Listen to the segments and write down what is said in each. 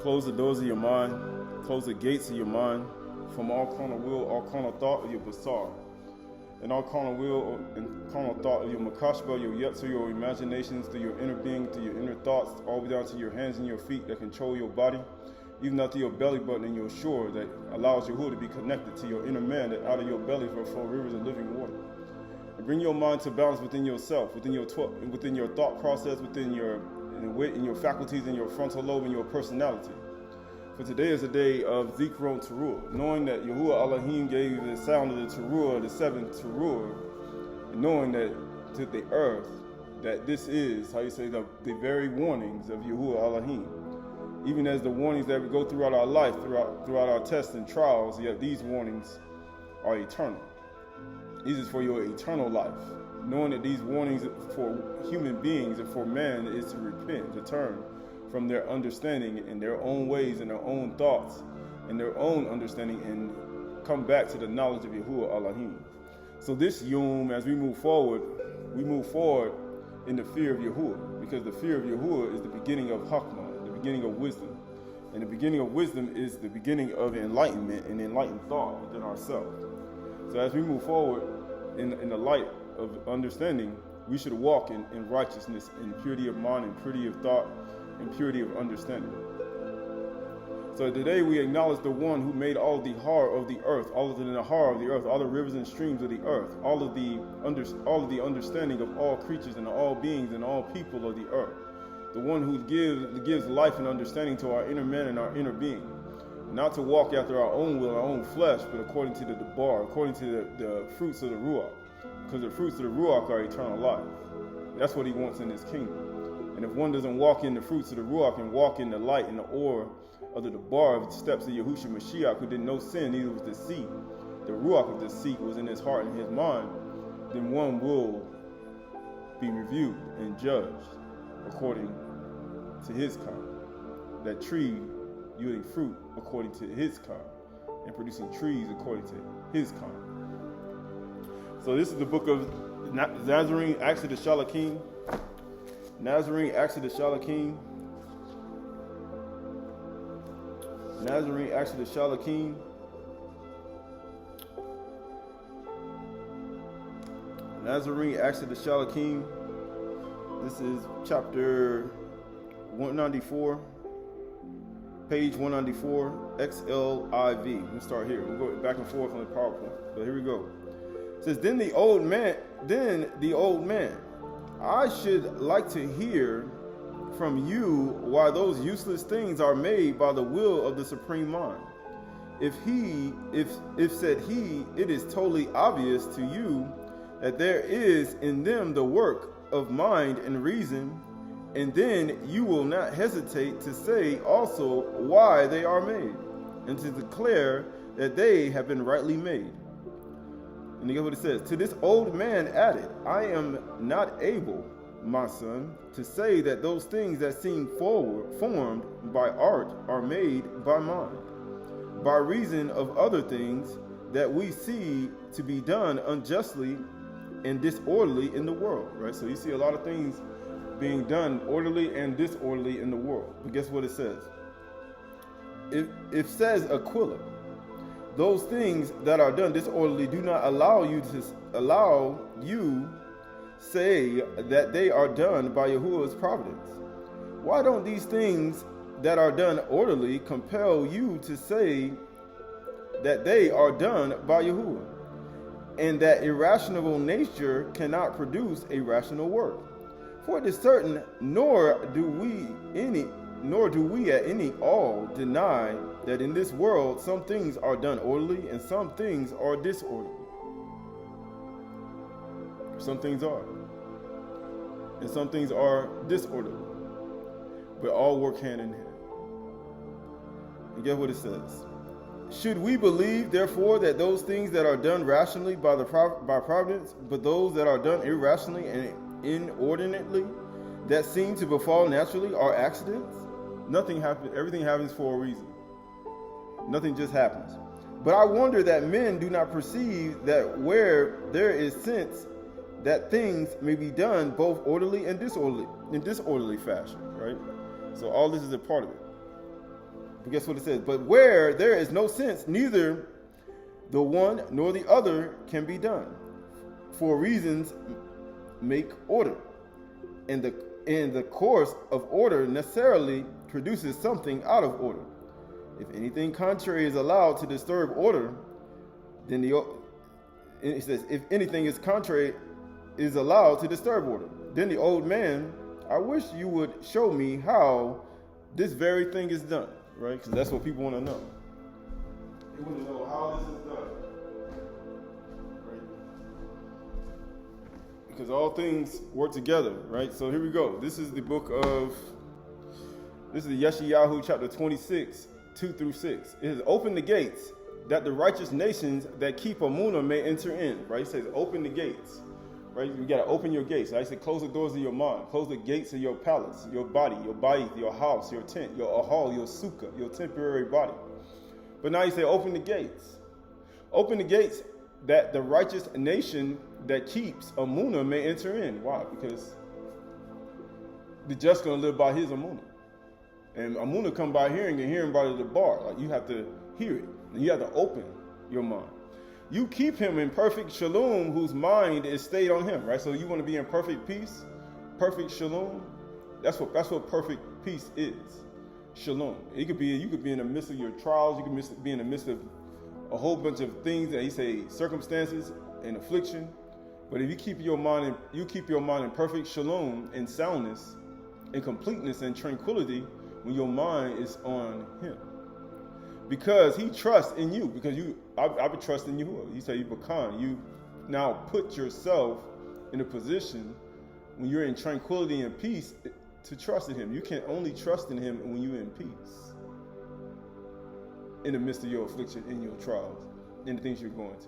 Close the doors of your mind. Close the gates of your mind from all carnal will, all carnal thought of your basar. And all carnal will and carnal thought of your makashba, your yetzer, your imaginations, through your inner being, through your inner thoughts, all the way down to your hands and your feet that control your body, even out to your belly button and your shore that allows your to be connected to your inner man, that out of your belly will flow rivers of living water. And bring your mind to balance within yourself, within your thought process, within your in your faculties, in your frontal lobe, and your personality. For today is the day of Zykrun Taruah, knowing that Yahuwah Elohim gave the sound of the Taruah, the seventh Taruah, and knowing that to the earth, that this is, the very warnings of Yahuwah Elohim. Even as the warnings that we go throughout our life, throughout our tests and trials, yet these warnings are eternal. These is for your eternal life. Knowing that these warnings for human beings and for man is to repent, to turn from their understanding and their own ways and their own thoughts and their own understanding and come back to the knowledge of Yahuwah Elohim. So this Yom, as we move forward in the fear of Yahuwah, because the fear of Yahuwah is the beginning of Hakmah, the beginning of wisdom. And the beginning of wisdom is the beginning of enlightenment and enlightened thought within ourselves. So as we move forward in the light of understanding, we should walk in righteousness, in purity of mind, and purity of thought, and purity of understanding. So today we acknowledge the one who made all the horror of the earth, all of the nahar of the earth, all the rivers and streams of the earth, all of the understanding of all creatures and all beings and all people of the earth. The one who gives life and understanding to our inner man and our inner being. Not to walk after our own will, our own flesh, but according to the debar, according to the fruits of the Ruach. Because the fruits of the Ruach are eternal life. That's what he wants in his kingdom. And if one doesn't walk in the fruits of the Ruach and walk in the light and the ore of the debar of the steps of Yahushua Mashiach, who did no sin, neither was deceit, the Ruach of deceit was in his heart and his mind, then one will be reviewed and judged according to his kind. That tree yielding fruit according to his kind, and producing trees according to his kind. So this is the book of Nazarene, Acts of the Shalakim. Nazarene, Acts of the Shalakim. Nazarene, Acts of the Shalakim. Nazarene, Acts of the Shalakim. This is chapter 194. Page 194, XLIV. Let's start here. We'll go back and forth on the PowerPoint. But here we go. It says, Then the old man, I should like to hear from you why those useless things are made by the will of the Supreme Mind. If said he, it is totally obvious to you that there is in them the work of mind and reason, and then you will not hesitate to say also why they are made, and to declare that they have been rightly made. And you get what it says. To this old man added, I am not able, my son, to say that those things that seem formed by art are made by mind, by reason of other things that we see to be done unjustly and disorderly in the world. Right? So you see a lot of things being done orderly and disorderly in the world. But guess what it says? It says Aquila, those things that are done disorderly do not allow you say that they are done by Yahuwah's providence. Why don't these things that are done orderly compel you to say that they are done by Yahuwah, and that irrational nature cannot produce a rational work? For it is certain, nor do we at any all deny that in this world some things are done orderly and some things are disorderly. Some things are, and some things are disorderly, but all work hand in hand. And guess what it says? Should we believe, therefore, that those things that are done rationally by providence, but those that are done irrationally and inordinately, that seem to befall naturally, are accidents? Nothing happens. Everything happens for a reason. Nothing just happens. But I wonder that men do not perceive that where there is sense, that things may be done both orderly and disorderly, in disorderly fashion. Right. So all this is a part of it. But guess what it says? But where there is no sense, neither the one nor the other can be done. For reasons make order. And the course of order necessarily produces something out of order. If anything contrary is allowed to disturb order, then it says, if anything is contrary is allowed to disturb order, then the old man, I wish you would show me how this very thing is done, right? Because that's what people want to know. They want to know how this is done, right? Because all things work together, right? So here we go. This is the Yeshayahu chapter 26, 2 through 6. It says, open the gates, that the righteous nations that keep Amunah may enter in, right? It says, open the gates, right? You got to open your gates. I say, close the doors of your mind. Close the gates of your palace, your body, your bayith, your house, your tent, your ahal, your sukkah, your temporary body. But now you say, open the gates. Open the gates that the righteous nation that keeps Amunah may enter in. Why? Because the just going to live by his Amunah. And Amunah come by hearing, and hearing by the bar. Like, you have to hear it. And you have to open your mind. You keep him in perfect shalom, whose mind is stayed on him, right? So you want to be in perfect peace, perfect shalom. That's what perfect peace is. Shalom. You could be in the midst of your trials. You could be in the midst of a whole bunch of things that he say circumstances and affliction. But if you keep your mind in perfect shalom and soundness and completeness and tranquility, when your mind is on him. Because he trusts in you. Because I would trust in you. You say you now put yourself in a position when you're in tranquility and peace to trust in him. You can only trust in him when you're in peace. In the midst of your affliction, in your trials, in the things you're going to.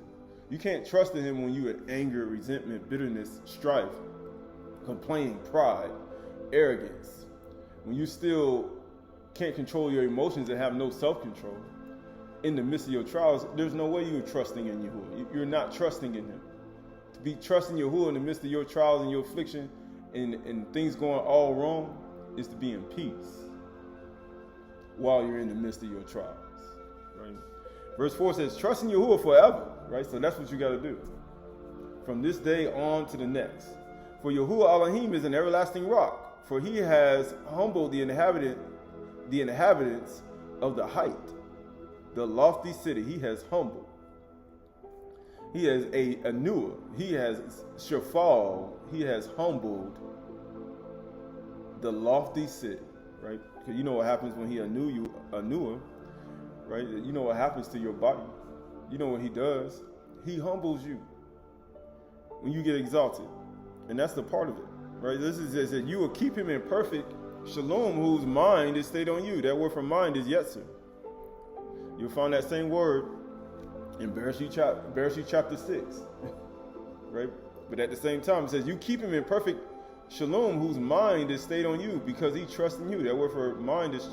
You can't trust in him when you're in anger, resentment, bitterness, strife, complaining, pride, arrogance. When you still can't control your emotions and have no self-control in the midst of your trials, there's no way you're trusting in Yahuwah. You're not trusting in him. To be trusting Yahuwah in the midst of your trials and your affliction and things going all wrong is to be in peace while you're in the midst of your trials. Right? Verse 4 says, trust in Yahuwah forever. Right? So that's what you got to do. From this day on to the next. For Yahuwah Elohim is an everlasting rock, for he has humbled the inhabitants of the height, the lofty city. He has humbled. He has a Anuah. He has Shafal. He has humbled the lofty city, right? Because you know what happens when he Anuah, right? You know what happens to your body. You know what he does. He humbles you when you get exalted. And that's the part of it, right? This is that you will keep him in perfect shalom, whose mind is stayed on you. That word for mind is yetzer. You'll find that same word in Bereshit chapter 6, right? But at the same time, it says you keep him in perfect shalom, whose mind is stayed on you, because he trusts in you. That word for mind is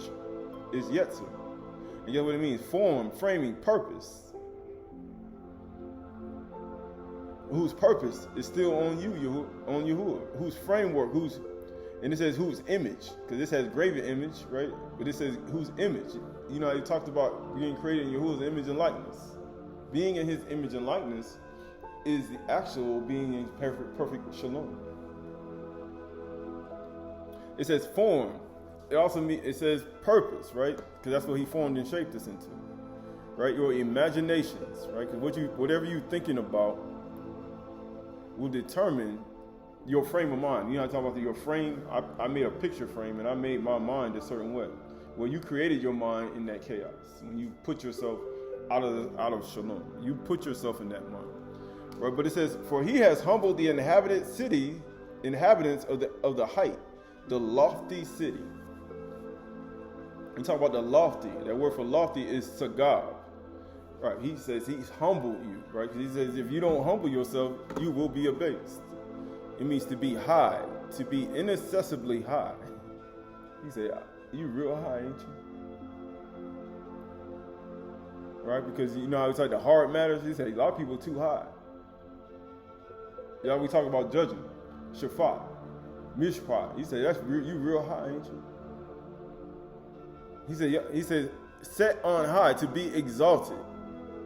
yetzer. And you know what it means? Form, framing, purpose. Whose purpose is still on you, on Yahuwah. Whose framework, and it says whose image, because this has graven image, right? But it says whose image. You know, he talked about being created in Yahuwah's image and likeness. Being in his image and likeness is the actual being in perfect shalom. It says form. It also means, it says purpose, right? Because that's what he formed and shaped us into, right? Your imaginations, right? Because whatever you're thinking about will determine your frame of mind. You know, I talk about your frame. I made a picture frame, and I made my mind a certain way. Well, you created your mind in that chaos. When you put yourself out of shalom, you put yourself in that mind, right? But it says, "For he has humbled the inhabitants of the height, the lofty city." You talk about the lofty. That word for lofty is sagab. Right? He says he's humbled you. Right? He says if you don't humble yourself, you will be abased. It means to be high, to be inaccessibly high. He said, "You real high, ain't you?" Right? Because you know how it's like the heart matters. He said a lot of people too high. Yeah, we talk about judging, shafat, mishpat. He said you real high, ain't you? He said set on high, to be exalted,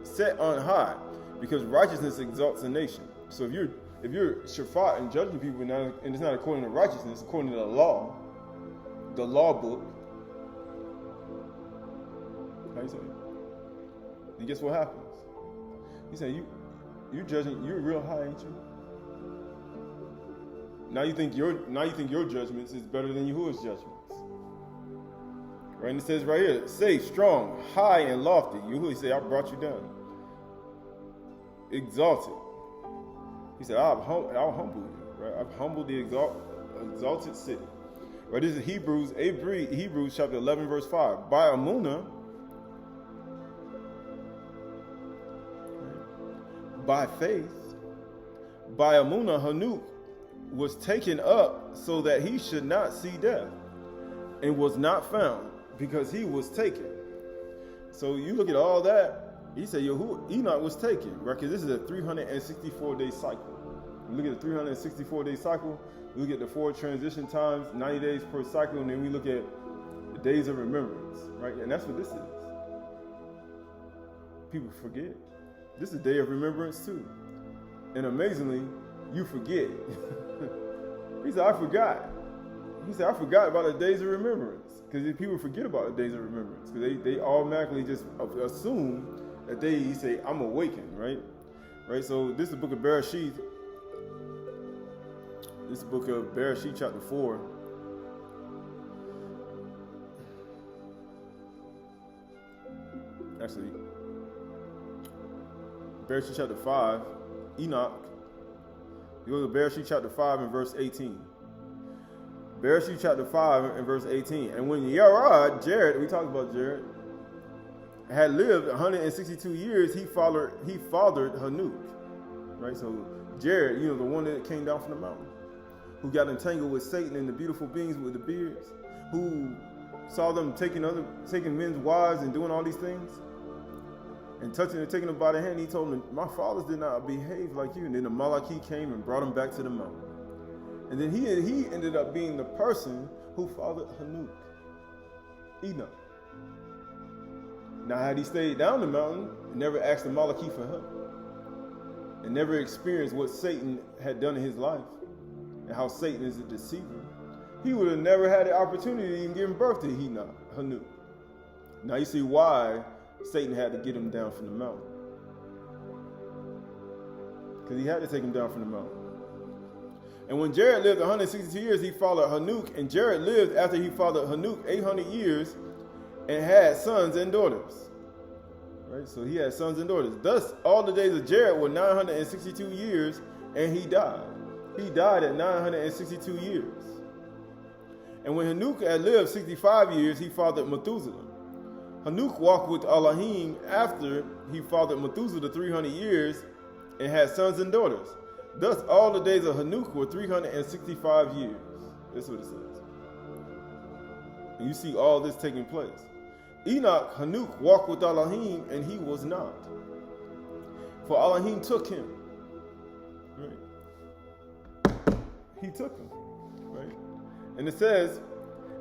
set on high, because righteousness exalts a nation. So if you're shafat and judging people, and it's not according to righteousness, according to the law book, how you say it? And guess what happens? He said, you're judging, you're real high, ain't you? Now you think your judgments is better than Yahuwah's judgments. Right? And it says right here, safe, strong, high, and lofty. Yahuwah say, I brought you down. Exalted. He said, I'll humble you. Right? I've humbled the exalted city. Right? This is Hebrews chapter 11, verse 5. By Amunah, by faith, by Amunah, Hanuk was taken up so that he should not see death, and was not found because he was taken. So you look at all that, he said Enoch was taken, right? Because this is a 364-day cycle. You look at the 364-day cycle, we look at the 4 transition times, 90 days per cycle, and then we look at the days of remembrance, right? And that's what this is. People forget. This is a day of remembrance too. And amazingly, you forget. He said, I forgot. He said, I forgot about the days of remembrance. Because people forget about the days of remembrance. Because they automatically just assume that he say, I'm awakened, right? Right? So this is the book of Bereshit. This is the book of Bereshit chapter 4. Actually, Bereshit chapter 5, Enoch. You go to Bereshit chapter 5 and verse 18. Bereshit chapter 5 and verse 18. And when Jared, we talked about Jared, had lived 162 years, he fathered Hanuk. Right? So Jared, the one that came down from the mountain, who got entangled with Satan and the beautiful beings with the beards, who saw them taking men's wives and doing all these things, and taking them by the hand, he told them, my fathers did not behave like you. And then the Malachi came and brought him back to the mountain. And then he ended up being the person who fathered Hanuk, Enoch. Now, had he stayed down the mountain and never asked the Malachi for help, and never experienced what Satan had done in his life, and how Satan is a deceiver, he would have never had the opportunity to even give birth to Hanuk. Now you see why Satan had to get him down from the mountain. Because he had to take him down from the mountain. And when Jared lived 162 years, he fathered Hanuk. And Jared lived after he fathered Hanuk 800 years and had sons and daughters. Right? So he had sons and daughters. Thus, all the days of Jared were 962 years, and he died. He died at 962 years. And when Hanuk had lived 65 years, he fathered Methuselah. Hanuk walked with Elohim after he fathered Methuselah 300 years and had sons and daughters. Thus, all the days of Hanuk were 365 years. That's what it says. And you see all this taking place. Enoch, Hanuk, walked with Elohim, and he was not. For Elohim took him. Right? He took him. Right? And it says,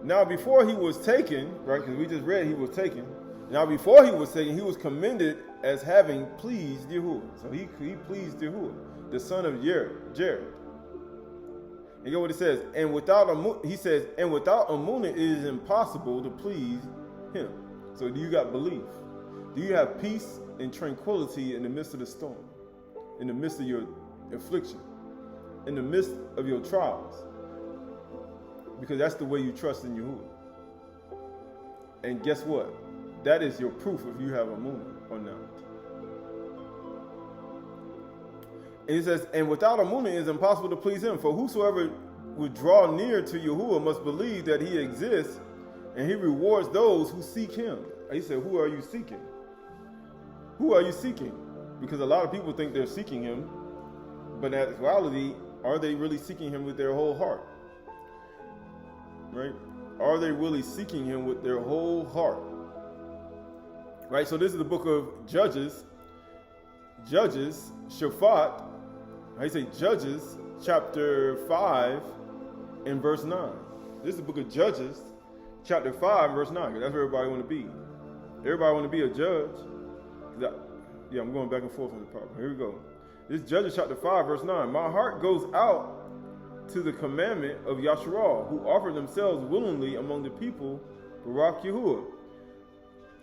now before he was taken, right, because we just read he was taken. Now before he was taken, he was commended as having pleased Yahuwah. So he pleased Yahuwah, the son of Jared. And get what it says. And without Amunah it is impossible to please him. So do you got belief? Do you have peace and tranquility in the midst of the storm? In the midst of your affliction? In the midst of your trials? Because that's the way you trust in Yahuwah. And guess what? That is your proof if you have Amunah or not. And it says, and without Amunah it is impossible to please him. For whosoever would draw near to Yahuwah must believe that he exists, and he rewards those who seek him. He said, who are you seeking? Who are you seeking? Because a lot of people think they're seeking him, but in actuality, are they really seeking him with their whole heart? Right? Are they really seeking him with their whole heart? Right? So this is the book of Judges, Shaphat, I say Judges, chapter 5 and verse 9. This is the book of Judges, chapter 5 and verse 9, because that's where everybody want to be. Everybody want to be a judge. Yeah, I'm going back and forth on the problem. Here we go. This Judges chapter 5, verse 9. My heart goes out to the commandment of Yasharal, who offer themselves willingly among the people, Barak Yahuwah.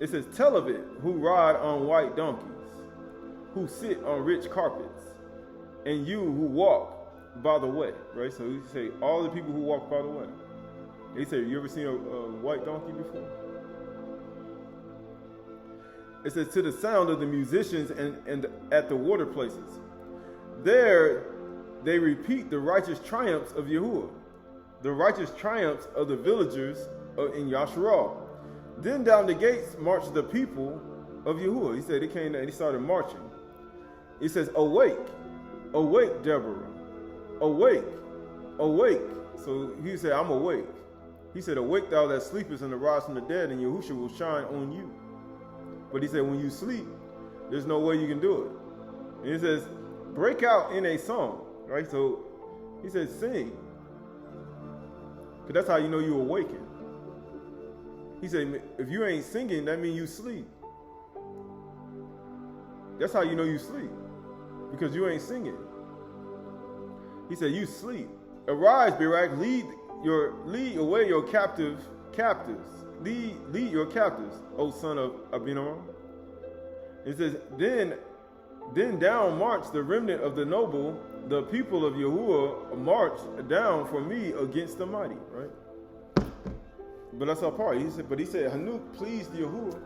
It says, tell of it, who ride on white donkeys, who sit on rich carpets, and you who walk by the way. Right? So you say, all the people who walk by the way. They say, you ever seen a white donkey before? It says, to the sound of the musicians and at the water places. There they repeat the righteous triumphs of Yahuwah, the righteous triumphs of the villagers in Yasharal. Then down the gates marched the people of Yahuwah. He said they came and they started marching. He says, awake, awake, Deborah, awake, awake. So he said, I'm awake. He said, awake thou that sleepest and arise from the dead, and Yahushua will shine on you. But he said, when you sleep, there's no way you can do it. And he says, break out in a song. Right? So he said, sing. Because that's how you know you awaken. He said, if you ain't singing, that means you sleep. That's how you know you sleep. Because you ain't singing. He said, you sleep. Arise, Barak, lead away your captives. Lead your captives, O son of Abinoam. It says, then down marched the remnant of the noble, the people of Yahuwah marched down for me against the mighty, right? But that's our part. He said, Hanuk pleased Yahuwah.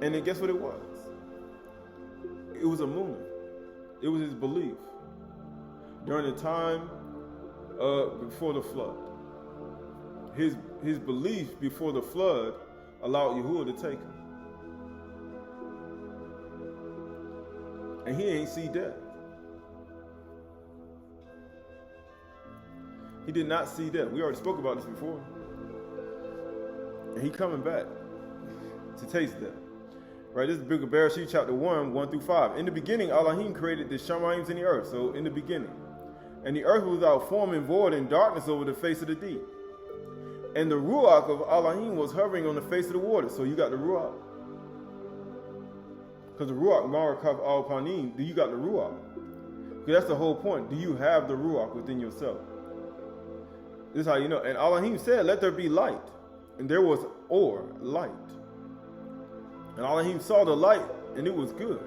And then guess what it was? It was a moon. It was his belief. During the time before the flood. His belief before the flood allowed Yahuwah to take him. And he ain't see death. He did not see death. We already spoke about this before. And he coming back to taste death. Right, this is the book of Bereshit, chapter 1, 1 through 5. In the beginning, Elohim created the Shemaims and the earth. So in the beginning. And the earth was without form and void, and darkness over the face of the deep. And the Ruach of Elohim was hovering on the face of the water. So you got the Ruach. Because the Ruach, Marakav al Panim, you got the Ruach. Because that's the whole point. Do you have the Ruach within yourself? This is how you know. And Elohim said, let there be light. And there was light. And Elohim saw the light, and it was good.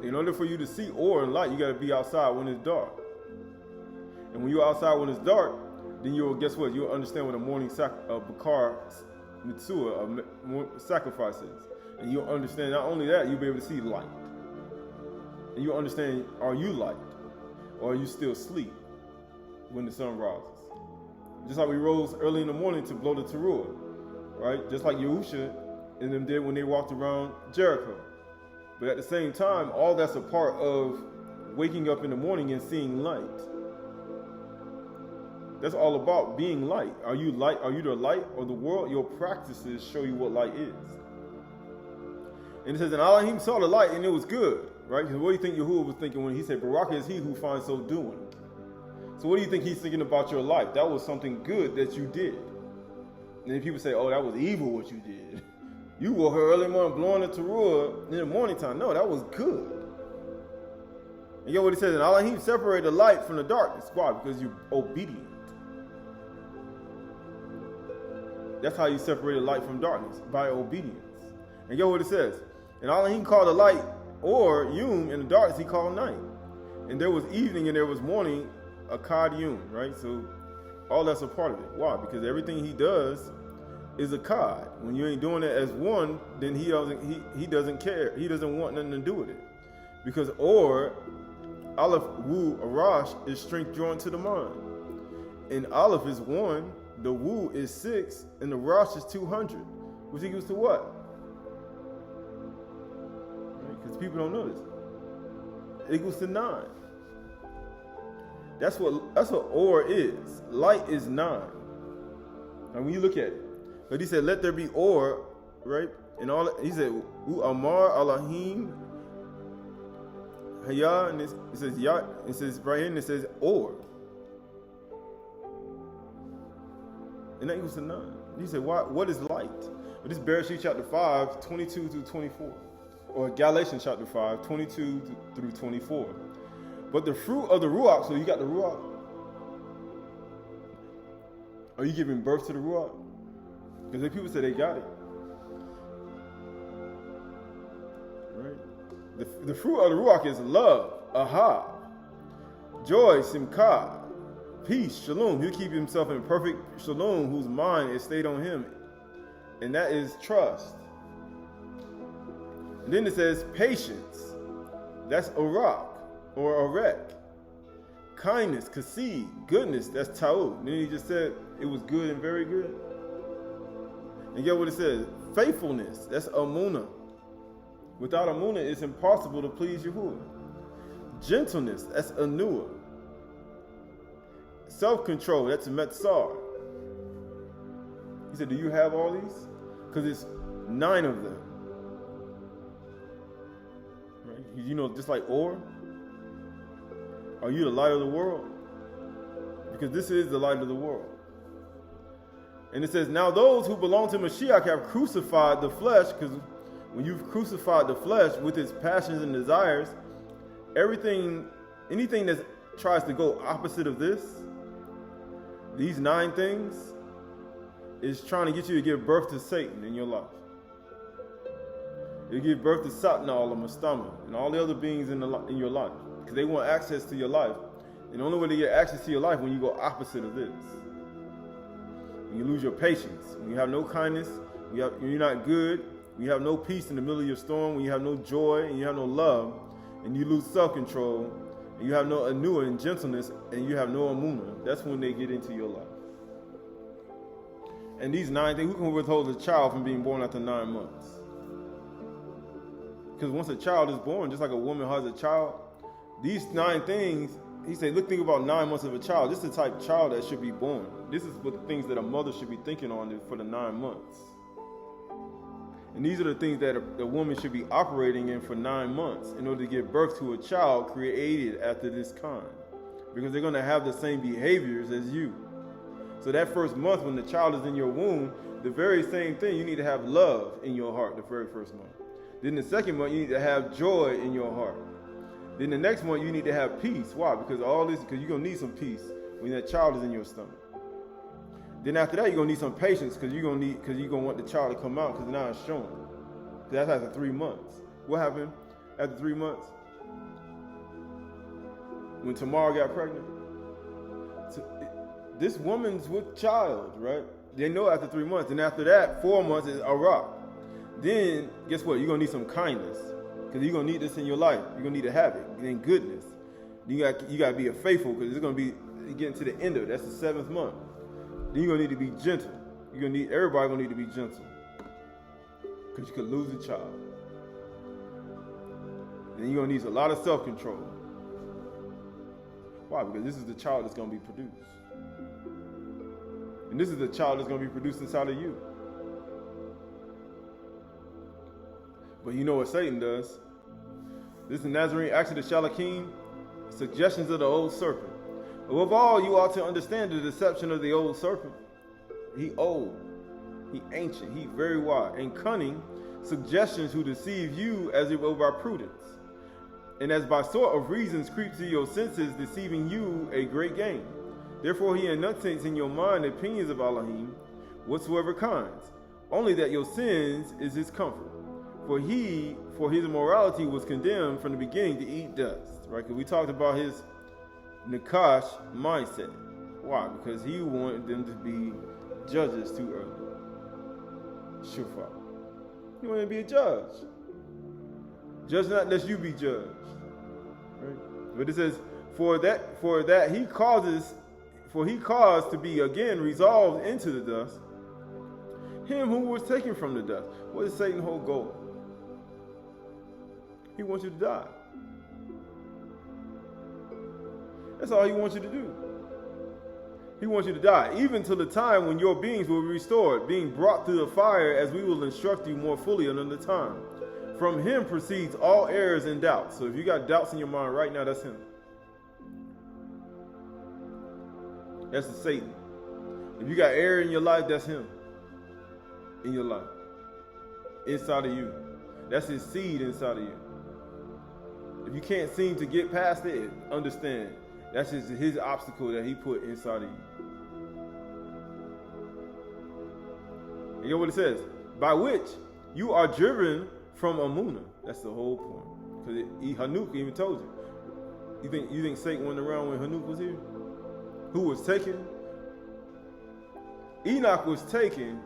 In order for you to see and light, you got to be outside when it's dark. And when you're outside when it's dark, then guess what? You'll understand what a morning Bakar Mitzvah, sacrifice is. And you'll understand not only that, you'll be able to see light. And you'll understand, are you light? Or are you still asleep when the sun rises? Just like we rose early in the morning to blow the Taruah, right? Just like Yahusha and them did when they walked around Jericho. But at the same time, all that's a part of waking up in the morning and seeing light. That's all about being light. Are you light? Are you the light or the world? Your practices show you what light is. And it says, and Elohim saw the light, and it was good, right? Because what do you think Yahuwah was thinking when he said, Barak is he who finds so doing? So what do you think he's thinking about your life? That was something good that you did. And then people say, oh, that was evil what you did. You woke her early morning blowing the Taruah in the morning time. No, that was good. And you know what he says? And Elohim separated the light from the darkness. Why? Because you're obedient. That's how you separate the light from darkness, by obedience. And you know what it says? And Elohim called the light, or Yum, and the darkness he called night. And there was evening and there was morning, Akkad Yum, right? So all that's a part of it. Why? Because everything he does is Akkad. When you ain't doing it as one, then he doesn't care. He doesn't want nothing to do with it. Because Aleph, Wu, Arash is strength joined to the mind. And Aleph is 1, the Wu is 6, and the Rash is 200. Which equals to what? Because people don't know this. It equals to 9. That's what Or is. Light is 9. And when you look at it, but he said, let there be Or, right? And he said, U Amar Elohim Hayah, and it says Ya, it says right here, and it says Or. And that equals to 9. He said, what is light? But this Bereshit chapter 5, 22 through 24. Or Galatians chapter 5, 22 through 24. But the fruit of the Ruach, so you got the Ruach. Are you giving birth to the Ruach? Because people say they got it. Right? The fruit of the Ruach is love, aha, joy, simcha, peace, shalom. He'll keep himself in perfect shalom, whose mind is stayed on him. And that is trust. And then it says patience. That's arak or arek. Kindness, kasid, goodness, that's ta'ud. Then he just said it was good and very good. And get what it says? Faithfulness, that's amunah. Without amunah, it's impossible to please Yahuwah. Gentleness, that's anua. Self-control, that's metzar. He said, do you have all these? Because it's 9 of them. Right? You know, just like Or. Are you the light of the world? Because this is the light of the world. And it says, now those who belong to Mashiach have crucified the flesh, because when you've crucified the flesh with its passions and desires, anything that tries to go opposite of this, these 9 things, is trying to get you to give birth to Satan in your life. It'll give birth to Satnal and Mastama and all the other beings in your life. Because they want access to your life. And the only way to get access to your life when you go opposite of this. When you lose your patience, when you have no kindness, when you're not good, when you have no peace in the middle of your storm, when you have no joy and you have no love, and you lose self-control, and you have no anua and gentleness, and you have no amunah, that's when they get into your life. And these 9 things, who can withhold a child from being born after 9 months? Because once a child is born, just like a woman has a child, these 9 things, he said, look, think about 9 months of a child. This is the type of child that should be born. This is what the things that a mother should be thinking on for the 9 months. And these are the things that a woman should be operating in for 9 months in order to give birth to a child created after this kind. Because they're going to have the same behaviors as you. So that first month when the child is in your womb, the very same thing, you need to have love in your heart the very first month. Then the second month, you need to have joy in your heart. Then the next month, you need to have peace. Why? Because you're going to need some peace when that child is in your stomach. Then after that, you're going to need some patience because you're going to want the child to come out because now it's showing. That's after 3 months. What happened after 3 months? When Tamar got pregnant? This woman's with child, right? They know after 3 months. And after that, 4 months is Arak. Then, guess what? You're going to need some kindness. Because you're going to need this in your life. You're going to need to have it. And then goodness. You got to be a faithful because it's going to be getting to the end of it. That's the 7th month. Then you're going to need to be gentle. Everybody going to need to be gentle. Because you could lose a child. Then you're going to need a lot of self-control. Why? Because this is the child that's going to be produced. And this is the child that's going to be produced inside of you. But you know what Satan does? This is Nazarene Acts of the Shalakim, suggestions of the old serpent. Above all, you ought to understand the deception of the old serpent. He old, he ancient, he very wise, and cunning suggestions who deceive you as it were by prudence. And as by sort of reasons creep to your senses, deceiving you a great gain. Therefore he enunciates in your mind opinions of Elohim, whatsoever kinds, only that your sins is his comfort. For his immorality was condemned from the beginning to eat dust. Right? Because we talked about his Nachash mindset. Why? Because he wanted them to be judges too early. Shufar. He wanted to be a judge. Judge not lest you be judged. Right? But it says, for he caused to be again resolved into the dust, him who was taken from the dust. What is Satan's whole goal? He wants you to die. That's all he wants you to do. He wants you to die, even till the time when your beings will be restored, being brought through the fire, as we will instruct you more fully another time. From him proceeds all errors and doubts. So if you got doubts in your mind right now, that's him. That's the Satan. If you got error in your life, that's him in your life. inside of you. That's his seed inside of you. If you can't seem to get past it, understand that's his obstacle that he put inside of you. And you know what it says? By which you are driven from Amunah. That's the whole point. Because Hanuk even told you. You think Satan went around when Hanuk was here? Who was taken? Enoch was taken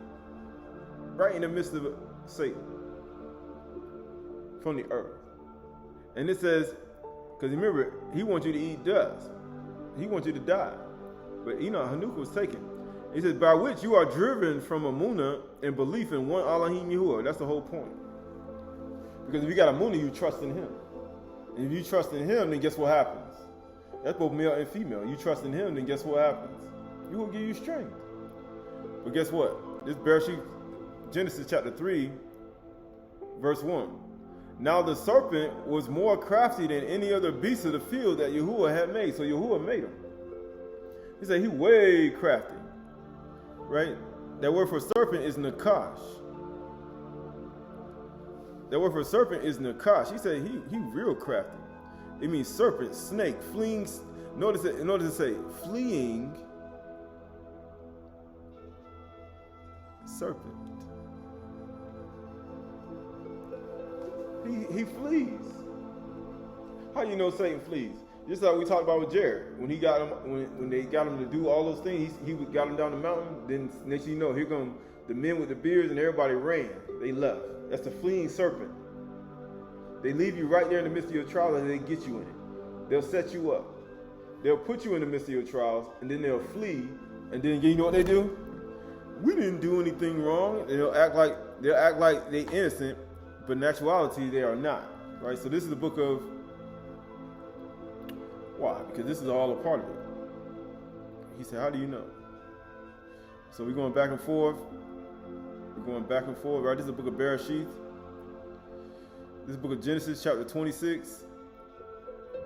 right in the midst of Satan from the earth. And it says, because remember, he wants you to eat dust. He wants you to die. But Hanuk was taken. He says, by which you are driven from Amunah and belief in one Elohim Yahuwah. That's the whole point. Because if you got Amunah, you trust in him. And if you trust in him, then guess what happens? That's both male and female. You trust in him, then guess what happens? He will give you strength. But guess what? This Bereshit, Genesis chapter 3, verse 1. Now the serpent was more crafty than any other beast of the field that Yahuwah had made. So Yahuwah made him. He said he way crafty. Right? That word for serpent is Nachash. That word for serpent is Nachash. He said he real crafty. It means serpent, snake, fleeing. Notice it say fleeing serpent. He flees. How you know Satan flees? Just like we talked about with Jared. When he got him, when they got him to do all those things, he got him down the mountain. Then next thing you know, here come the men with the beards, and everybody ran. They left. That's the fleeing serpent. They leave you right there in the midst of your trials, and they get you in it. They'll set you up. They'll put you in the midst of your trials, and then they'll flee. And then you know what they do? We didn't do anything wrong. And they'll act like they innocent, but in actuality they are not. Right? So this is the book of. Why? Because this is all a part of it. He said, how do you know? So we're going back and forth. Right? This is the book of Bereshit. This is the book of Genesis chapter 26.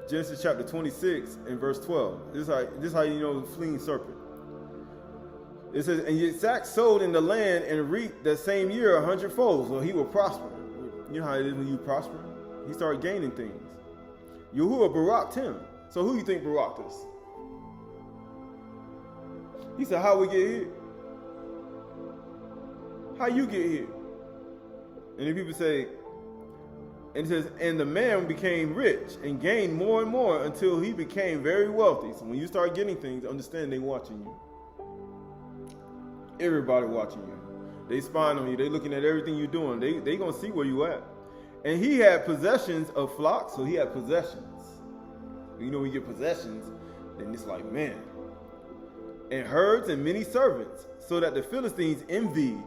Genesis chapter 26 and verse 12. This is how you know the fleeing serpent. It says, and Yitzhak sowed in the land and reaped that same year 100-fold. So he will prosper. You know how it is when you prosper? He started gaining things. Yahuwah baraked him. So who you think baraked us? He said, how we get here? How you get here? And then people say, and it says, and the man became rich and gained more and more until he became very wealthy. So when you start getting things, understand they watching you. Everybody watching you. They spying on you. They looking at everything you're doing. They gonna see where you at. And he had possessions of flocks, so he had possessions. You know, when you get possessions, then it's like, man. And herds and many servants, so that the Philistines envied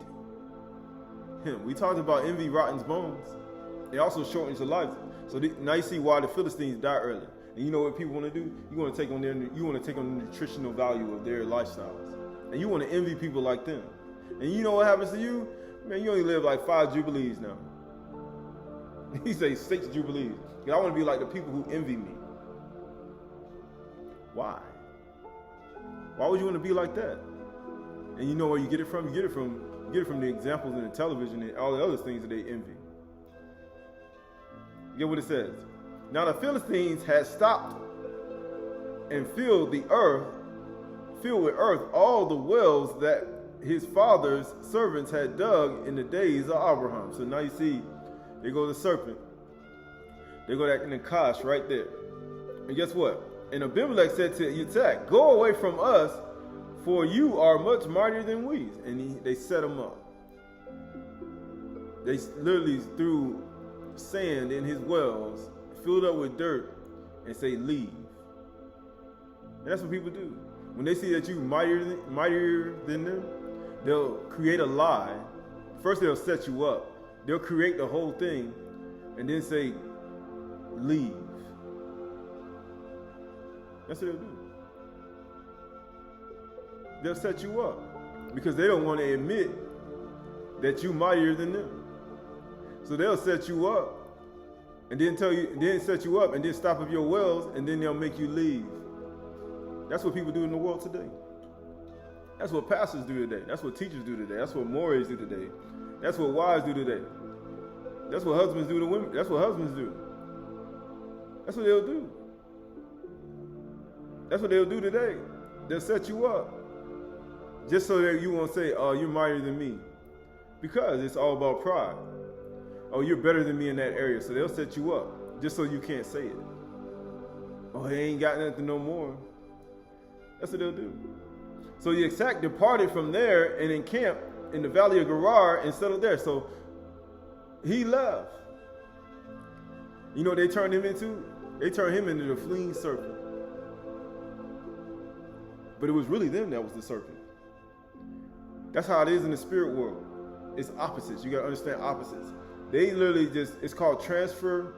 him. We talked about envy rottens bones. It also shortens your life. So now you see why the Philistines die early. And you know what people want to do? You want to take on the nutritional value of their lifestyles. And you want to envy people like them. And you know what happens to you? Man, you only live like 5 jubilees now. He says 6 jubilees. I want to be like the people who envy me. Why? Why would you want to be like that? And you know where you get it from? You get it from the examples in the television and all the other things that they envy. You get what it says? Now the Philistines had stopped and filled with earth all the wells that his father's servants had dug in the days of Abraham. So now you see, there goes the serpent. There go that Nachash right there. And guess what? And Abimelech said to Yitzhak, go away from us, for you are much mightier than we. And they set him up. They literally threw sand in his wells, filled up with dirt, and say, leave. And that's what people do. When they see that you're mightier than them, they'll create a lie. First, they'll set you up. They'll create the whole thing, and then say, leave. That's what they'll do. They'll set you up because they don't want to admit that you're mightier than them. So they'll set you up and then set you up and then stop up your wells, and then they'll make you leave. That's what people do in the world today. That's what pastors do today. That's what teachers do today. That's what mores do today. That's what wives do today. That's what husbands do to women. That's what husbands do. That's what they'll do. That's what they'll do today. They'll set you up just so that you won't say, oh, you're mightier than me. Because it's all about pride. Oh, you're better than me in that area. So they'll set you up just so you can't say it. Oh, they ain't got nothing no more. That's what they'll do. So Yitzhak departed from there and encamped in the valley of Gerar and settled there. So he left. You know what they turned him into? They turned him into the fleeing serpent. But it was really them that was the serpent. That's how it is in the spirit world. It's opposites. You got to understand opposites. They literally just, it's called transfer,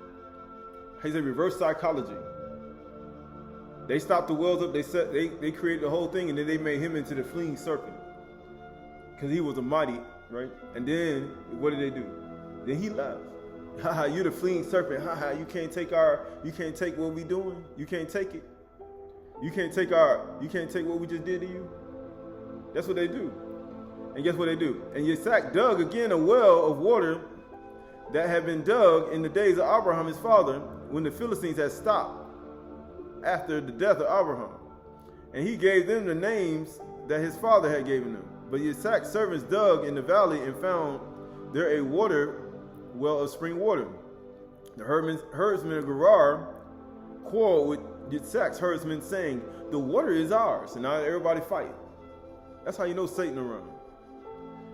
reverse psychology. They stopped the wells up, they created the whole thing, and then they made him into the fleeing serpent. Because he was a mighty, right? And then, what did they do? Then he left. Haha, you're the fleeing serpent. Haha, you can't take what we doing. You can't take it. You can't take what we just did to you. That's what they do. And guess what they do? And Yitzhak dug again a well of water that had been dug in the days of Abraham his father, when the Philistines had stopped after the death of Abraham. And he gave them the names that his father had given them. But Yitzhak's servants dug in the valley and found there a well of spring water. The herdsmen of Gerar quarreled with Yitzhak's herdsmen, saying, the water is ours. And now everybody fighting. That's how you know Satan around.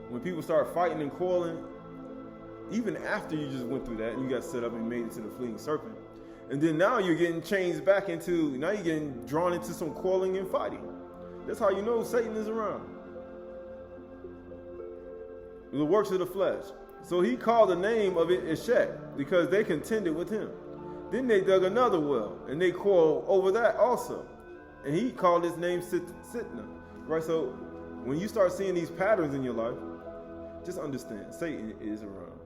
When people start fighting and quarreling, even after you just went through that and you got set up and made it to the fleeing serpent, and then now you're getting changed back into, now you're getting drawn into some quarreling and fighting. That's how you know Satan is around. The works of the flesh. So he called the name of it Eshek, because they contended with him. Then they dug another well, and they quarreled over that also. And he called his name Sitna. Right, so when you start seeing these patterns in your life, just understand, Satan is around.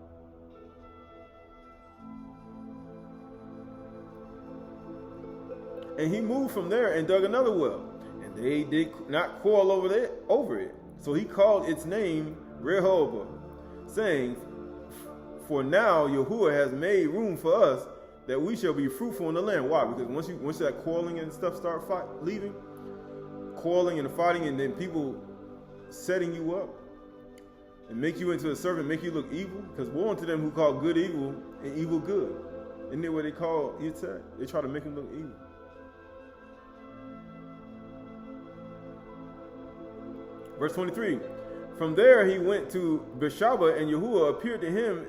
And he moved from there and dug another well. And they did not quarrel over it. So he called its name Rehoboth, saying, for now Yahuwah has made room for us, that we shall be fruitful in the land. Why? Because once that quarreling and stuff start leaving, quarreling and fighting, and then people setting you up and make you into a servant, make you look evil. Because woe unto them who call good evil and evil good. Isn't that what they call Yitzhak? They try to make him look evil. Verse 23, from there he went to Beersheba, and Yahuwah appeared to him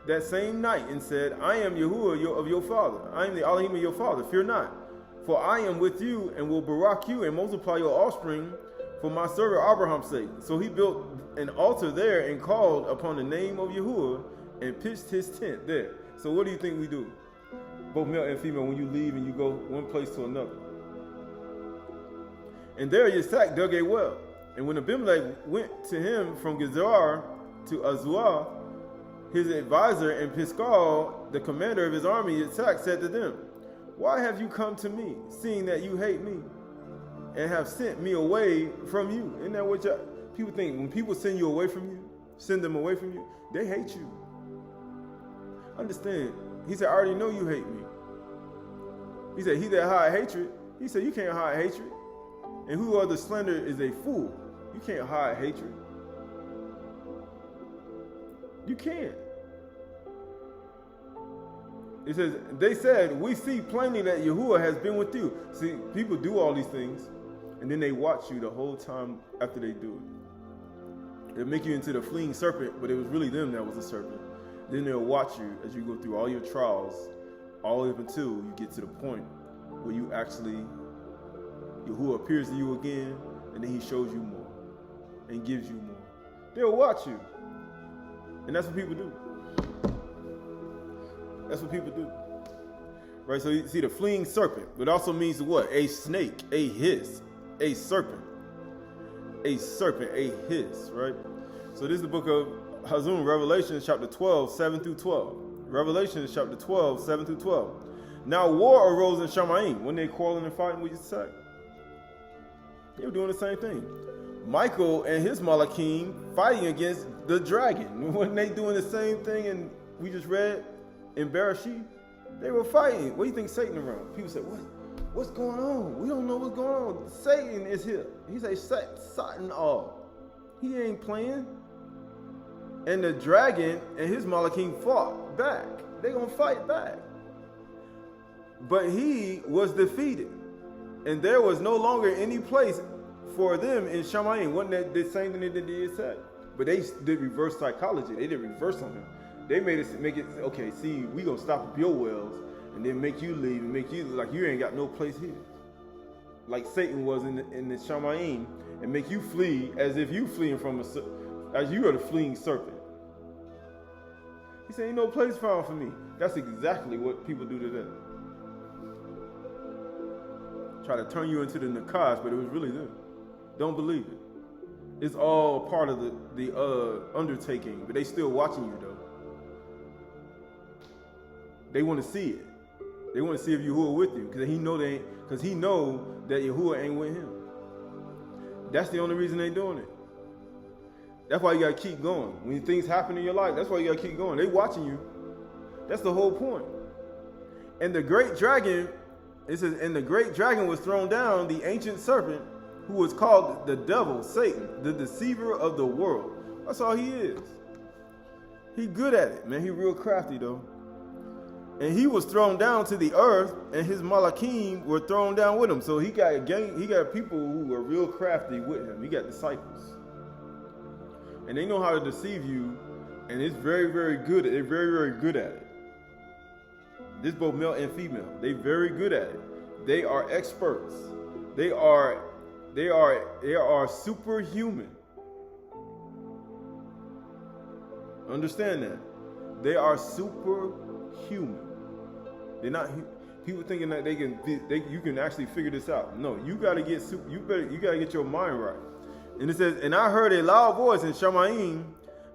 that same night and said, I am Yahuwah of your father. I am the Elohim of your father. Fear not, for I am with you and will barak you and multiply your offspring for my servant Abraham's sake. So he built an altar there and called upon the name of Yahuwah and pitched his tent there. So what do you think we do? Both male and female, when you leave and you go one place to another. And there Yitzhak dug a well. And when Abimelech went to him from Gezer to Azua, his advisor, and Piscal, the commander of his army, Yitzhak said to them, why have you come to me, seeing that you hate me, and have sent me away from you? Isn't that what people think? When people send you away from you, send them away from you, they hate you. Understand, he said, I already know you hate me. He said, he that hide hatred, he said, you can't hide hatred. And whoever slander is a fool. You can't hide hatred. You can't. It says, they said, we see plainly that Yahuwah has been with you. See, people do all these things, and then they watch you the whole time after they do it. They'll make you into the fleeing serpent, but it was really them that was the serpent. Then they'll watch you as you go through all your trials, all up until you get to the point where you actually, Yahuwah appears to you again, and then he shows you more and gives you more. They'll watch you. And that's what people do. That's what people do. Right, so you see the fleeing serpent, but also means what? A snake, a hiss, a serpent, a hiss, right? So this is the book of Hazum, Revelation chapter 12, 7 through 12. Revelation chapter 12, 7 through 12. Now war arose in Shamayim when they quarreling and fighting with Yitzhak. They were doing the same thing. Michael and his Malachim fighting against the dragon. When they doing the same thing and we just read in Bereshit, they were fighting. What do you think Satan around? People said, what's going on? We don't know what's going on. Satan is here. He said, Satan all. He ain't playing. And the dragon and his Malachim fought back. They're going to fight back. But he was defeated. And there was no longer any place for them in Shamayim. Wasn't that the same thing that they said? But they did reverse psychology. They did reverse on him. They make it, okay, see, we going to stop up your wells and then make you leave and make you like you ain't got no place here. Like Satan was in the Shamayim, and make you flee as if you fleeing from as you are the fleeing serpent. He said, ain't no place found for me. That's exactly what people do today. Try to turn you into the Nachash, but it was really them. Don't believe it. It's all part of the undertaking, but they still watching you though. They want to see it. They want to see if Yahuwah with you, because he know that Yahuwah ain't with him. That's the only reason they doing it. That's why you gotta keep going. When things happen in your life, that's why you gotta keep going. They watching you. That's the whole point. And the great dragon, it says, and the great dragon was thrown down, the ancient serpent, who was called the devil, Satan, the deceiver of the world. That's all he is. He good at it, man. He real crafty though. And he was thrown down to the earth, and his Malachim were thrown down with him. So he got people who were real crafty with him. He got disciples. And they know how to deceive you, and it's very, very good. They're very, very good at it. This both male and female. They're very good at it. They are experts. They are superhuman. Understand that. They are superhuman. They're not people thinking that you can actually figure this out. No, you gotta get you gotta get your mind right. And it says, and I heard a loud voice in Shamayim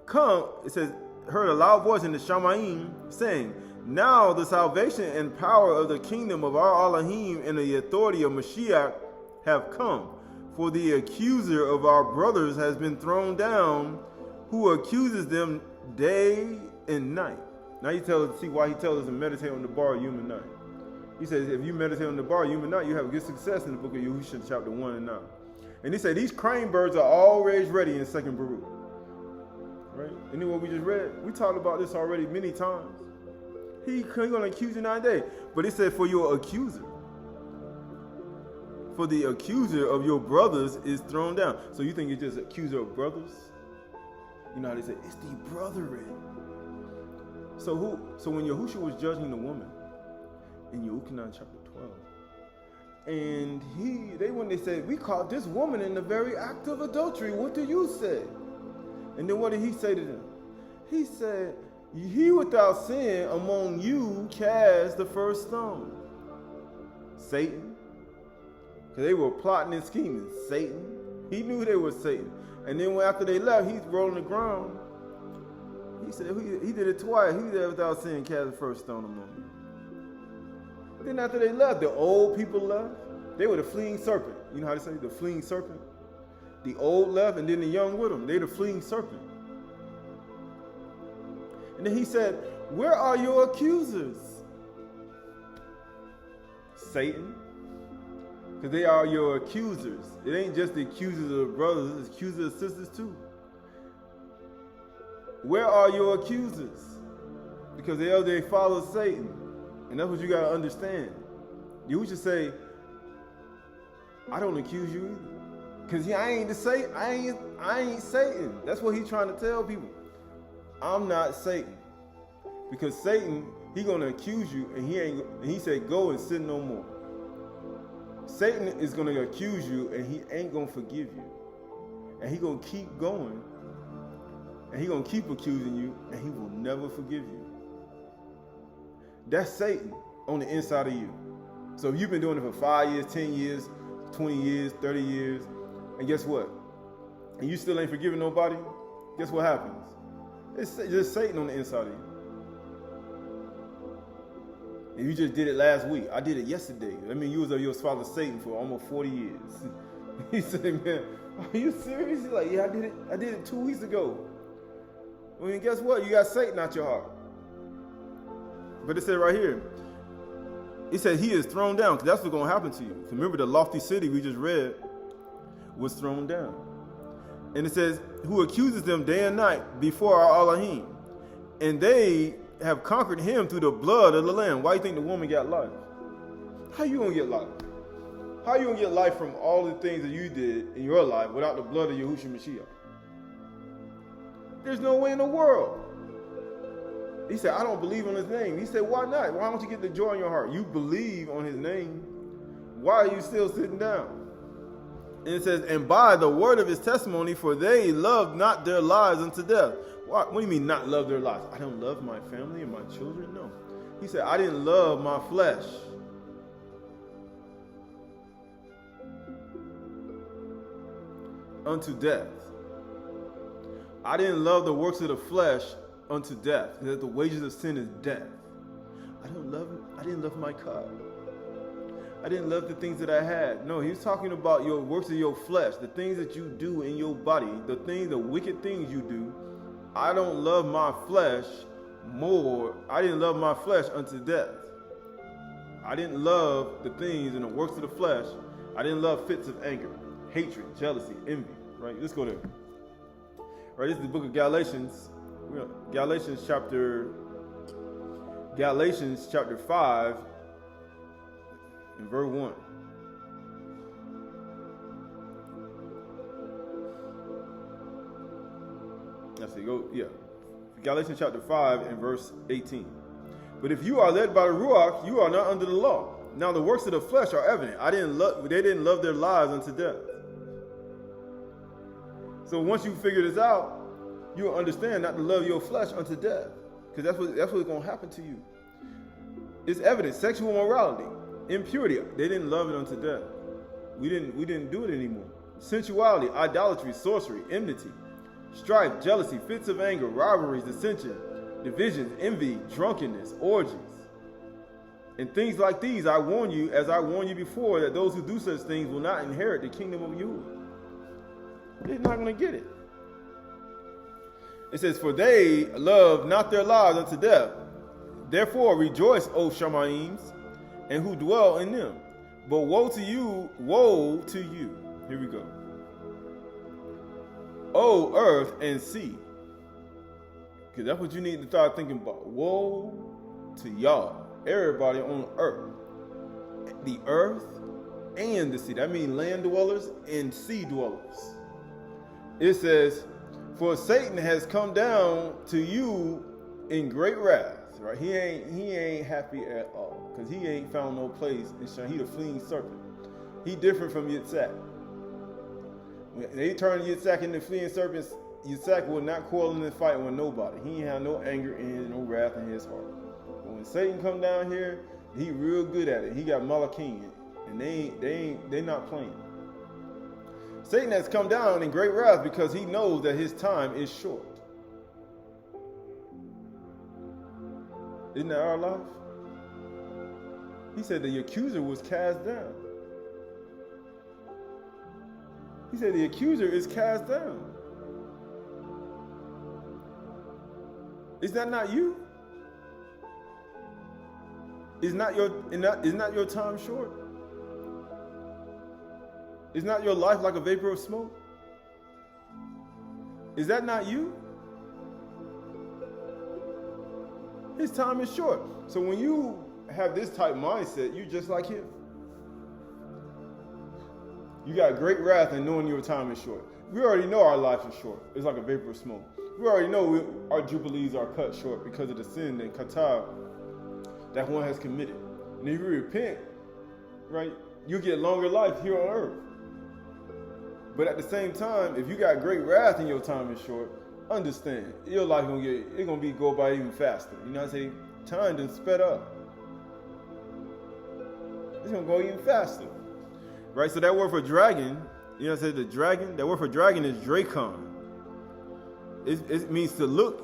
come. It says, heard a loud voice in the Shamayim saying, now the salvation and power of the kingdom of our Elohim and the authority of Mashiach have come. For the accuser of our brothers has been thrown down, who accuses them day and night. Now see why he tells us to meditate on the bar of human night. He says, if you meditate on the bar of human night, you have good success in the book of Yahushua, chapter 1 and 9. And he said, these crane birds are always ready in 2nd Baruch. Right? And then what we just read, we talked about this already many times. He's going to accuse you 9 days. But it said, for your accuser. For the accuser of your brothers is thrown down. So you think it's just accuser of brothers? You know how they say, it's the brethren. So when Yahushua was judging the woman in Yochanan chapter 12, and they said, we caught this woman in the very act of adultery. What do you say? And then what did he say to them? He said, he without sin among you cast the first stone. Satan. Because they were plotting and scheming. Satan. He knew they were Satan. And then after they left, he's rolling the ground. He said he did it twice. He did it without sin, cast the first stone among you. But then after they left, the old people left. They were the fleeing serpent. You know how they say the fleeing serpent? The old left and then the young with them. They're the fleeing serpent. And then he said, where are your accusers? Satan. Because they are your accusers. It ain't just the accusers of brothers, it's accusers of sisters too. Where are your accusers? Because they follow Satan. And that's what you got to understand. You should say, I don't accuse you either. Because I ain't Satan. That's what he's trying to tell people. I'm not Satan. Because Satan, he going to accuse you, and he said, go and sin no more. Satan is going to accuse you, and he ain't going to forgive you. And he going to keep going. And he going to keep accusing you, and he will never forgive you. That's Satan on the inside of you. So if you've been doing it for 5 years, 10 years, 20 years, 30 years, and guess what? And you still ain't forgiving nobody, guess what happens? It's just Satan on the inside of you. And you just did it last week. I did it yesterday. I mean, you was of your father Satan for almost 40 years. He said, man, are you serious? He's like, yeah, I did it 2 weeks ago. I mean, guess what? You got Satan out your heart. But it said right here, it said he is thrown down, because that's what's going to happen to you. Remember, the lofty city we just read was thrown down. And it says, who accuses them day and night before our Elohim. And they have conquered him through the blood of the Lamb. Why do you think the woman got life? How you going to get life? How you going to get life from all the things that you did in your life without the blood of Yahushua Mashiach? There's no way in the world. He said, I don't believe on his name. He said, why not? Why don't you get the joy in your heart? You believe on his name. Why are you still sitting down? And it says, and by the word of his testimony, for they loved not their lives unto death. What do you mean not love their lives? I don't love my family and my children? No. He said, I didn't love my flesh. Unto death. I didn't love the works of the flesh unto death. That the wages of sin is death. I didn't love my car. I didn't love the things that I had. No, he was talking about your works of your flesh, the things that you do in your body, the wicked things you do. I don't love my flesh more. I didn't love my flesh unto death. I didn't love the things and the works of the flesh. I didn't love fits of anger, hatred, jealousy, envy. Right? Let's go there. Right, this is the book of Galatians. Galatians chapter 5 and verse 1. Let's see, Galatians chapter 5 and verse 18. But if you are led by the Ruach, you are not under the law. Now the works of the flesh are evident. They didn't love their lives unto death. So once you figure this out, you'll understand not to love your flesh unto death. Because that's what's going to happen to you. It's evident. Sexual morality, impurity, they didn't love it unto death. We didn't do it anymore. Sensuality, idolatry, sorcery, enmity, strife, jealousy, fits of anger, rivalries, dissension, divisions, envy, drunkenness, orgies. And things like these, I warn you, as I warned you before, that those who do such things will not inherit the kingdom of Yahuwah. They're not going to get it. It says, for they love not their lives unto death. Therefore rejoice, O Shemaims, and who dwell in them. But woe to you, woe to you. Here we go. O earth and sea. Because that's what you need to start thinking about. Woe to y'all. Everybody on earth. The earth and the sea. That means land dwellers and sea dwellers. It says, for Satan has come down to you in great wrath. Right? He ain't happy at all. Because he ain't found no place in Shine. He the fleeing serpent. He different from Yitzhak. When they turn Yitzhak into fleeing serpents, Yitzhak will not quarrel and fight with nobody. He ain't have no anger in his, no wrath in his heart. But when Satan come down here, he real good at it. He got Malachim, and they not playing. Satan has come down in great wrath because he knows that his time is short. Isn't that our life? He said the accuser was cast down. He said the accuser is cast down. Is that not you? Is not your time short? Is not your life like a vapor of smoke? Is that not you? His time is short. So when you have this type mindset, you're just like him. You got great wrath in knowing your time is short. We already know our lives are short. It's like a vapor of smoke. We already know our jubilees are cut short because of the sin and kata that one has committed. And if you repent, right, you get longer life here on earth. But at the same time, if you got great wrath and your time is short, understand your life gonna go by even faster. You know what I'm saying? Time done sped up. It's gonna go even faster. Right? So that word for dragon, you know what I'm saying? The dragon, that word for dragon is drakon. It means to look.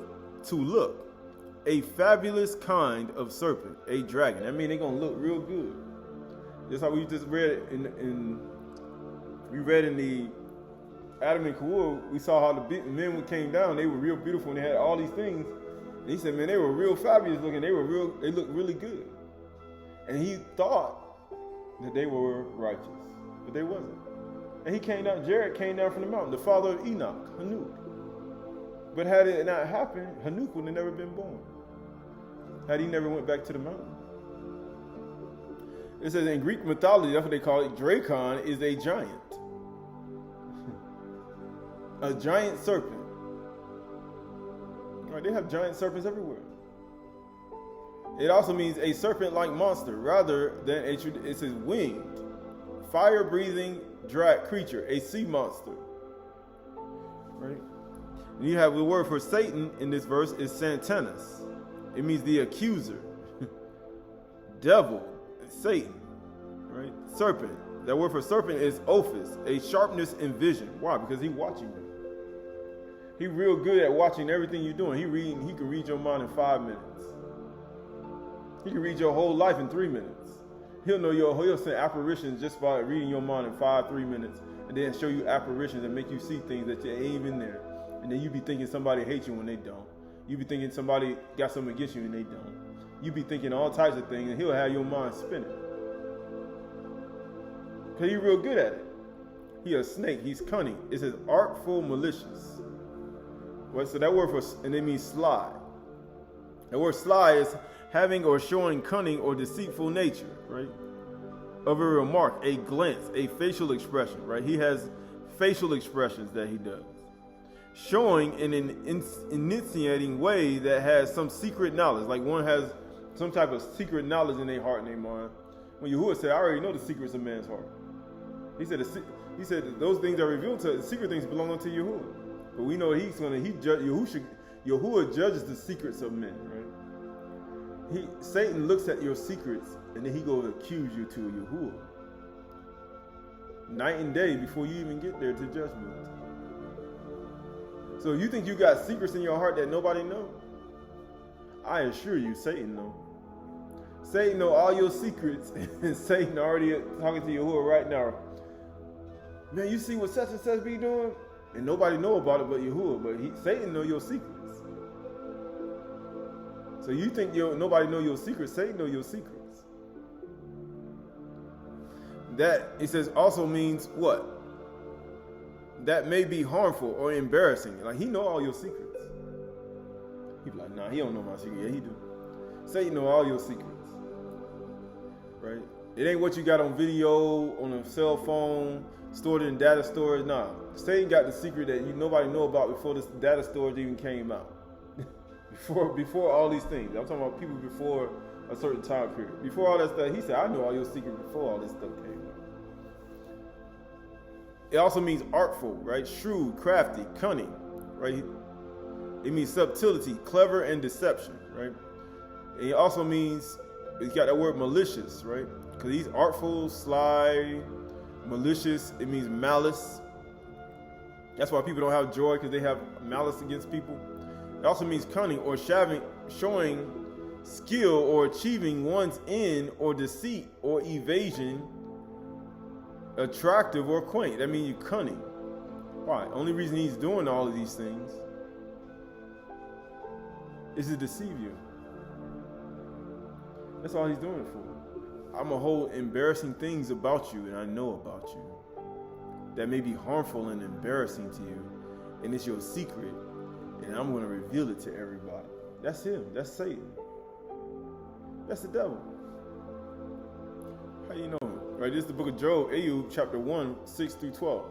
A fabulous kind of serpent, a dragon. That means they're gonna look real good. That's how we just read in the Adam and Taruah. We saw how the men came down. They were real beautiful and they had all these things. And he said, man, they were real fabulous looking. They looked really good. And he thought that they were righteous, but they wasn't. And Jared came down from the mountain, the father of Enoch, Hanuk. But had it not happened, Hanuk would have never been born. Had he never went back to the mountain. It says in Greek mythology, that's what they call it, Drakon is a giant. A giant serpent. Right, they have giant serpents everywhere. It also means a serpent-like monster, rather than it says winged, fire-breathing creature, a sea monster. Right? And you have the word for Satan in this verse is Santanus. It means the accuser, devil, Satan, right? Serpent. That word for serpent is ophis, a sharpness in vision. Why? Because he's watching you. He's real good at watching everything you're doing. He can read your mind in 5 minutes. He can read your whole life in 3 minutes. He'll send apparitions just by reading your mind in 3 minutes, and then show you apparitions and make you see things that ain't even there. And then you be thinking somebody hates you when they don't. You be thinking somebody got something against you and they don't. You be thinking all types of things, and he'll have your mind spinning. Because he's real good at it. He a snake. He's cunning. It says artful, malicious. Well, so that word and it means sly. The word sly is having or showing cunning or deceitful nature, right? Of a remark, a glance, a facial expression, right? He has facial expressions that he does. Showing in an initiating way that has some secret knowledge, like one has some type of secret knowledge in their heart and their mind. When Yahuwah said, I already know the secrets of man's heart. He said that those things are revealed to us, the secret things belong unto Yahuwah. But we know Yahuwah judges the secrets of men, right? Satan looks at your secrets and then he goes accuse you to Yahuwah. Night and day before you even get there to judgment. So you think you got secrets in your heart that nobody knows? I assure you, Satan knows. Satan knows all your secrets, and Satan already talking to Yahuwah right now. Man, you see what such and such be doing? And nobody know about it but Yahuwah, but Satan know your secrets. So you think nobody know your secrets, Satan know your secrets. That, it says, also means what? That may be harmful or embarrassing. Like, he know all your secrets. He be like, nah, he don't know my secret. Yeah, he do. Satan know all your secrets. Right? It ain't what you got on video, on a cell phone, stored in data storage. Nah. Satan got the secret that nobody know about before this data storage even came out. before all these things. I'm talking about people before a certain time period. Before all that stuff, he said, I know all your secrets before all this stuff came out. It also means artful, right? Shrewd, crafty, cunning, right? It means subtlety, clever, and deception, right? And it also means, it's got that word malicious, right? Because he's artful, sly, malicious. It means malice. That's why people don't have joy, because they have malice against people. It also means cunning or showing skill or achieving one's end or deceit or evasion, attractive or quaint. That means you're cunning. Why? Only reason he's doing all of these things is to deceive you. That's all he's doing it for. I'm going to hold embarrassing things about you and I know about you that may be harmful and embarrassing to you, and it's your secret, and I'm going to reveal it to everybody. That's him. That's Satan. That's the devil. How you know? Right, this is the book of Job, Ayub, chapter 1, 6 through 12.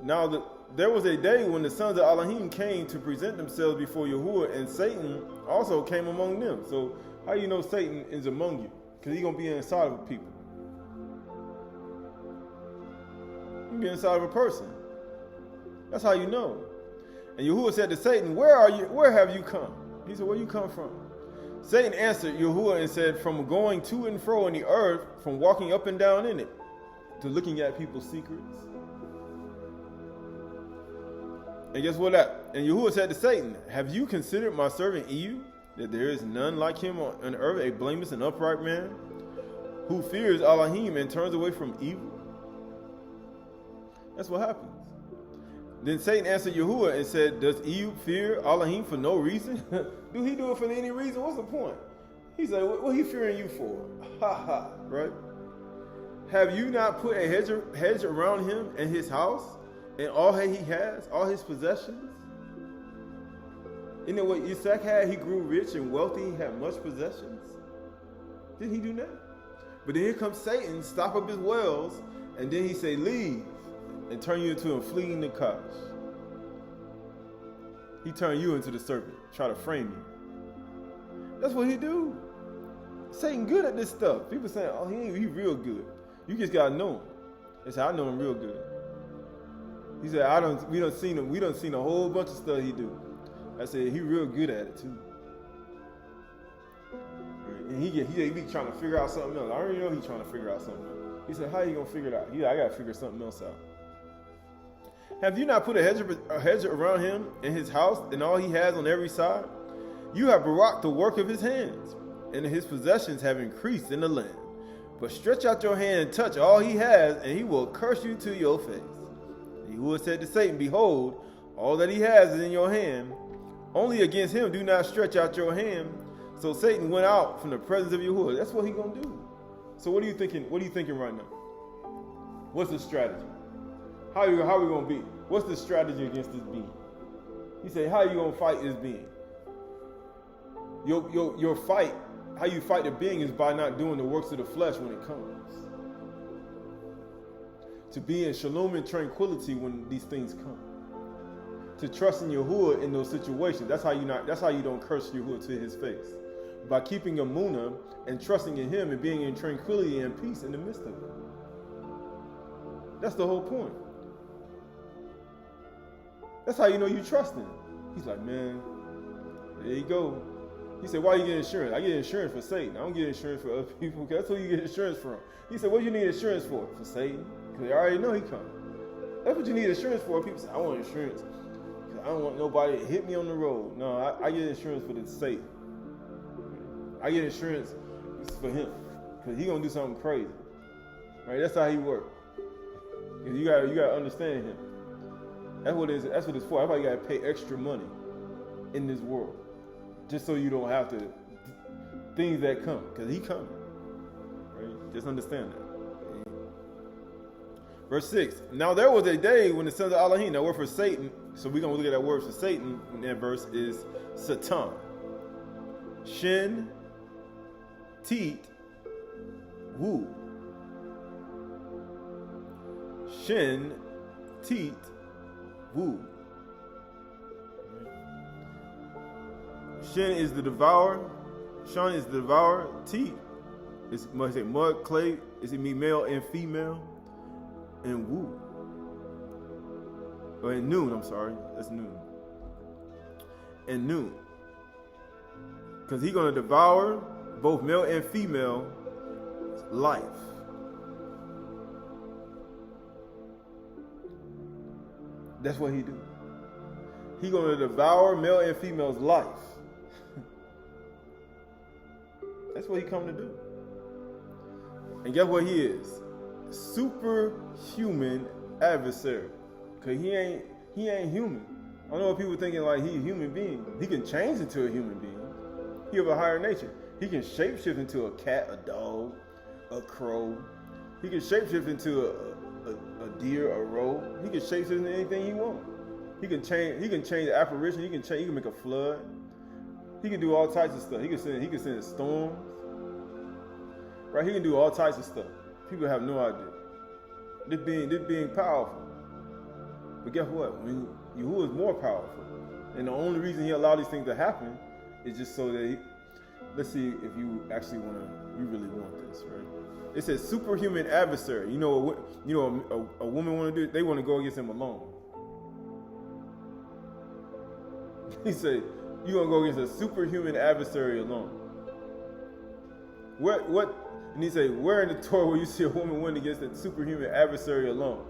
Now, there was a day when the sons of Elohim came to present themselves before Yahuwah, and Satan also came among them. So, how you know Satan is among you? Because he's going to be inside of people. He can be inside of a person. That's how you know. And Yahuwah said to Satan, where are you? Where have you come? He said, where you come from? Satan answered Yahuwah and said, from going to and fro in the earth, from walking up and down in it, to looking at people's secrets. And guess what? And Yahuwah said to Satan, have you considered my servant Ayub, that there is none like him on earth, a blameless and upright man, who fears Elohim and turns away from evil? That's what happens. Then Satan answered Yahuwah and said, does Eve fear Elohim for no reason? Do he do it for any reason? What's the point? He's like, what he fearing you for? Ha ha, right? Have you not put a hedge around him and his house and all that he has, all his possessions? You know what Isaac had? He grew rich and wealthy. He had much possessions. Didn't he do that? But then here comes Satan, stop up his wells, and then he say, leave, and turn you into a fleeing Nachash. He turned you into the serpent, try to frame you. That's what he do. Satan good at this stuff. People saying, oh, he real good. You just gotta know him. They say, I know him real good. He said, we done seen a whole bunch of stuff he do. I said, he real good at it too. And he be trying to figure out something else. I already know he's trying to figure out something else. He said, how you gonna figure it out? He said, I gotta figure something else out. Have you not put a hedge around him and his house and all he has on every side? You have baraked the work of his hands, and his possessions have increased in the land. But stretch out your hand and touch all he has, and he will curse you to your face. And Yahuwah said to Satan, behold, all that he has is in your hand. Only against him do not stretch out your hand. So Satan went out from the presence of Yahuwah. That's what he's going to do. So what are you thinking? What are you thinking right now? What's the strategy? How are we going to beat? What's the strategy against this being? He said, how are you going to fight this being? Your fight, how you fight the being is by not doing the works of the flesh when it comes. To be in shalom and tranquility when these things come. To trust in Yahuwah in those situations. That's how you don't curse Yahuwah to his face. By keeping your munah and trusting in him and being in tranquility and peace in the midst of it. That's the whole point. That's how you know you trust him. He's like, man, there you go. He said, why you get insurance? I get insurance for Satan. I don't get insurance for other people. That's who you get insurance from. He said, what do you need insurance for? For Satan? Because they already know he coming. That's what you need insurance for. People say, I want insurance. I don't want nobody to hit me on the road. No, I get insurance for the Satan. I get insurance for him. Because he going to do something crazy. Right? That's how he works. Because you gotta understand him. That's what it's for. That's why you got to pay extra money in this world. Just so you don't have to, things that come, because he coming. Right? Just understand that. Verse 6. Now there was a day when the sons of Elohim, that word for Satan, so we're going to look at that word for Satan in that verse is Satan. Shin, Teet, Wu. Shin, Teet, Wu. Shin is the devourer. Shan is the devourer. Teet is mud, clay. Is it me male and female? And Wu. Or in noon, I'm sorry. That's noon. And noon. Because he's going to devour both male and female life. That's what he do. He's going to devour male and female's life. That's what he come to do. And guess what he is? Superhuman adversary. Because he ain't human. I know what people thinking like he's a human being. He can change into a human being. He have a higher nature. He can shapeshift into a cat, a dog, a crow. He can shapeshift into a deer, a roe. He can shapeshift into anything he wants. He can change the apparition. He can make a flood. He can do all types of stuff. He can send storms. Right? He can do all types of stuff. People have no idea. This being powerful. But guess what? When Yahuwah is more powerful. And the only reason he allowed these things to happen is just so that let's see if you actually you really want this, right? It says superhuman adversary. You know a woman want to do? They want to go against him alone. He said, you're going to go against a superhuman adversary alone. What? And he said, where in the Torah will you see a woman win against a superhuman adversary alone?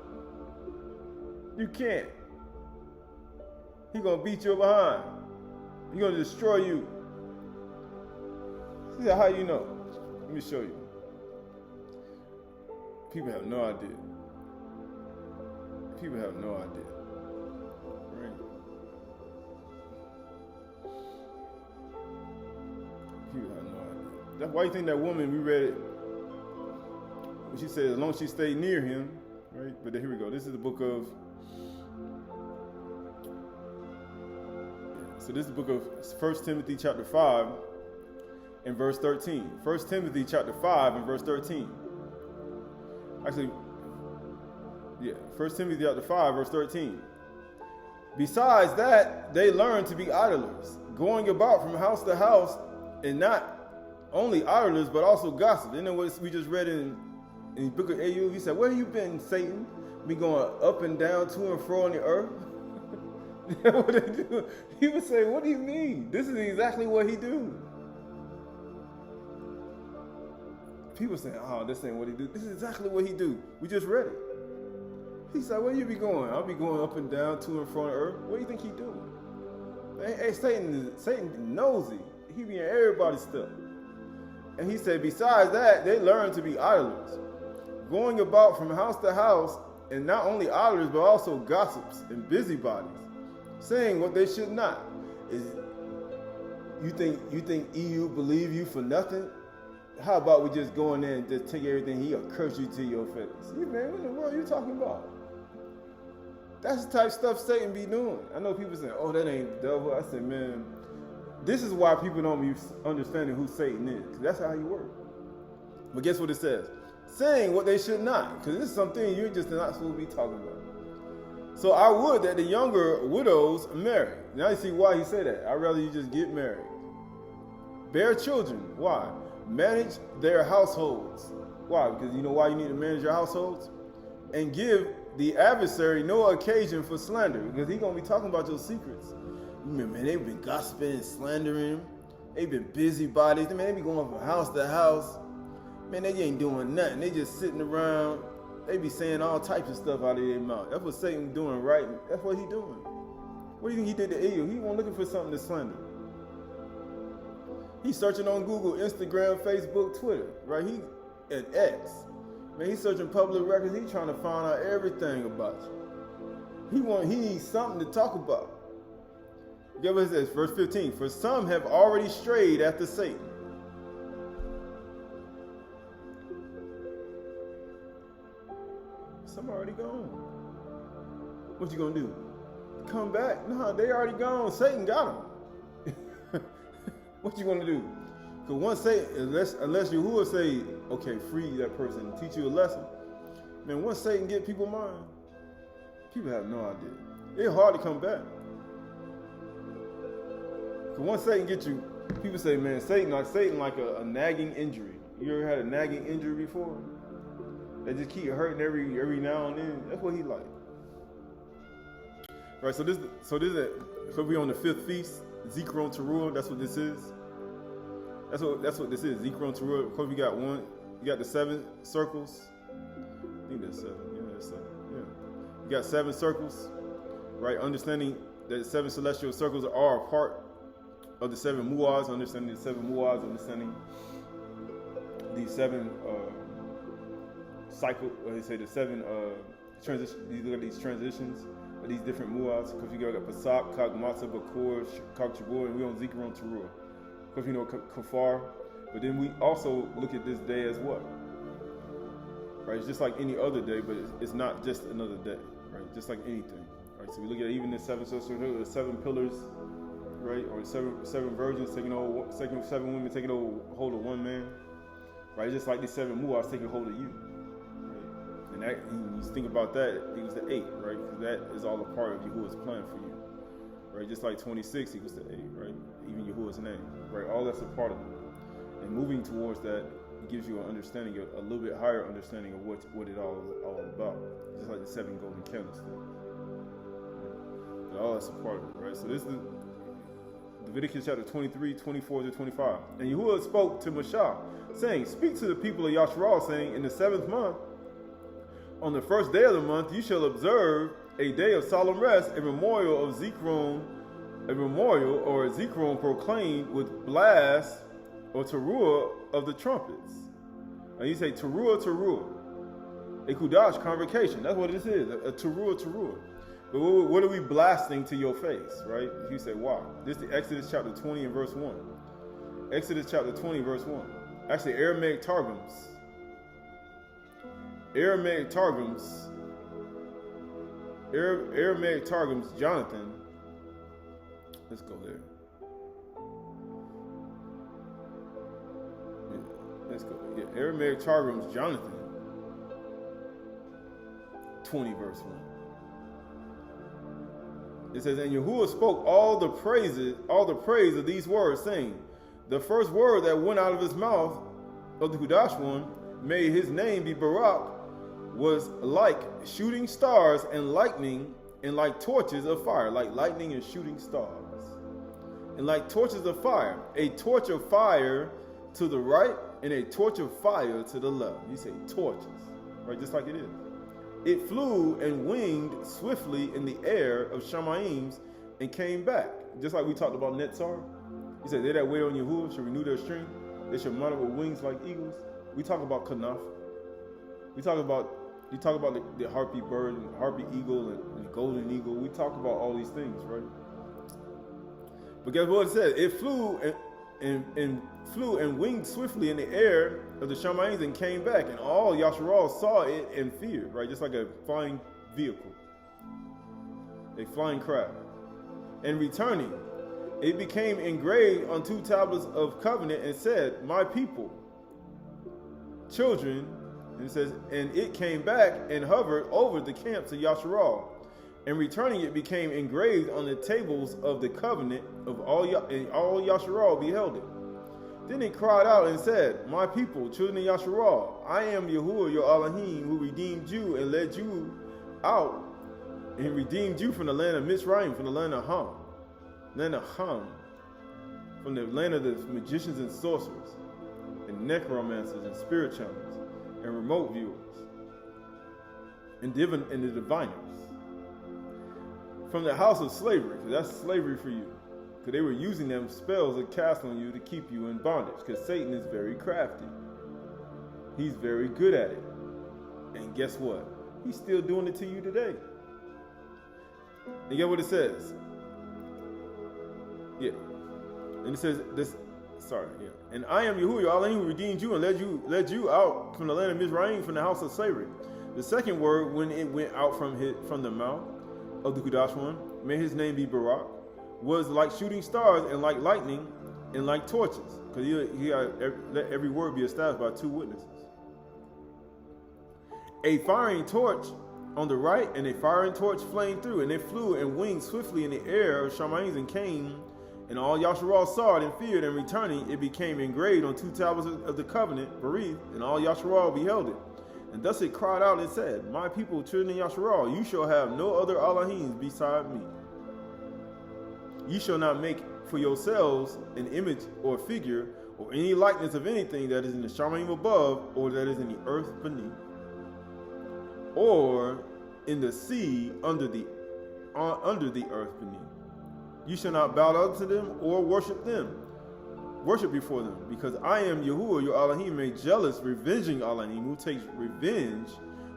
You can't. He's going to beat you behind. He's going to destroy you. He said, how you know? Let me show you. People have no idea. People have no idea. That's why you think that woman, we read it, she said, as long as she stayed near him, right? But then here we go. This is the book of, so this is the book of 1 Timothy chapter 5 and verse 13. 1 Timothy chapter 5 and verse 13. Actually, 1 Timothy chapter 5 verse 13. Besides that, they learn to be idlers, going about from house to house, and not only idlers, but also gossip. You know what we just read in the book of Aydah? He said, where have you been, Satan? Be going up and down, to and fro on the earth? What they do? He would say, what do you mean? This is exactly what he do. People say, oh, this ain't what he do. This is exactly what he do. We just read it. He said, where you be going? I'll be going up and down, to and fro on the earth. What do you think he doing? Hey, Satan nosy. He be in everybody's stuff. And he said, besides that, they learn to be idlers, going about from house to house, and not only idlers, but also gossips and busybodies, saying what they should not. Is you think EU believe you for nothing? How about we just go in there and just take everything? He'll curse you to your face. You man, what in the world are you talking about? That's the type of stuff Satan be doing. I know people say, oh, that ain't the devil. I said, man, this is why people don't be understanding who Satan is. That's how he works. But guess what it says? Saying what they should not. Because this is something you're just not supposed to be talking about. So I would that the younger widows marry. Now you see why he said that. I'd rather you just get married. Bear children. Why? Manage their households. Why? Because you know why you need to manage your households? And give the adversary no occasion for slander. Because he's going to be talking about your secrets. Man, they've been gossiping and slandering. They've been busybodies. Man, they be going from house to house. Man, they ain't doing nothing. They just sitting around. They be saying all types of stuff out of their mouth. That's what Satan's doing, right? That's what he doing. What do you think he did to Aydah? He wasn't looking for something to slander. He's searching on Google, Instagram, Facebook, Twitter, right? And X. Man, he's searching public records. He's trying to find out everything about you. He needs something to talk about. Get what it says, verse 15. For some have already strayed after Satan. Some already gone. What you gonna do? Come back? No, they already gone. Satan got them. What you gonna do? Because once Satan, unless Yahuwah say, okay, free that person and teach you a lesson, man, once Satan get people's mind, people have no idea. It's hard to come back. Because once Satan gets you, people say, man, Satan like a nagging injury. You ever had a nagging injury before? They just keep hurting every now and then. That's what he like. Right. So we on the fifth feast, Zykrun Taruah. That's what this is. That's what this is. Zykrun Taruah. Of course, we got one. You got the 7 circles. I think that's 7. Yeah, that's 7. Yeah. You got 7 circles. Right. Understanding that the 7 celestial circles are a part of the 7 muads. Understanding the 7 muads. Understanding these 7. Cycle, or they say the 7 transitions. You look at these transitions of these different muads. Because you got Pasak, Kak, Matzah, Bakor, Kak, Chabur, and we on Zykrun Taruah. Because you know Kafar. But then we also look at this day as what? Right? It's just like any other day, but it's not just another day. Right? Just like anything. Right? So we look at even the 7 sisters, the 7 pillars, right? Or 7 virgins taking over, 7 women taking over hold of one man. Right? Just like these 7 muads taking hold of you. And that, when you think about that, it was the 8, right? Because that is all a part of Yahuwah's plan for you, right? Just like 26 equals the 8, right? Even Yahuwah's name, right? All that's a part of it. And moving towards that gives you an understanding, a little bit higher understanding of what it all about. Just like the 7 golden candlesticks. Right? All that's a part of it, right? So this is Leviticus chapter 23, 24 to 25. And Yahuwah spoke to Moshe, saying, speak to the people of Yasharal, saying, in the 7th month, on the 1st day of the month, you shall observe a day of solemn rest, a memorial of Zkyrun, a memorial or a Zkyrun proclaimed with blast or Taruah of the trumpets. And you say Taruah, Taruah, a Kudash convocation. That's what this is, a Taruah, Taruah. But what are we blasting to your face, right? You say, why? This is Exodus chapter 20 and verse 1. Exodus chapter 20 verse 1. Actually, Aramaic Targums. Aramaic Targums, Jonathan. Let's go there. Yeah, let's go. Yeah, Aramaic Targums, Jonathan. 20 verse 1. It says, and Yahuwah spoke all the praise of these words, saying, the first word that went out of his mouth of the Kudash one, may his name be Barak, was like shooting stars and lightning, and like torches of fire, like lightning and shooting stars, and like torches of fire, a torch of fire to the right and a torch of fire to the left. You say torches, right? Just like it is. It flew and winged swiftly in the air of Shamaim and came back. Just like we talked about Netzar. He said, they that wait on Yahuwah shall renew their strength. They shall mount up with wings like eagles. We talk about Kanaf. You talk about the harpy bird and harpy eagle and the golden eagle. We talk about all these things, right? But guess what it says? It flew and winged swiftly in the air of the Shamaim and came back, and all Yasharal saw it and feared, right? Just like a flying vehicle, a flying craft. And returning, it became engraved on 2 tablets of covenant and said, my people, children, and it says, and it came back and hovered over the camps of Yasharal. And returning, it became engraved on the tables of the covenant of and all Yasharal beheld it. Then it cried out and said, my people, children of Yasharal, I am Yahuwah your Elohim, who redeemed you and led you out, and redeemed you from the land of Mitzrayim, from the land of Ham, from the land of the magicians and sorcerers, and necromancers and spirit channels, and remote viewers, and the diviners, from the house of slavery, because that's slavery for you. Because they were using them spells that cast on you to keep you in bondage. Because Satan is very crafty. He's very good at it. And guess what? He's still doing it to you today. And get what it says. Yeah. And it says this. Sorry. Yeah. And I am Yahuwah, your Elohim, who redeemed you and led you out from the land of Mizraim, from the house of slavery. The second word, when it went out from the mouth of the Kudash one, may his name be Barak, was like shooting stars and like lightning and like torches. Because he let every word be established by 2 witnesses. A firing torch on the right and a firing torch flamed through, and it flew and winged swiftly in the air of Shamaim and came, and all Yasharal saw it and feared, and returning it became engraved on 2 tablets of the covenant, Berith, and all Yasharal beheld it. And thus it cried out and said, my people, children of Yasharal, you shall have no other Elohims beside me. Ye shall not make for yourselves an image or figure or any likeness of anything that is in the Shamaim above or that is in the earth beneath or in the sea under the earth beneath. You shall not bow down to them or worship before them, because I am Yahuwah your Elohim, a jealous, revenging Elohim, who takes revenge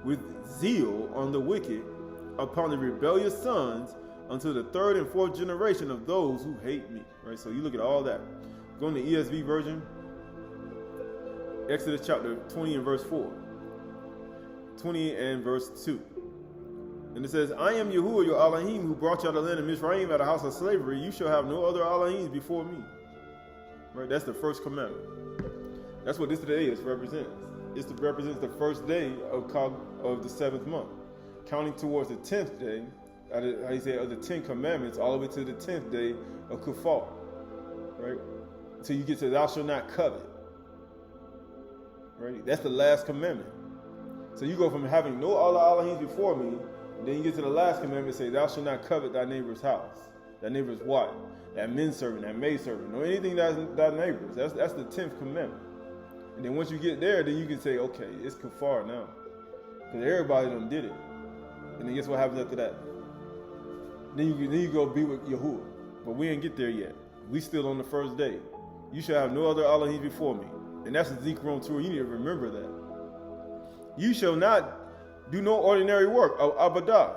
with zeal on the wicked, upon the rebellious sons, until the 3rd and 4th generation of those who hate me. Right? So you look at all that. Go in the ESV version, Exodus chapter 20 and verse 4. 20 and verse 2. And it says, I am Yahuwah your Elohim, who brought you out of the land of Mizraim, out of the house of slavery. You shall have no other Elohims before me. Right? That's the first commandment. That's what this today represents. It represents the first day of the 7th month, counting towards the 10th day, how you say, of the 10 commandments, all the way to the 10th day of Kufar, right? Until you get to thou shalt not covet, right? That's the last commandment. So you go from having no other Elohims before me, and then you get to the last commandment, say, thou shalt not covet thy neighbor's house, thy neighbor's wife, that menservant, that maidservant, or anything that's thy neighbor's. That's the 10th commandment. And then once you get there, then you can say, okay, it's Kufar now, because everybody done did it. And then guess what happens after that? Then you go be with Yahuwah. But we ain't get there yet. We still on the first day. You shall have no other Elohim before me. And that's the Zykrun Turah. You need to remember that. You shall not do no ordinary work of Abadah.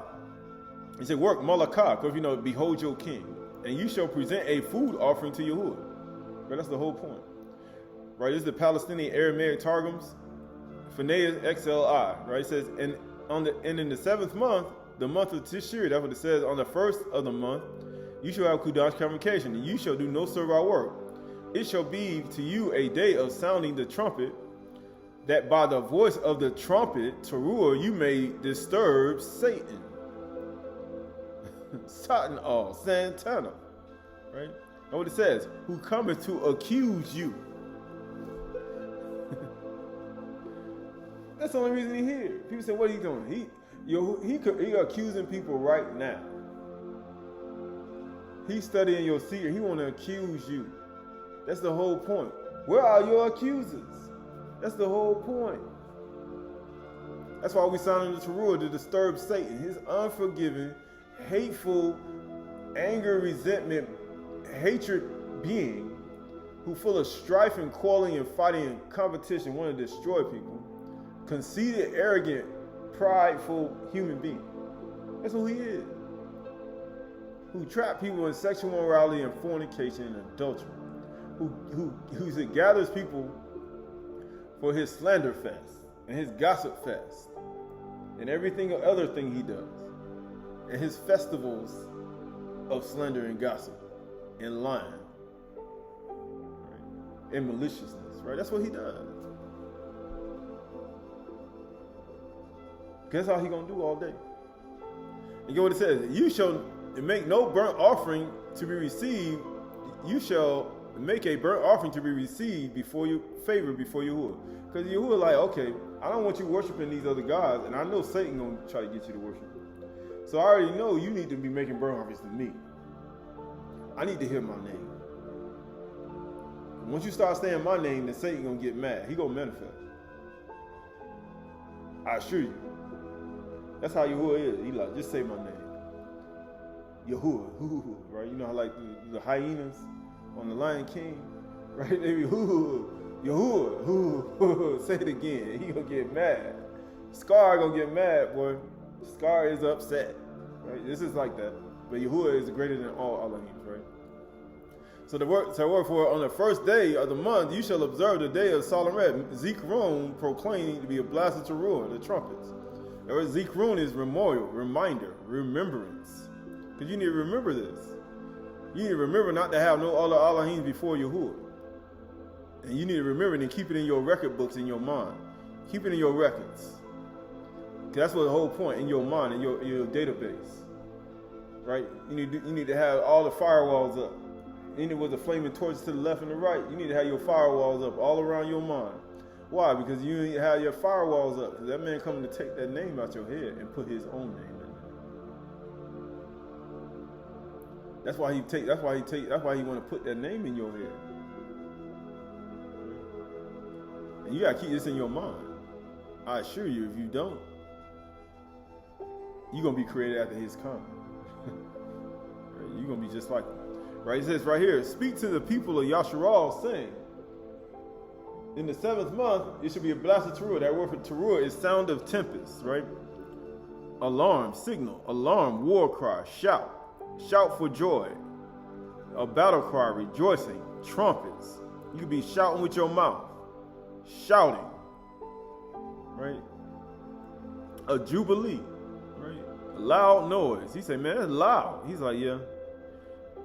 He said, work Malakah, because behold your king. And you shall present a food offering to Yahuwah. But that's the whole point. right? This is the Palestinian Aramaic Targums, Phoneus XLI, right? It says, and in the 7th month, the month of Tishri, that's what it says, on the 1st of the month, you shall have Kudash convocation, and you shall do no servile work. It shall be to you a day of sounding the trumpet, that by the voice of the trumpet, Taruah, you may disturb Satan. Santana, right? That's what it says, who cometh to accuse you. That's the only reason he's here. People say, what are you doing? He accusing people right now. He's studying your secret. He want to accuse you. That's the whole point. Where are your accusers? That's the whole point. That's why we signed the Taruah to disturb Satan, his unforgiving, hateful, anger, resentment, hatred being, who full of strife and quarreling and fighting and competition, want to destroy people. Conceited, arrogant, prideful human being. That's who he is. Who trap people in sexual immorality and fornication and adultery. Who gathers people for his slander fest and his gossip fest and everything other thing he does. And his festivals of slander and gossip and lying, right? And maliciousness, right? That's what he does. That's how he gonna do all day. And get what it says: you shall make no burnt offering to be received. You shall make a burnt offering to be received before you before Yahuwah. Because Yahuwah like, okay, I don't want you worshiping these other gods, and I know Satan gonna try to get you to worship. So I already know you need to be making burnt offerings to me. I need to hear my name. Once you start saying my name, then Satan gonna get mad. He gonna manifest. I assure you. That's how Yahuwah is. He like, just say my name. Yahuwah, right? You know how like the hyenas on the Lion King, right? They be Yahuwah, say it again. He gonna get mad. Scar gonna get mad, boy. Scar is upset, right? This is like that. But Yahuwah is greater than all Elohims, right? So the word for on the first day of the month, you shall observe the day of solemn rest. Zkyrun proclaimed to be a blast of Taruah, the trumpets. The word Zkyrun is memorial, reminder, remembrance. Because you need to remember this. You need to remember not to have no other Elohim before Yahuwah. And you need to remember it and keep it in your record books in your mind. Keep it in your records. Because that's what the whole point, in your mind, in your database. Right? You need to have all the firewalls up. Even with the flaming torches to the left and the right, you need to have your firewalls up all around your mind. Why? Because you need to have your firewalls up. Because that man coming to take that name out your head and put his own name in there. That's why he want to put that name in your head. And you gotta keep this in your mind. I assure you, if you don't, you're gonna be created after his kind. You're gonna be just like him. Right? It says right here, speak to the people of Yasharal, saying, in the 7th month, it should be a blast of Taruah. That word for Taruah is sound of tempest, right? Alarm, signal, alarm, war cry, shout. Shout for joy. A battle cry, rejoicing, trumpets. You could be shouting with your mouth. Shouting. Right? A jubilee. Right? A loud noise. He said, man, that's loud. He's like, yeah.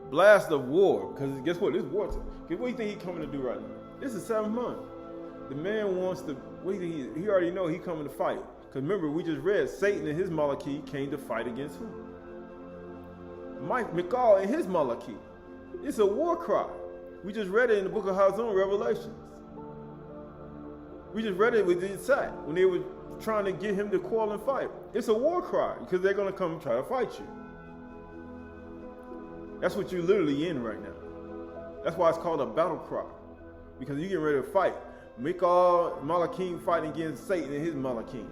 Blast of war. Because guess what? This is war time. What do you think he's coming to do right now? This is 7th month. The man wants to, what do you think he already know he's coming to fight. Because remember, we just read Satan and his Malachim came to fight against who? Michael and his Malachim. It's a war cry. We just read it in the book of Hazon, Revelations. We just read it with the attack when they were trying to get him to quarrel and fight. It's a war cry because they're going to come and try to fight you. That's what you're literally in right now. That's why it's called a battle cry. Because you're getting ready to fight. Michael, Malachim fighting against Satan and his Malachim.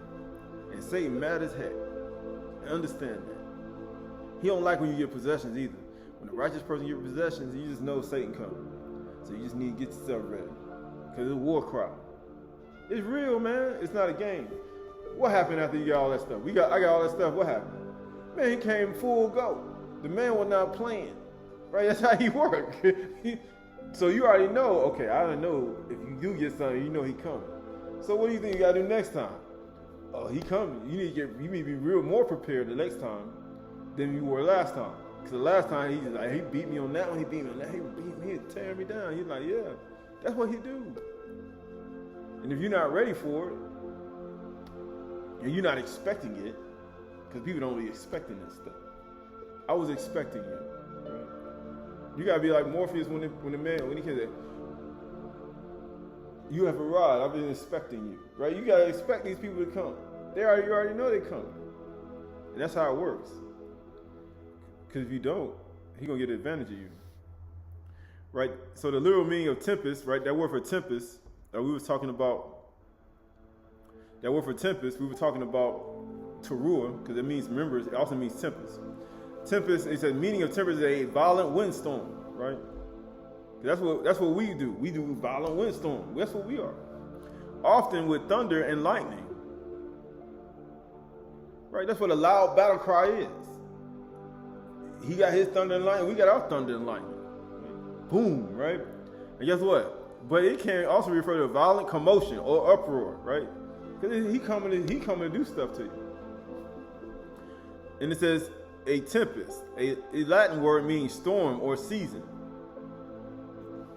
And Satan mad as heck. Understand that. He don't like when you get possessions either. When a righteous person gets possessions, you just know Satan coming. So you just need to get yourself ready. Because it's a war cry. It's real, man. It's not a game. What happened after you got all that stuff? I got all that stuff. What happened? Man, he came full go. The man was not playing. Right? That's how he worked. So you already know, okay, I don't know if you do get something, you know he coming. So what do you think you gotta do next time? Oh, he coming. You need to be real more prepared the next time than you were last time. Because the last time he beat me on that one, he beat me on that, he beat me, he'd tear me down. He's like, yeah, that's what he do. And if you're not ready for it, and you're not expecting it, because people don't be expecting this stuff. I was expecting it. Right? You gotta be like Morpheus when he can say, you have arrived, I've been expecting you. Right? You gotta expect these people to come. You already know they're coming. And that's how it works. Because if you don't, he's gonna get advantage of you. Right? So the literal meaning of tempest, right? That word for tempest, we were talking about Taruah, because it means members, it also means tempest. Tempest, it says meaning of tempest is a violent windstorm, right? That's what we do. We do violent windstorm. That's what we are. Often with thunder and lightning. Right? That's what a loud battle cry is. He got his thunder and lightning, we got our thunder and lightning. Right? Boom, right? And guess what? But it can also refer to violent commotion or uproar, right? Because he coming to do stuff to you. And it says a tempest, a Latin word meaning storm or season.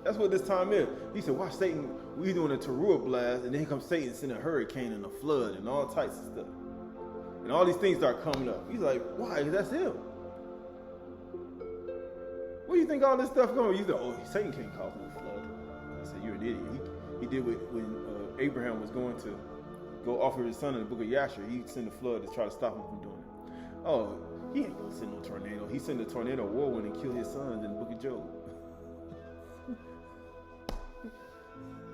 That's what this time is. He said, watch Satan, we doing a Taruah blast, and then here comes Satan sending a hurricane and a flood and all types of stuff. And all these things start coming up. He's like, why? That's him. Where do you think all this stuff going? You say, oh, Satan can't cause no flood. I said, you're an idiot. He did when Abraham was going to go offer his son in the book of Yasher. He sent a flood to try to stop him from doing it. Oh, he ain't gonna send no tornado. He sent a tornado whirlwind and kill his sons in the book of Job.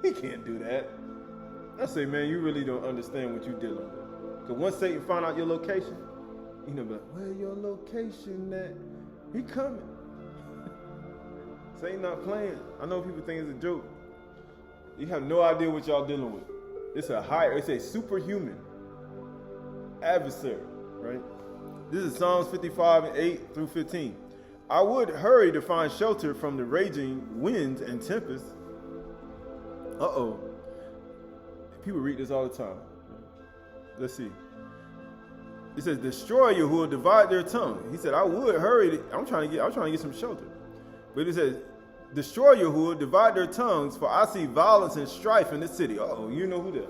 He can't do that. I say, man, you really don't understand what you're dealing with. Because once Satan find out your location, you know, like, where your location at? He coming. Satan not playing. I know people think it's a joke. You have no idea what y'all dealing with. It's a superhuman adversary, right? This is Psalms 55:8-15. I would hurry to find shelter from the raging winds and tempests. Uh-oh. People read this all the time. Let's see. It says, destroy you who will divide their tongue. He said, I would hurry. I'm trying to get some shelter. But it says, destroy you who will divide their tongues, for I see violence and strife in the city. Uh-oh, you know who that?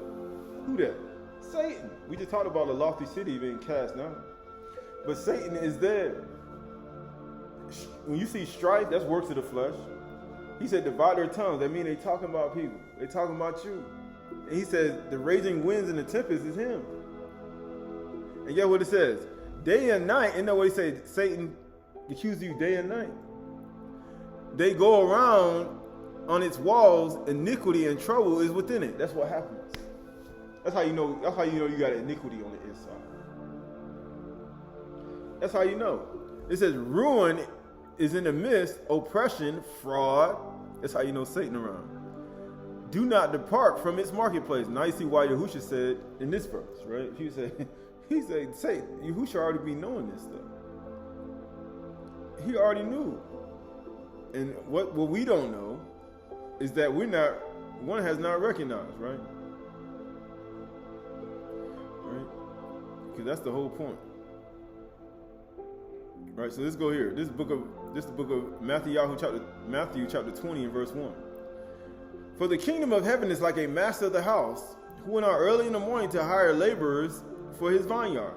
Who that? Satan. We just talked about a lofty city being cast down. But Satan is there. When you see strife, that's works of the flesh. He said, divide their tongues. That means they talking about people. They talking about you. And he says, the raging winds and the tempest is him. And get what it says. Day and night, and that what he said, Satan accuses you day and night. They go around on its walls, iniquity and trouble is within it. That's what happens. That's how you know you got iniquity on the inside. That's how you know. It says ruin is in the midst, oppression, fraud. That's how you know Satan around. Do not depart from its marketplace. Now you see why Yahushua said in this verse, right? He said, Satan, Yahushua already be knowing this stuff. He already knew. And what we don't know is that one has not recognized, right? Right? Because that's the whole point. Right, so let's go here. This is the book of Matthew chapter 20 and verse 1. For the kingdom of heaven is like a master of the house who went out early in the morning to hire laborers for his vineyard.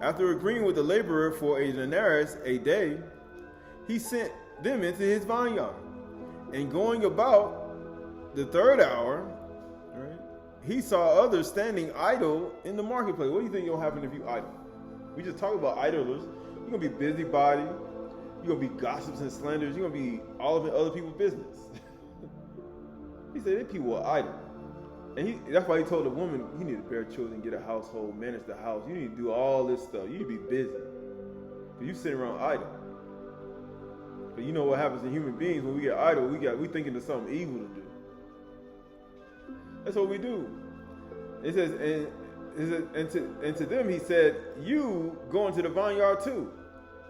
After agreeing with the laborer for a denarius a day, he sent them into his vineyard. And going about the third hour, right, he saw others standing idle in the marketplace. What do you think will happen if you idle? We just talked about idlers. You're going to be busybody. You're going to be gossips and slanders. You're going to be all of other people's business. He said, these people are idle. And that's why he told the woman, you need to bear children, get a household, manage the house. You need to do all this stuff. You need to be busy. But you sit around idle. But you know what happens to human beings when we get idle? We thinking of something evil to do. That's what we do. It says, and to them he said, you go into the vineyard too,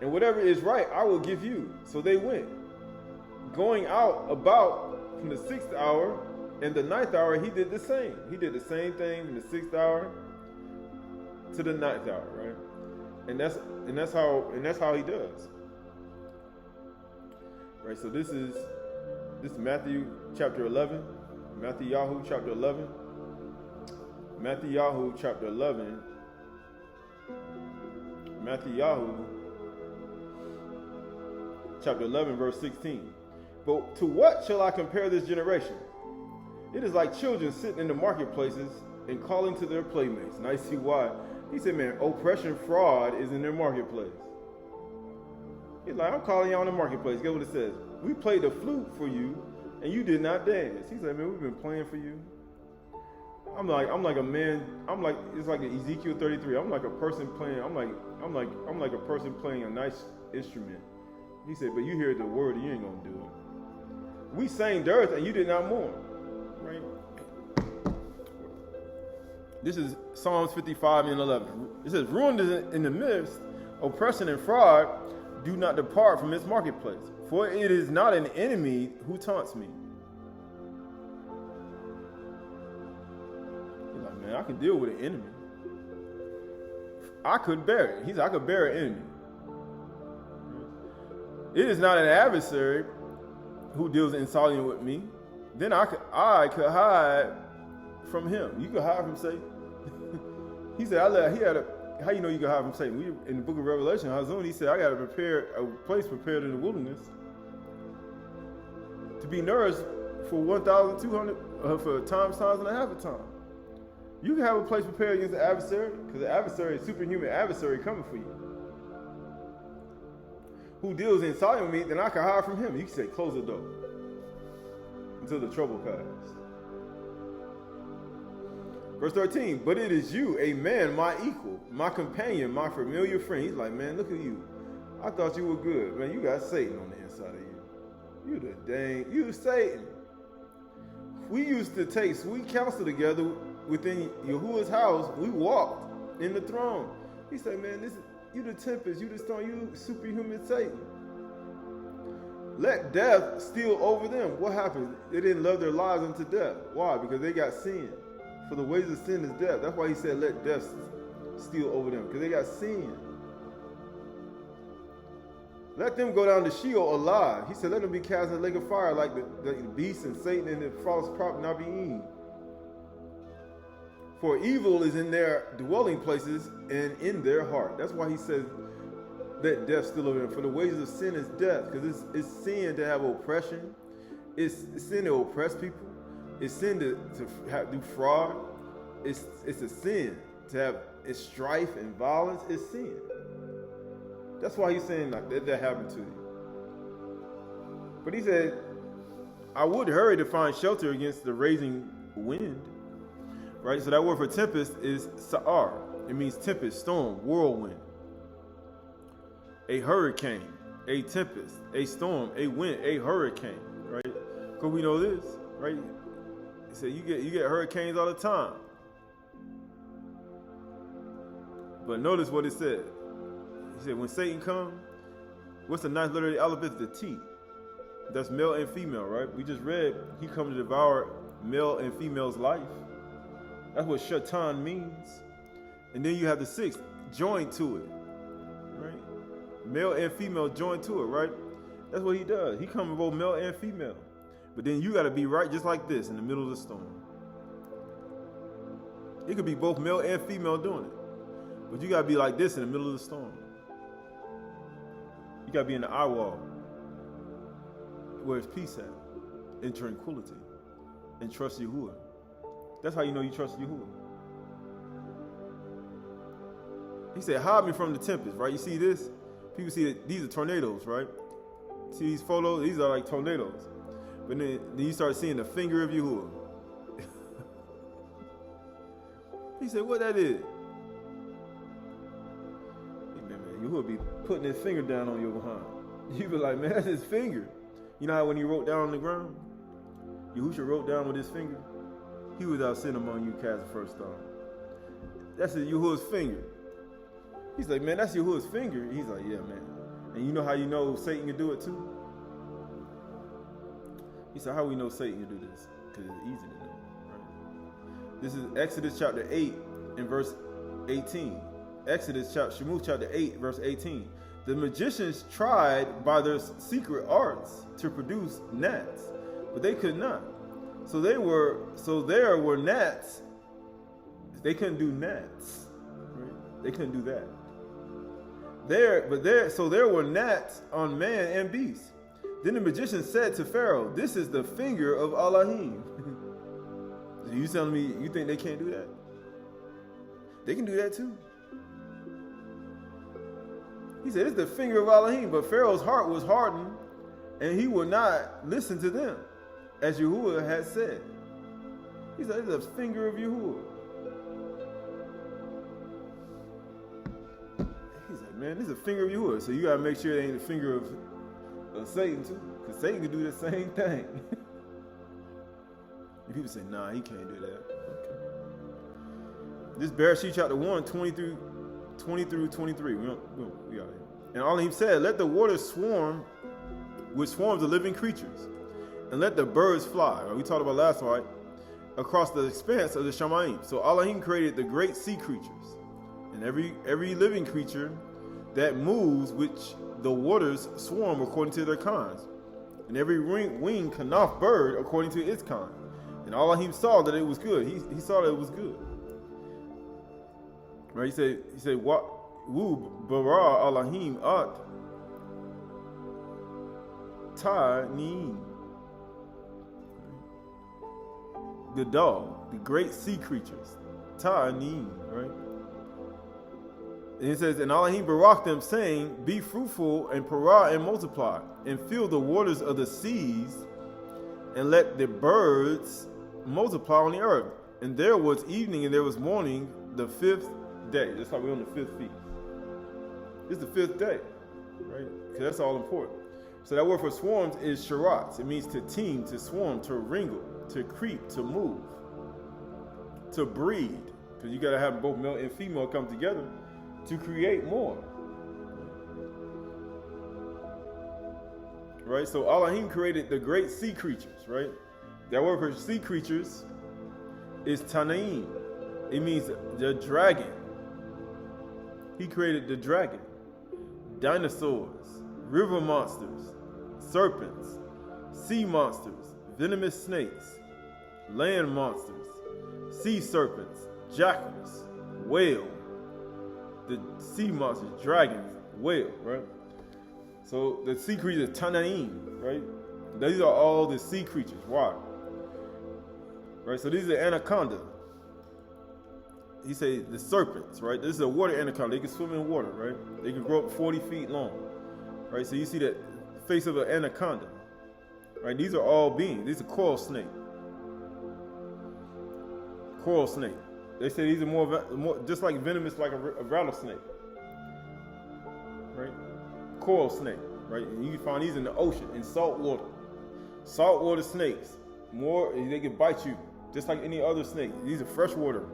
and whatever is right I will give you. So they went, going out about from the 6th hour and the 9th hour, he did the same. He did the same thing from the 6th hour to the 9th hour, right? And that's how he does. Right, so this is Matthew chapter 11, Matthew chapter 11, Matthew chapter 11, Matthew chapter 11 verse 16. But to what shall I compare this generation? It is like children sitting in the marketplaces and calling to their playmates. And I see why. He said, man, oppression, fraud is in their marketplace. He's like, I'm calling you on the marketplace. Guess what it says? We played the flute for you, and you did not dance. He said, man, we've been playing for you. I'm like a man. It's like Ezekiel 33. I'm like a person playing. I'm like a person playing a nice instrument. He said, but you hear the word, you ain't gonna do it. We sang dearth, and you did not mourn. Right? This is Psalms 55 and 11. It says, ruin is in the midst, oppression and fraud do not depart from its marketplace. For it is not an enemy who taunts me. He's like, man, I can deal with an enemy. I could bear it. He's like, I could bear an enemy. It is not an adversary who deals insolently with me. Then I could hide from him. You could hide from Satan. He said, how you know you can hide from Satan? In the book of Revelation, Hazun, he said, I got to prepare a place prepared in the wilderness to be nourished for 1,200, for times and a half a time. You can have a place prepared against the adversary, because the adversary, superhuman adversary coming for you. Who deals inside of me, then I can hide from him. You can say, close the door until the trouble passes. Verse 13, but it is you, a man, my equal, my companion, my familiar friend. He's like, man, look at you. I thought you were good. Man, you got Satan on the inside of you. You Satan. We used to take sweet counsel together within Yahuwah's house. We walked in the throne. He said, man, you the tempest, you the storm, you superhuman Satan. Let death steal over them. What happened? They didn't love their lives unto death. Why? Because they got sin. For the wages of sin is death. That's why he said, let death steal over them. Because they got sin. Let them go down to Sheol alive. He said, let them be cast in the lake of fire like the beast and Satan and the false prophet Nabi'im. For evil is in their dwelling places and in their heart. That's why he says, let death steal over them. For the wages of sin is death. Because it's sin to have oppression. It's sin to oppress people. It's sin to do fraud. It's a sin to have strife and violence. It's sin. That's why he's saying like that happened to you. But he said, I would hurry to find shelter against the raging wind. Right? So that word for tempest is sa'ar. It means tempest, storm, whirlwind. A hurricane, a tempest, a storm, a wind, a hurricane. Right? Because we know this, right? He said you get hurricanes all the time. But notice what it said. He said when Satan comes, what's the ninth letter of the alphabet? The T. That's male and female, right? We just read he comes to devour male and female's life. That's what shaitan means. And then you have the sixth, joined to it. Right? Male and female joined to it, right? That's what he does. He comes both male and female. But then you got to be right just like this in the middle of the storm. It could be both male and female doing it. But you got to be like this in the middle of the storm. You got to be in the eye wall where it's peace at, in tranquility, and trust Yahuwah. That's how you know you trust Yahuwah. He said, hide me from the tempest, right? You see this? People see that these are tornadoes, right? See these photos? These are like tornadoes. But then you start seeing the finger of Yahuwah. He said, what that is? Man, Yahuwah be putting his finger down on your behind. You be like, man, that's his finger. You know how when he wrote down on the ground? Yahushua wrote down with his finger. He was out sin among you, cast the first stone. That's Yahuwah's finger. He's like, man, that's Yahuwah's finger. He's like, yeah, man. And you know how you know Satan can do it too? He said, how we know Satan can do this? Because it's easy to know, right? This is Exodus chapter 8 and verse 18. Shemuth chapter 8, verse 18. The magicians tried by their secret arts to produce gnats, but they could not. So there were gnats. They couldn't do gnats. Right? They couldn't do that. So there were gnats on man and beast. Then the magician said to Pharaoh, "This is the finger of Elohim." You telling me you think they can't do that? They can do that too. He said, "It's the finger of Elohim," but Pharaoh's heart was hardened, and he would not listen to them, as Yahuwah had said. He said, "It's the finger of Yahuwah." He's like, "Man, this is the finger of Yahuwah, so you gotta make sure it ain't the finger of Satan too, because Satan can do the same thing." And people say, "Nah, he can't do that." Okay. This Bereshit chapter 1, 20 through 23. We got it. And Elohim said, "Let the waters swarm with swarms of living creatures, and let the birds fly." Right, we talked about last night, across the expanse of the Shamayim. So Elohim created the great sea creatures, and every living creature that moves, which the waters swarm according to their kinds, and every winged kanaf bird according to its kind. And Elohim saw that it was good. He saw that it was good. Right? He said, "What wu bara Elohim at ta'nin." The dog, the great sea creatures, ta'nin, right? And it says, "And Elohim barak them, saying, Be fruitful and parah and multiply, and fill the waters of the seas, and let the birds multiply on the earth. And there was evening and there was morning, the fifth day." That's how we're on the fifth feast. This is the fifth day, right? Because that's all important. So that word for swarms is sharat. It means to team, to swarm, to wrangle, to creep, to move, to breed. Because you got to have both male and female come together to create more. Right? So Elohim created the great sea creatures, right? That word for sea creatures is Tanaim. It means the dragon. He created the dragon, dinosaurs, river monsters, serpents, sea monsters, venomous snakes, land monsters, sea serpents, jackals, whale, the sea monsters, dragons, whale, right? So the sea creatures, Tanaim, right? These are all the sea creatures. Why? Right, so these are anaconda. He say the serpents, right? This is a water anaconda. They can swim in water, right? They can grow up 40 feet long, right? So you see the face of an anaconda, right? These are all beings. These are coral snake. Coral snake. They say these are more just like venomous, like a rattlesnake, right? Coral snake, right? And you can find these in the ocean, in salt water. Saltwater snakes, they can bite you just like any other snake. These are freshwater,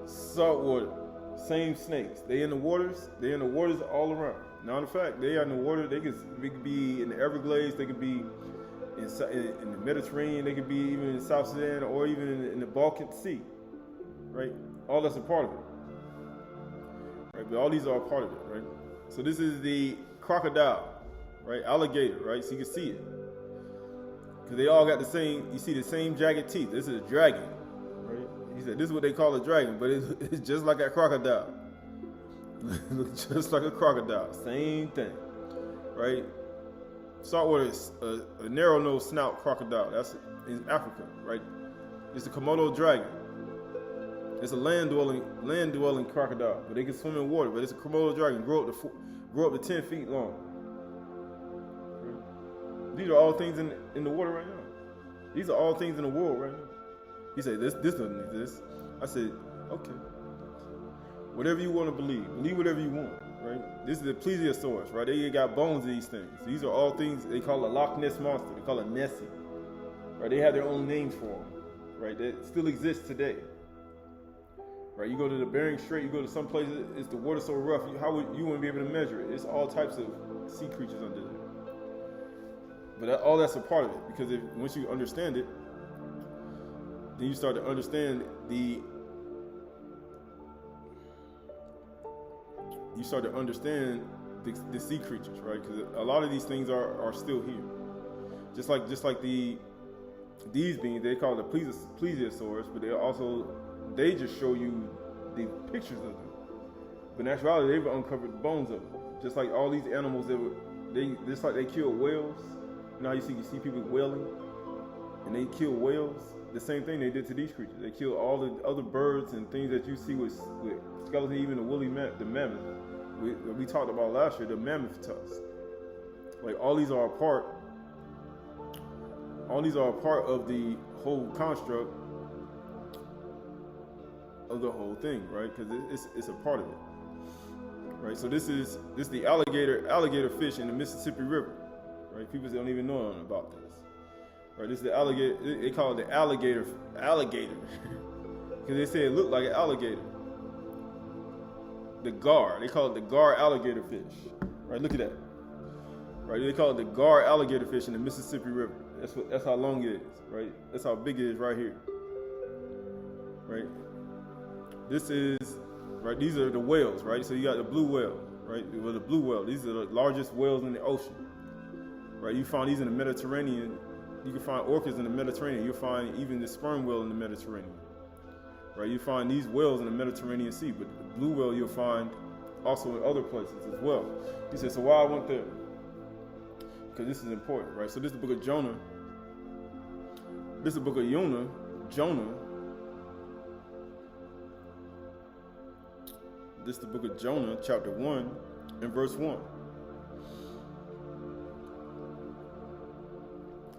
saltwater, same snakes. They in the waters all around. Now, in fact, they are in the water. They could be in the Everglades. They could be in the Mediterranean. They could be even in South Sudan or even in the Balkan Sea, right? All that's a part of it, right? But all these are a part of it, right? So this is the crocodile, right? Alligator, right? So you can see it. Because they all got you see the same jagged teeth. This is a dragon, right? He said this is what they call a dragon, but it's just like a crocodile. Just like a crocodile, same thing, right? Saltwater is a narrow-nosed snout crocodile. That's in Africa, right? It's a Komodo dragon. It's a land-dwelling crocodile, but they can swim in water. But it's a Komodo dragon, grow up to 10 feet long. These are all things in the water right now. These are all things in the world right now. He said, this doesn't exist. I said, okay. Whatever you want to believe whatever you want, right? This is the plesiosaurus, right? They got bones of these things. These are all things they call a Loch Ness monster. They call it Nessie, right? They have their own names for them, right? That still exists today, right? You go to the Bering Strait, you go to some places, it's the water so rough, you wouldn't be able to measure it. It's all types of sea creatures under there. But all that's a part of it, because once you understand it, then you start to understand the sea creatures, right? Because a lot of these things are still here, just like these beings. They call it the plesiosaurs, but they just show you the pictures of them. But in actuality, they've uncovered the bones of them. Just like all these animals, just like they kill whales. You know how you see people whaling, and they kill whales. The same thing they did to these creatures. They killed all the other birds and things that you see with skeleton, even the the mammoth. We talked about last year, the mammoth tusk. Like all these are a part of the whole construct of the whole thing, right? Because it's a part of it, right? So this is the alligator fish in the Mississippi River, right? People don't even know nothing about this, right? This is the alligator. They call it the alligator, because they say it looked like an alligator. They call it the gar alligator fish, right? Look at that, right? They call it the gar alligator fish in the Mississippi River. That's how long it is, right? That's how big it is right here, right? This is, right, these are the whales, right? So you got the blue whale, right? Well, the blue whale, these are the largest whales in the ocean, right? You find these in the Mediterranean. You can find orcas in the Mediterranean. You'll find even the sperm whale in the Mediterranean, right? You find these whales in the Mediterranean Sea, but the blue whale you'll find also in other places as well. He said, so why I went there? Because this is important, right? So this is the book of Jonah. This is the book of Jonah. This is the book of Jonah, chapter 1 and verse 1.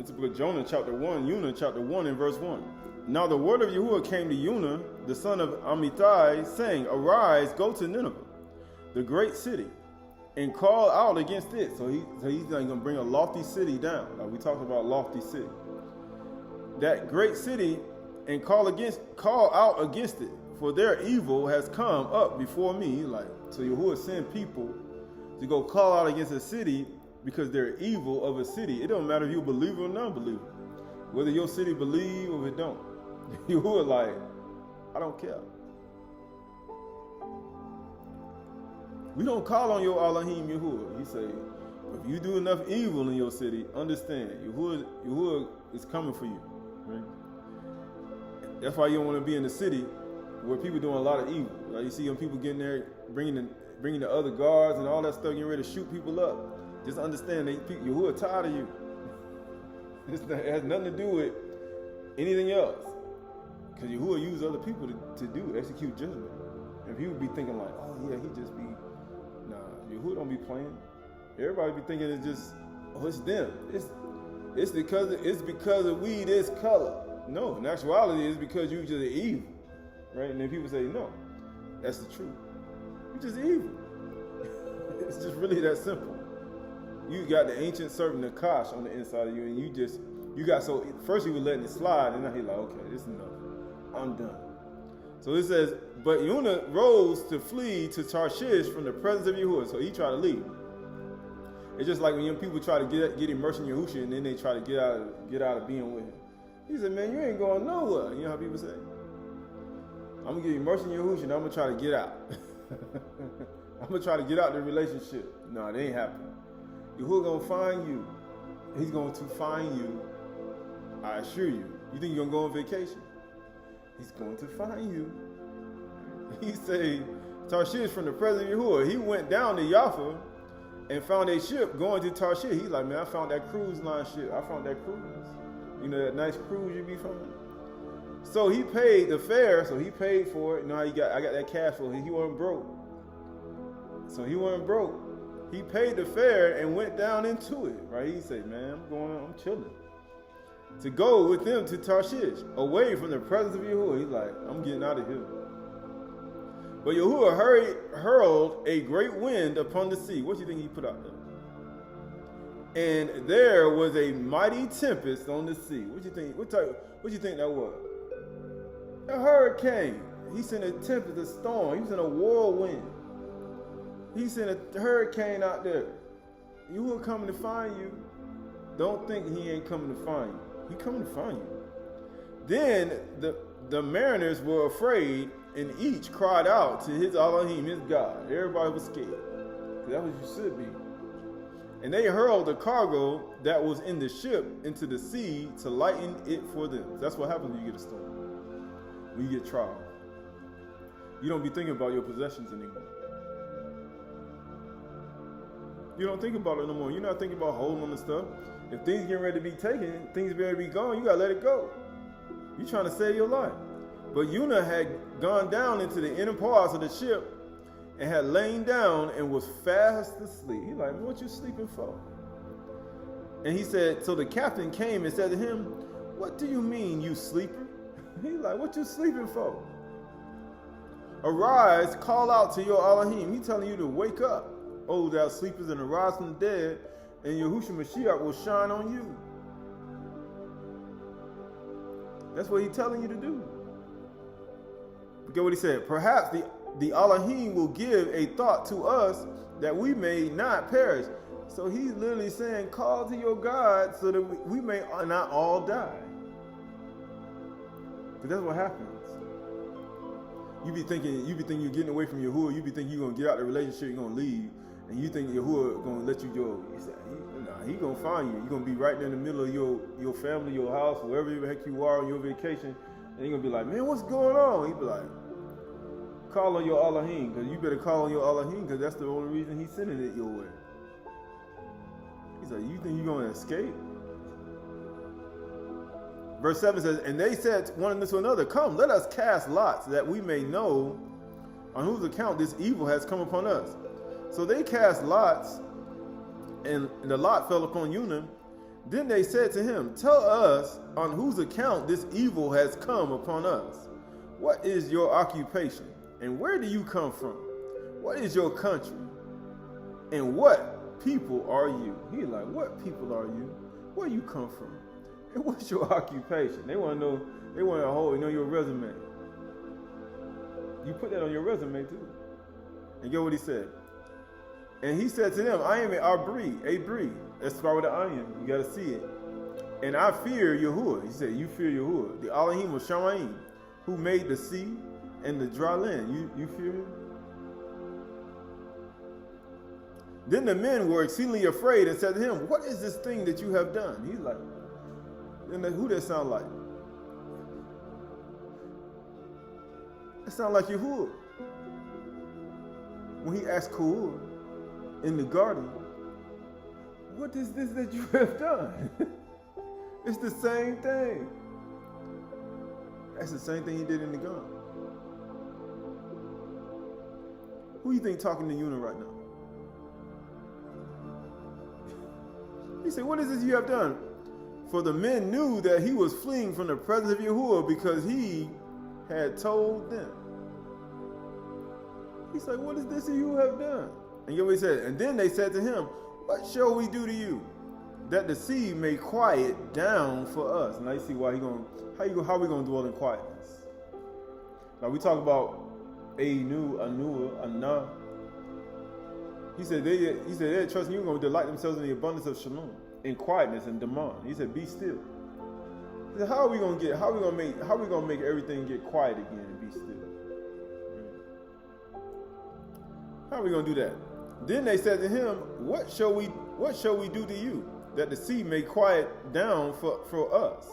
It's the book of Jonah, chapter 1, chapter 1 and verse 1. Now the word of Yahuwah came to Jonah, the son of Amittai, saying, Arise, go to Nineveh, the great city, and call out against it. So he's going to bring a lofty city down. Like we talked about lofty city. That great city, and call out against it. For their evil has come up before me. Like, so Yahuwah send people to go call out against a city because they're evil of a city. It don't matter if you believe or non-believer. Whether your city believe or it don't. Yahuwah like, I don't care. We don't call on your Elohim Yahuwah. He say, if you do enough evil in your city, understand, Yahuwah is coming for you. Right? That's why you don't want to be in the city where people doing a lot of evil. Like you see them people getting there, bringing the other guards and all that stuff, getting ready to shoot people up. Just understand, Yahuwah tired of you. It has nothing to do with anything else. Because Yahuwah use other people to execute judgment. And people be thinking like, oh yeah, he just be, nah, Yahuwah don't be playing. Everybody be thinking it's just, oh, it's them. It's because of we this color. No, in actuality, it's because you just evil. Right? And then people say, no, that's the truth. You're just evil. It's just really that simple. You got the ancient servant Nachash on the inside of you, and first you were letting it slide, and now he's like, okay, this is enough. I'm done. So it says, but Jonah rose to flee to Tarshish from the presence of Yahuwah. So he tried to leave. It's just like when young people try to get immersed in Yahushua, and then they try to get out of being with him. He said, man, you ain't going nowhere. You know how people say? I'm going to get immersed in Yahushua, and I'm going to try to get out. I'm going to try to get out the relationship. No, it ain't happening. Yahuwah going to find you. He's going to find you. I assure you. You think you're going to go on vacation? He's going to find you. He say, Tarshish from the presence of Yahuwah. He went down to Jaffa and found a ship going to Tarshish. He's like, man, I found that cruise line ship. I found that cruise. You know that nice cruise you be finding? So he paid the fare, so he paid for it. You know how I got that cash flow. He wasn't broke. So he wasn't broke. He paid the fare and went down into it. Right? He said, man, I'm chilling. To go with them to Tarshish, away from the presence of Yahuwah. He's like, I'm getting out of here. But Yahuwah hurled a great wind upon the sea. What do you think he put out there? And there was a mighty tempest on the sea. What do you think? What do you think that was? A hurricane. He sent a tempest, a storm. He sent a whirlwind. He sent a hurricane out there. Yahuwah coming to find you. Don't think he ain't coming to find you. He coming to find you. Then the mariners were afraid, and each cried out to his Elohim, his God. Everybody was scared. That's what you should be. And they hurled the cargo that was in the ship into the sea to lighten it for them. That's what happens when you get a storm. When you get trial. You don't be thinking about your possessions anymore. You don't think about it no more. You're not thinking about holding on to stuff. If things get ready to be taken, things ready to be gone, you gotta let it go. You're trying to save your life. But Yunah had gone down into the inner parts of the ship and had lain down and was fast asleep. He's like, what you sleeping for? And he said, so the captain came and said to him, what do you mean, you sleeper? He's like, what you sleeping for? Arise, call out to your Elohim. He's telling you to wake up, O thou sleepers, and arise from the dead, and Yahushua Mashiach will shine on you. That's what he's telling you to do. Forget what he said. Perhaps the Elohim will give a thought to us that we may not perish. So he's literally saying, call to your God so that we may not all die. Because that's what happens. You be thinking you're getting away from Yahuwah. You be thinking you're going to get out of the relationship, you're going to leave. And you think Yahuwah going to let you go. He said, he going to find you. You're going to be right there in the middle of your family, your house, wherever the heck you are on your vacation. And you're going to be like, man, what's going on? He'd be like, call on your Elohim, because you better call on your Elohim, because that's the only reason he's sending it your way. He's like, you think you're going to escape? Verse 7 says, and they said one to another, come, let us cast lots, that we may know on whose account this evil has come upon us. So they cast lots, and the lot fell upon Yunah. Then they said to him, tell us on whose account this evil has come upon us. What is your occupation? And where do you come from? What is your country? And what people are you? He's like, what people are you? Where you come from? And what's your occupation? They want to know, they want to know your resume. You put that on your resume too. And get what he said. And he said to them, I am a breed. Let's start with the iron. You got to see it. And I fear Yahuwah. He said, you fear Yahuwah. The Elohim of Shamaim, who made the sea and the dry land. You fear him? Then the men were exceedingly afraid and said to him, what is this thing that you have done? He's like, and who that sound like? It sound like Yahuwah. When he asked Kuhul in the garden, what is this that you have done? It's the same thing. That's the same thing he did in the garden. Who you think talking to Yunah right now? He said, what is this you have done? For the men knew that he was fleeing from the presence of Yahuwah because he had told them. He's like, what is this that you have done? And you know what he said? And then they said to him, what shall we do to you, that the sea may quiet down for us? Now you see why how we going to dwell in quietness? Now we talk about Anua. He said they're trusting you, going to delight themselves in the abundance of shalom, in quietness and demand. He said, be still. He said, how are we going to make everything get quiet again and be still? How are we going to do that? Then they said to him, what shall we do to you, that the sea may quiet down for us?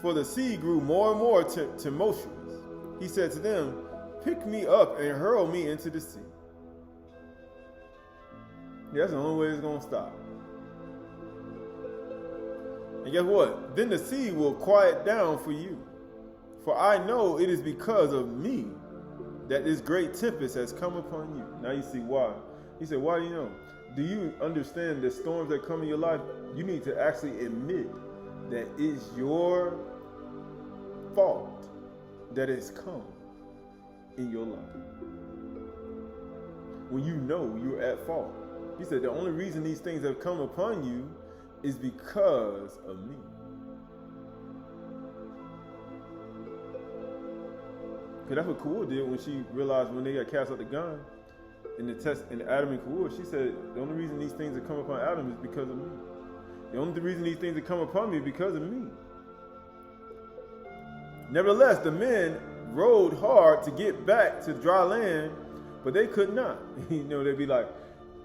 For the sea grew more and more tumultuous. He said to them, pick me up and hurl me into the sea. That's the only way it's going to stop. And guess what? Then the sea will quiet down for you. For I know it is because of me that this great tempest has come upon you. Now you see why. He said, why do you know? Do you understand the storms that come in your life? You need to actually admit that it's your fault that it's come in your life. When you know you're at fault. He said, the only reason these things have come upon you is because of me. Because that's what Kuhul did when she realized when they got cast out the gun in the test in Adam and Kuhul. She said, the only reason these things have come upon Adam is because of me. The only reason these things have come upon me is because of me. Nevertheless, the men rowed hard to get back to dry land, but they could not. They'd be like,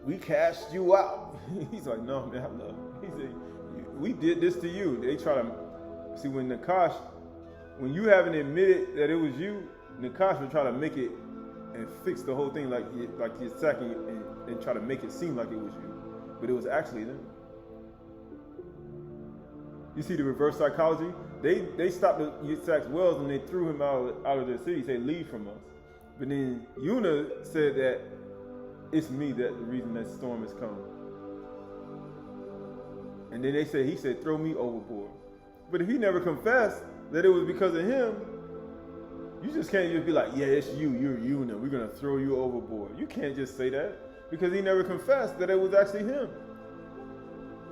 we cast you out. He's like, no, man, I love you. He said, we did this to you. They try to, see, when Nachash, when you haven't admitted that it was you, Nachash would try to make it and fix the whole thing like you're sacking and try to make it seem like it was you. But it was actually them. You see the reverse psychology? They stopped Yitzhak's wells and they threw him out of their city, say, leave from us. But then Yunah said that it's me that's the reason that storm has come. And then he said, throw me overboard. But if he never confessed that it was because of him, you just can't just be like, yeah, it's you, you're Yunah, we're going to throw you overboard. You can't just say that because he never confessed that it was actually him.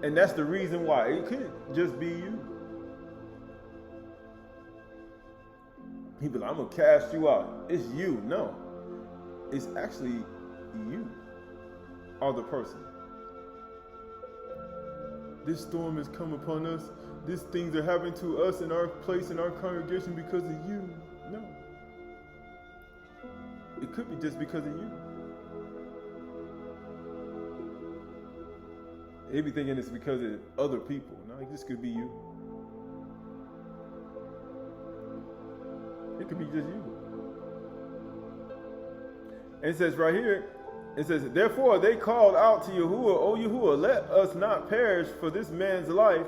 And that's the reason why. It couldn't just be you. He'd be like, I'm going to cast you out. It's you. No. It's actually you are the person. This storm has come upon us. These things are happening to us in our place, in our congregation because of you. No. It could be just because of you. They be thinking it's because of other people. No, it just could be you. It could be just you. And it says right here, it says, therefore they called out to Yahuwah, O Yahuwah, let us not perish for this man's life,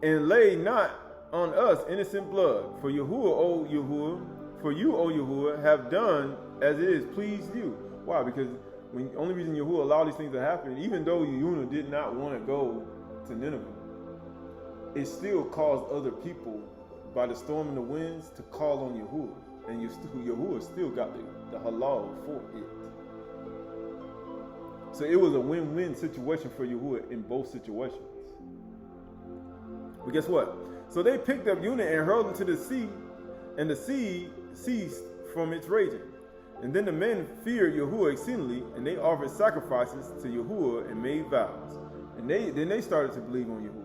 and lay not on us innocent blood. For Yahuwah, O Yahuwah, for you, O Yahuwah, have done as it is pleased you. Why? Because the only reason Yahuwah allowed these things to happen, even though Yunah did not want to go to Nineveh, it still caused other people, by the storm and the winds, to call on Yahuwah. And Yahuwah still got the halal for it. So it was a win-win situation for Yahuwah in both situations. But guess what? So they picked up Yunah and hurled him to the sea, and the sea ceased from its raging. And then the men feared Yahuwah exceedingly, and they offered sacrifices to Yahuwah and made vows. And then they started to believe on Yahuwah.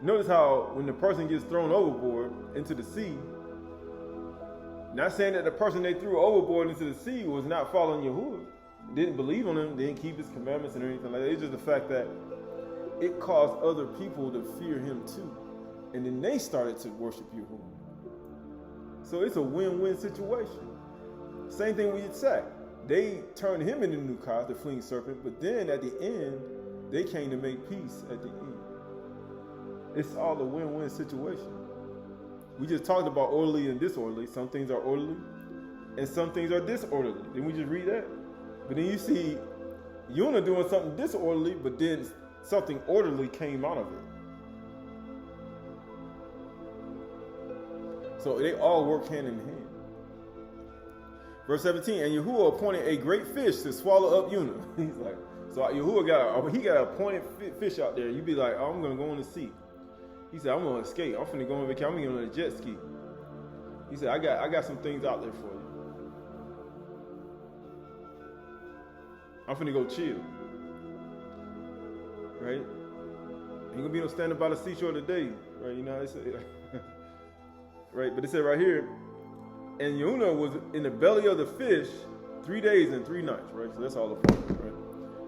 Notice how when the person gets thrown overboard into the sea, not saying that the person they threw overboard into the sea was not following Yahuwah, didn't believe on him, didn't keep his commandments and anything like that. It's just the fact that it caused other people to fear him too. And then they started to worship Yahuwah. So it's a win-win situation. Same thing with Yitzhak. They turned him into Nachash, the fleeing serpent, but then at the end, they came to make peace at the end. It's all a win-win situation. We just talked about orderly and disorderly. Some things are orderly, and some things are disorderly. Didn't we just read that? But then you see Yunah doing something disorderly, but then something orderly came out of it. So they all work hand in hand. Verse 17, and Yahuwah appointed a great fish to swallow up Yunah. He's like, so Yahuwah got a appointed fish out there. You be like, oh, I'm going to go on the sea. He said, I'm going to escape. I'm finna go on vacation. I'm going to get on a jet ski. He said, I got some things out there for you. I'm finna go chill. Right? Ain't gonna be no standing by the seashore today. Right? You know how they say it? Right? But it said right here, and Yunah was in the belly of the fish 3 days and 3 nights. Right? So that's all the point. Right?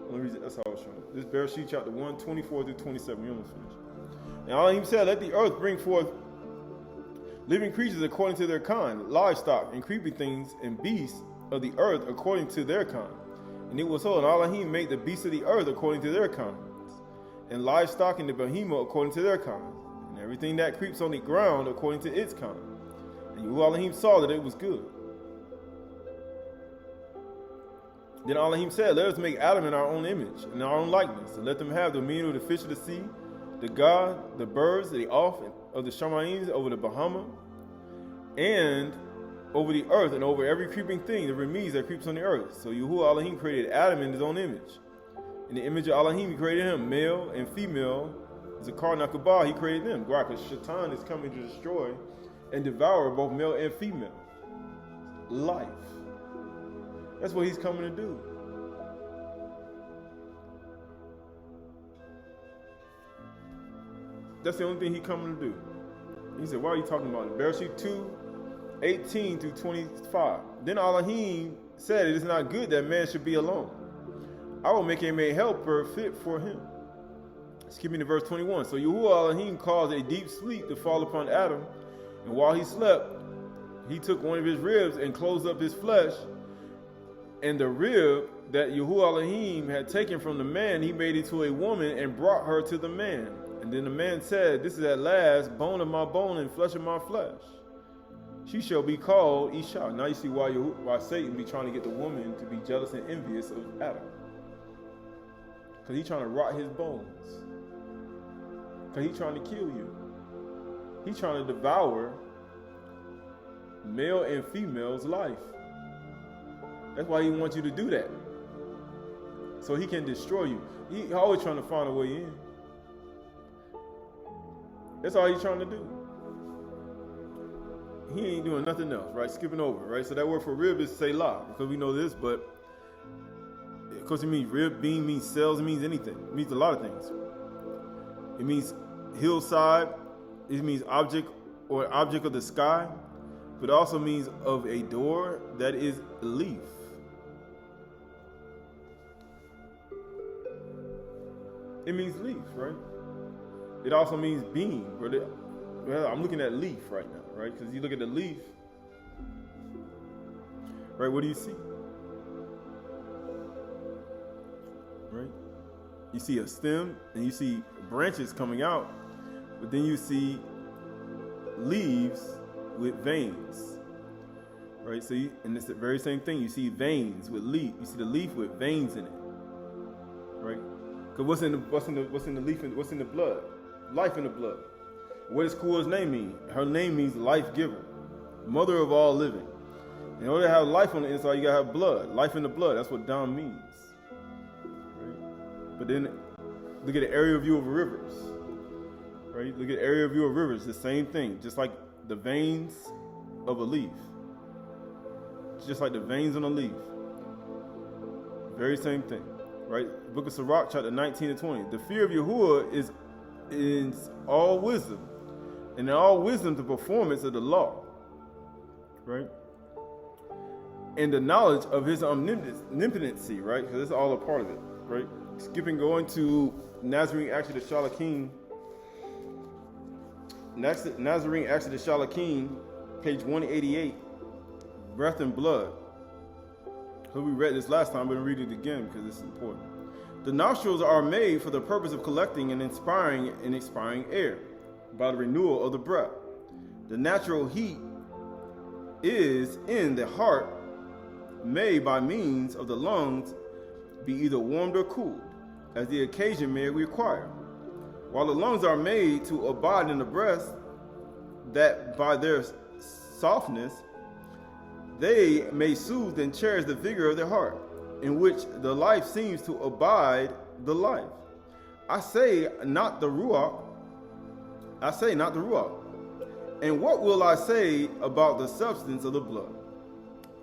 Only reason that's all it's showing. This Bereshit chapter 1, 24 through 27. We almost finished. And Elohim said, let the earth bring forth living creatures according to their kind, livestock and creeping things and beasts of the earth according to their kind. And it was so, and Elohim made the beasts of the earth according to their kinds, and livestock and the behemoth according to their kinds, and everything that creeps on the ground according to its kind. And Elohim saw that it was good. Then Elohim said, let us make Adam in our own image, in our own likeness, and let them have dominion of the fish of the sea, the God, the birds, the off of the Shamayim, over the Bahama, and over the earth, and over every creeping thing, the remes that creeps on the earth. So Yahuwah Elohim created Adam in his own image. In the image of Elohim, he created him, male and female. Zkyrun Nakabah, he created them. Why? Because Shaitan is coming to destroy and devour both male and female. Life. That's what he's coming to do. That's the only thing he coming to do. He said, why are you talking about it? Bereshit 2:18 through 25. Then Elohim said, it is not good that man should be alone. I will make him a helper fit for him. Skipping to verse 21. So Yahuwah Elohim caused a deep sleep to fall upon Adam, and while he slept, he took one of his ribs and closed up his flesh, and the rib that Yahuwah Elohim had taken from the man, he made into a woman and brought her to the man. And then the man said, this is at last bone of my bone and flesh of my flesh. She shall be called Isha. Now you see why Satan be trying to get the woman to be jealous and envious of Adam. Because he's trying to rot his bones. Because he's trying to kill you. He's trying to devour male and female's life. That's why he wants you to do that. So he can destroy you. He's always trying to find a way in. That's all he's trying to do. He ain't doing nothing else, right? Skipping over, right? So that word for rib is selah, because we know this, but of course it means rib, beam means cells, it means anything. It means a lot of things. It means hillside, it means object or object of the sky, but it also means of a door that is a leaf. It means leaf, right? It also means beam. Well, I'm looking at leaf right now, right? Because you look at the leaf, right? What do you see? Right? You see a stem and you see branches coming out, but then you see leaves with veins, right? So, and it's the very same thing. You see veins with leaf. You see the leaf with veins in it, right? Because what's in the leaf? What's in the blood? Life in the blood. What does Kua's name mean? Her name means life giver, mother of all living. In order to have life on the inside, you gotta have blood. Life in the blood. That's what Dam means. Right? But then look at the area view of rivers. Right? Look at the area view of rivers. The same thing. Just like the veins of a leaf. Just like the veins on a leaf. Very same thing. Right? Book of Sirach, chapter 19 and 20. The fear of Yahuwah is all wisdom, and in all wisdom the performance of the law, right? And the knowledge of his omnipotency, right? Because it's all a part of it, right? Skipping, going to Nazarene Acts of the Shalakim, Nazarene Acts of the Shalakim, page 188, breath and blood. So we read this last time, but I'll read it again because it's important. The nostrils are made for the purpose of collecting and inspiring air by the renewal of the breath. The natural heat is in the heart, made by means of the lungs, be either warmed or cooled, as the occasion may require. While the lungs are made to abide in the breast, that by their softness they may soothe and cherish the vigor of the heart, in which the life seems to abide the life. I say not the Ruach. And what will I say about the substance of the blood,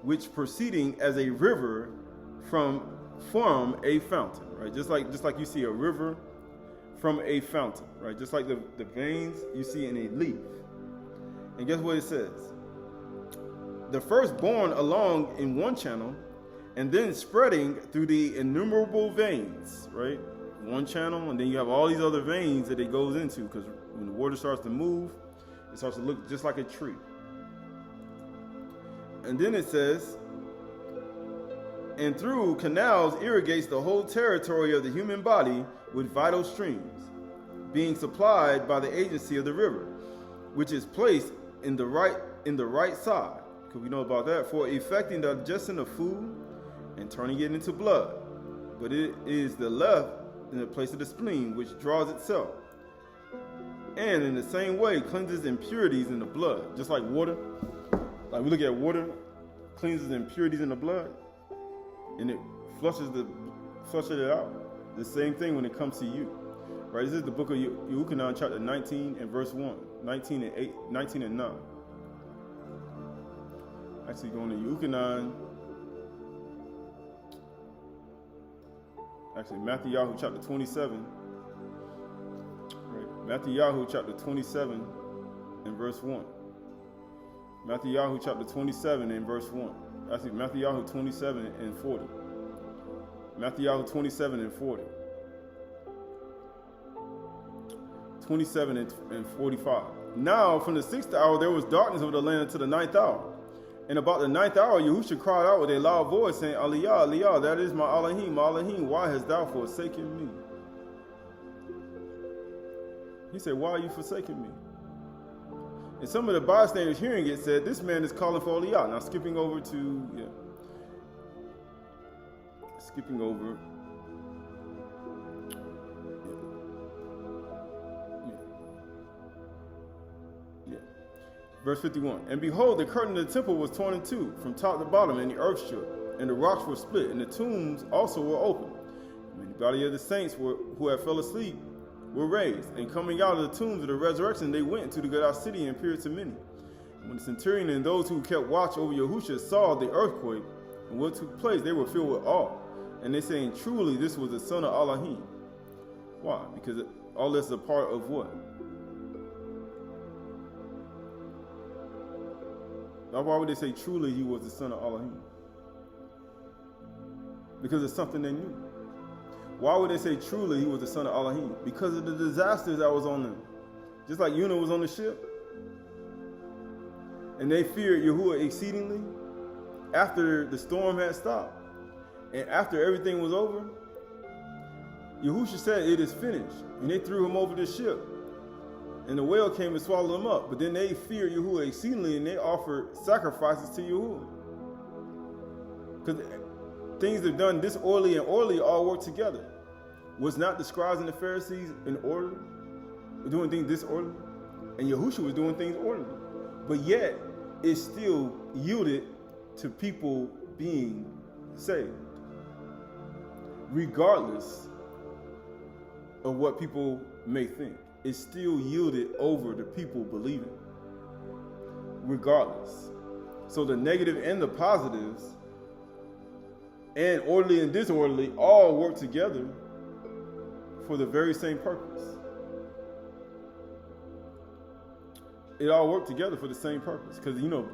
which proceeding as a river from a fountain, right? Just like you see a river from a fountain, right? Just like the veins you see in a leaf. And guess what it says? The firstborn along in one channel, and then spreading through the innumerable veins, right? One channel, and then you have all these other veins that it goes into, because when the water starts to move, it starts to look just like a tree. And then it says, and through canals irrigates the whole territory of the human body with vital streams, being supplied by the agency of the river, which is placed in the right side, because we know about that, for effecting the digestion of food and turning it into blood. But it is the left in the place of the spleen, which draws itself, and in the same way cleanses impurities in the blood, just like water. Like we look at water, cleanses impurities in the blood, and it flushes it out. The same thing when it comes to you, right? This is the book of Yehukanan, chapter 19 and verse 1, 19 and 9. Actually, going to Yehukanan. Actually, Matthew chapter 27. Right. Matthew chapter 27 and verse 1. Matthew chapter 27 and verse 1. Actually, Matthew 27 and 40. Matthew 27 and 40. 27 and 45. Now, from the 6th hour, there was darkness over the land until the 9th hour. And about the 9th hour, Yahushua cried out with a loud voice, saying, Aliyah, Aliyah, that is my Elohim, my Elohim, why hast thou forsaken me? He said, why are you forsaking me? And some of the bystanders hearing it said, this man is calling for Aliyah. Now, skipping over to, skipping over. Verse 51, and behold, the curtain of the temple was torn in two, from top to bottom, and the earth shook, and the rocks were split, and the tombs also were opened. And the body of the saints who had fell asleep were raised, and coming out of the tombs of the resurrection, they went into the Qahalath city and appeared to many. And when the centurion and those who kept watch over Yahushua saw the earthquake and what took place, they were filled with awe. And they saying, truly, this was the son of Elohim. Why? Because all this is a part of what? Now, why would they say truly he was the son of Elohim? Because it's something they knew. Why would they say truly he was the son of Elohim? Because of the disasters that was on them. Just like Yunus was on the ship. And they feared Yahuwah exceedingly after the storm had stopped. And after everything was over, Yahushua said, it is finished. And they threw him over the ship. And the whale came and swallowed them up. But then they feared Yahuwah exceedingly, and they offered sacrifices to Yahuwah. Because things that are done disorderly and orderly all work together. Was not the scribes and the Pharisees in order? Doing things disorderly? And Yahushua was doing things orderly. But yet, it still yielded to people being saved. Regardless of what people may think. It still yielded over to people believing. Regardless. So the negative and the positives, and orderly and disorderly, all work together for the very same purpose. It all worked together for the same purpose. Because, and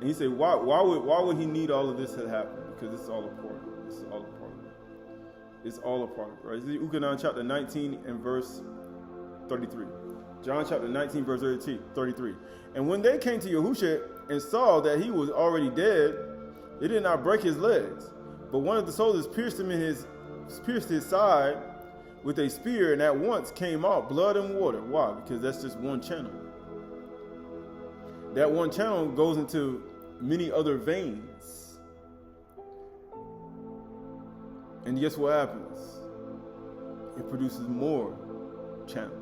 he said, why would he need all of this to happen? Because it's all a part of it. It's all a part of it. It's all a part of it, right? This is Zykrun chapter 19 and verse 33. John chapter 19 verse 33. And when they came to Yahushua and saw that he was already dead, they did not break his legs. But one of the soldiers pierced his side with a spear, and at once came out blood and water. Why? Because that's just one channel. That one channel goes into many other veins. And guess what happens? It produces more channels.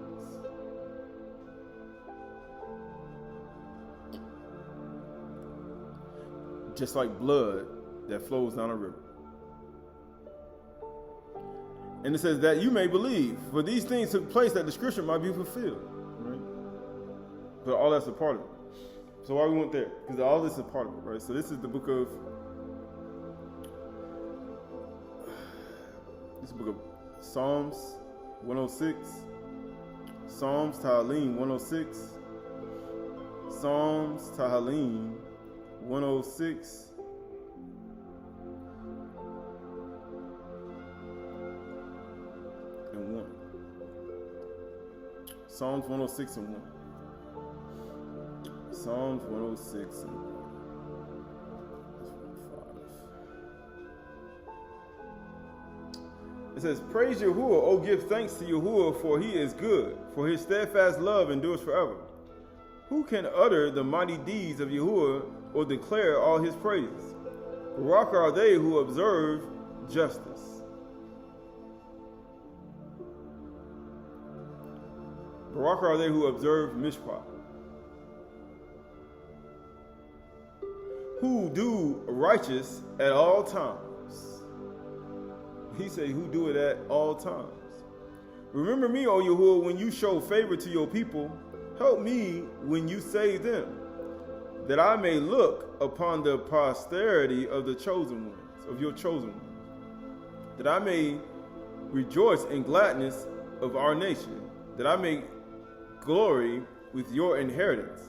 Just like blood that flows down a river. And it says that you may believe, for these things took place that the scripture might be fulfilled. Right? But all that's a part of it. So why we went there? Because all this is a part of it, right? So this is the book of Psalms 106, Psalms Tahalim 106, Psalms Tahalim 106, and 1. Psalms 106 and 1. Psalms 106 and 1. It says, praise Yahuwah, O give thanks to Yahuwah, for he is good, for his steadfast love endures forever. Who can utter the mighty deeds of Yahuwah or declare all his praises? Barak are they who observe justice. Barak are they who observe mishpat. Who do righteous at all times. He said, who do it at all times. Remember me, O Yahuwah, when you show favor to your people. Help me when you save them, that I may look upon the posterity of the chosen ones, of your chosen ones, that I may rejoice in gladness of our nation, that I may glory with your inheritance.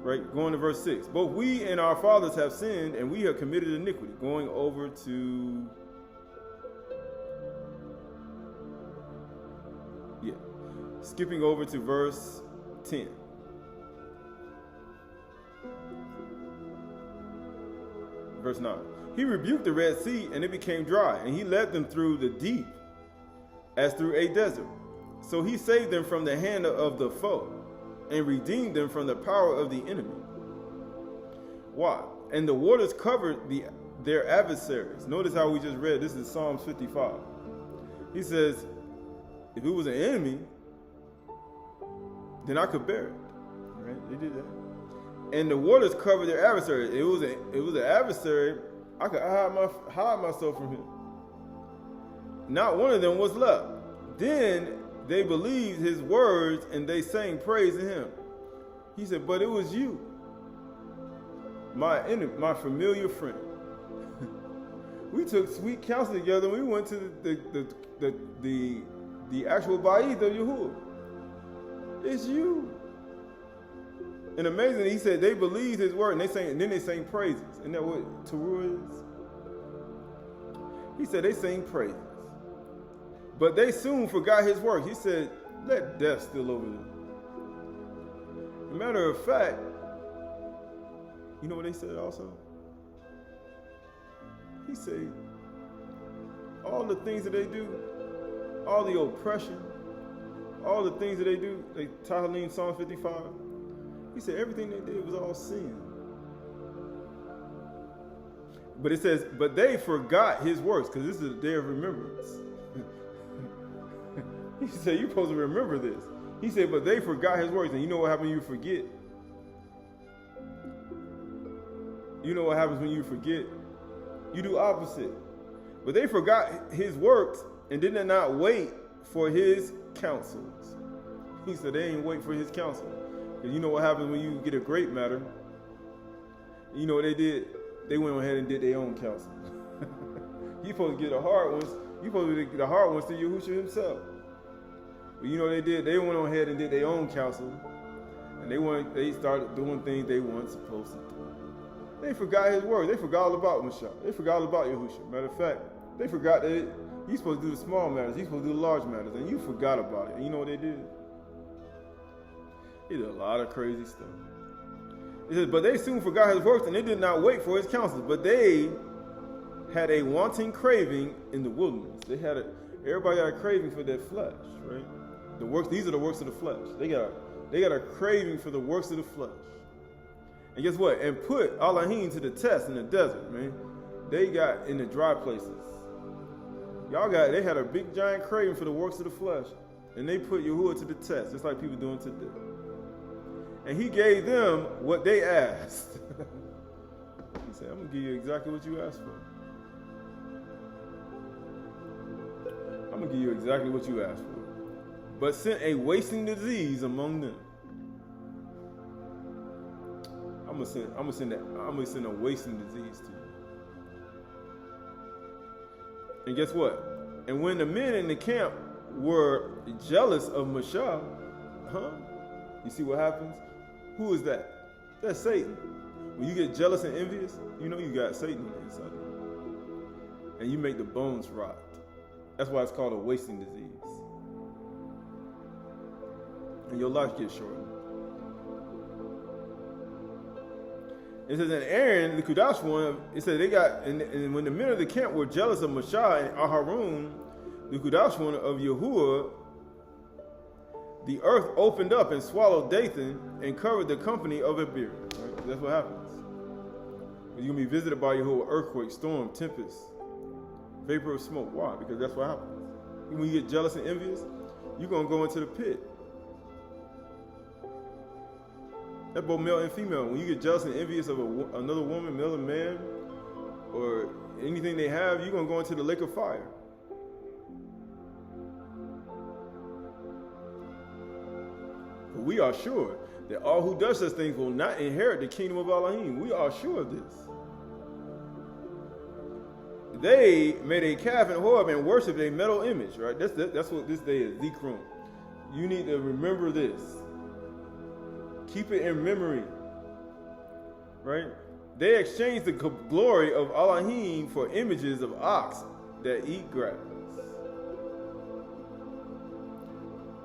Right, going to verse 6. Both we and our fathers have sinned, and we have committed iniquity. Going over to, skipping over to verse 10. Verse 9. He rebuked the Red Sea, and it became dry, and he led them through the deep, as through a desert. So he saved them from the hand of the foe, and redeemed them from the power of the enemy. Why? And the waters covered their adversaries. Notice how we just read, this is Psalms 55. He says, if it was an enemy, then I could bear it. Right? They did that. And the waters covered their adversaries. It was an adversary, I could hide myself from him. Not one of them was left. Then they believed his words, and they sang praise to him. He said, but it was you, my enemy, my familiar friend. We took sweet counsel together, and we went to the actual Aydah of Yahuwah. It's you. And amazing, he said they believed his word, and then they sang praises. Isn't that what Taruah is? He said they sang praises. But they soon forgot his work. He said, let death steal over them. As a matter of fact, you know what they said also? He said, all the things that they do, all the oppression, all the things that they do, they Tahalim Psalm 55, he said everything they did was all sin. But it says, but they forgot his works, because this is a day of remembrance. He said, you're supposed to remember this. He said, but they forgot his works. And you know what happens when you forget? You know what happens when you forget? You do opposite. But they forgot his works and did not wait for his counsels. He said they ain't wait for his counsel. Because you know what happens when you get a great matter? You know what they did? They went ahead and did their own counsel. You're supposed to get the hard ones. You're supposed to get the hard ones to Yahushua himself. But you know what they did? They went on ahead and did their own counsel. And they started doing things they weren't supposed to do. They forgot his word. They forgot all about Mashiach. They forgot all about Yahushua. Matter of fact, they forgot that you're supposed to do the small matters. You're supposed to do the large matters. And you forgot about it. And you know what they did? They did a lot of crazy stuff. It says, but they soon forgot his works, and they did not wait for his counsels. But they had a wanting craving in the wilderness. Everybody got a craving for their flesh, right? These are the works of the flesh. They got a craving for the works of the flesh. And guess what? And put Elohim to the test in the desert, man. They got in the dry places. They had a big giant craving for the works of the flesh. And they put Yahuwah to the test, just like people doing today. And he gave them what they asked. He said, I'm going to give you exactly what you asked for. I'm going to give you exactly what you asked for. But sent a wasting disease among them. I'm gonna send a wasting disease to you. And guess what? And when the men in the camp were jealous of Mashiach, you see what happens? Who is that? That's Satan. When you get jealous and envious, you know you got Satan on the inside of you. And you make the bones rot. That's why it's called a wasting disease. And your life gets shortened. It says, and Aaron, the Kudash one, it said they got, and when the men of the camp were jealous of Mashiach and Aharon, the Kudash one of Yahuwah, the earth opened up and swallowed Dathan and covered the company of Abir. Right? That's what happens. You're going to be visited by Yahuwah, earthquake, storm, tempest, vapor of smoke. Why? Because that's what happens. When you get jealous and envious, you're going to go into the pit. That's both male and female. When you get jealous and envious of another woman, another man, or anything they have, you're going to go into the lake of fire. But we are sure that all who does such things will not inherit the kingdom of Elohim. We are sure of this. They made a calf in Horeb and worshipped a metal image, right? That's what this day is, Zykrun. You need to remember this. Keep it in memory. Right? They exchanged the glory of Elohim for images of ox that eat grass.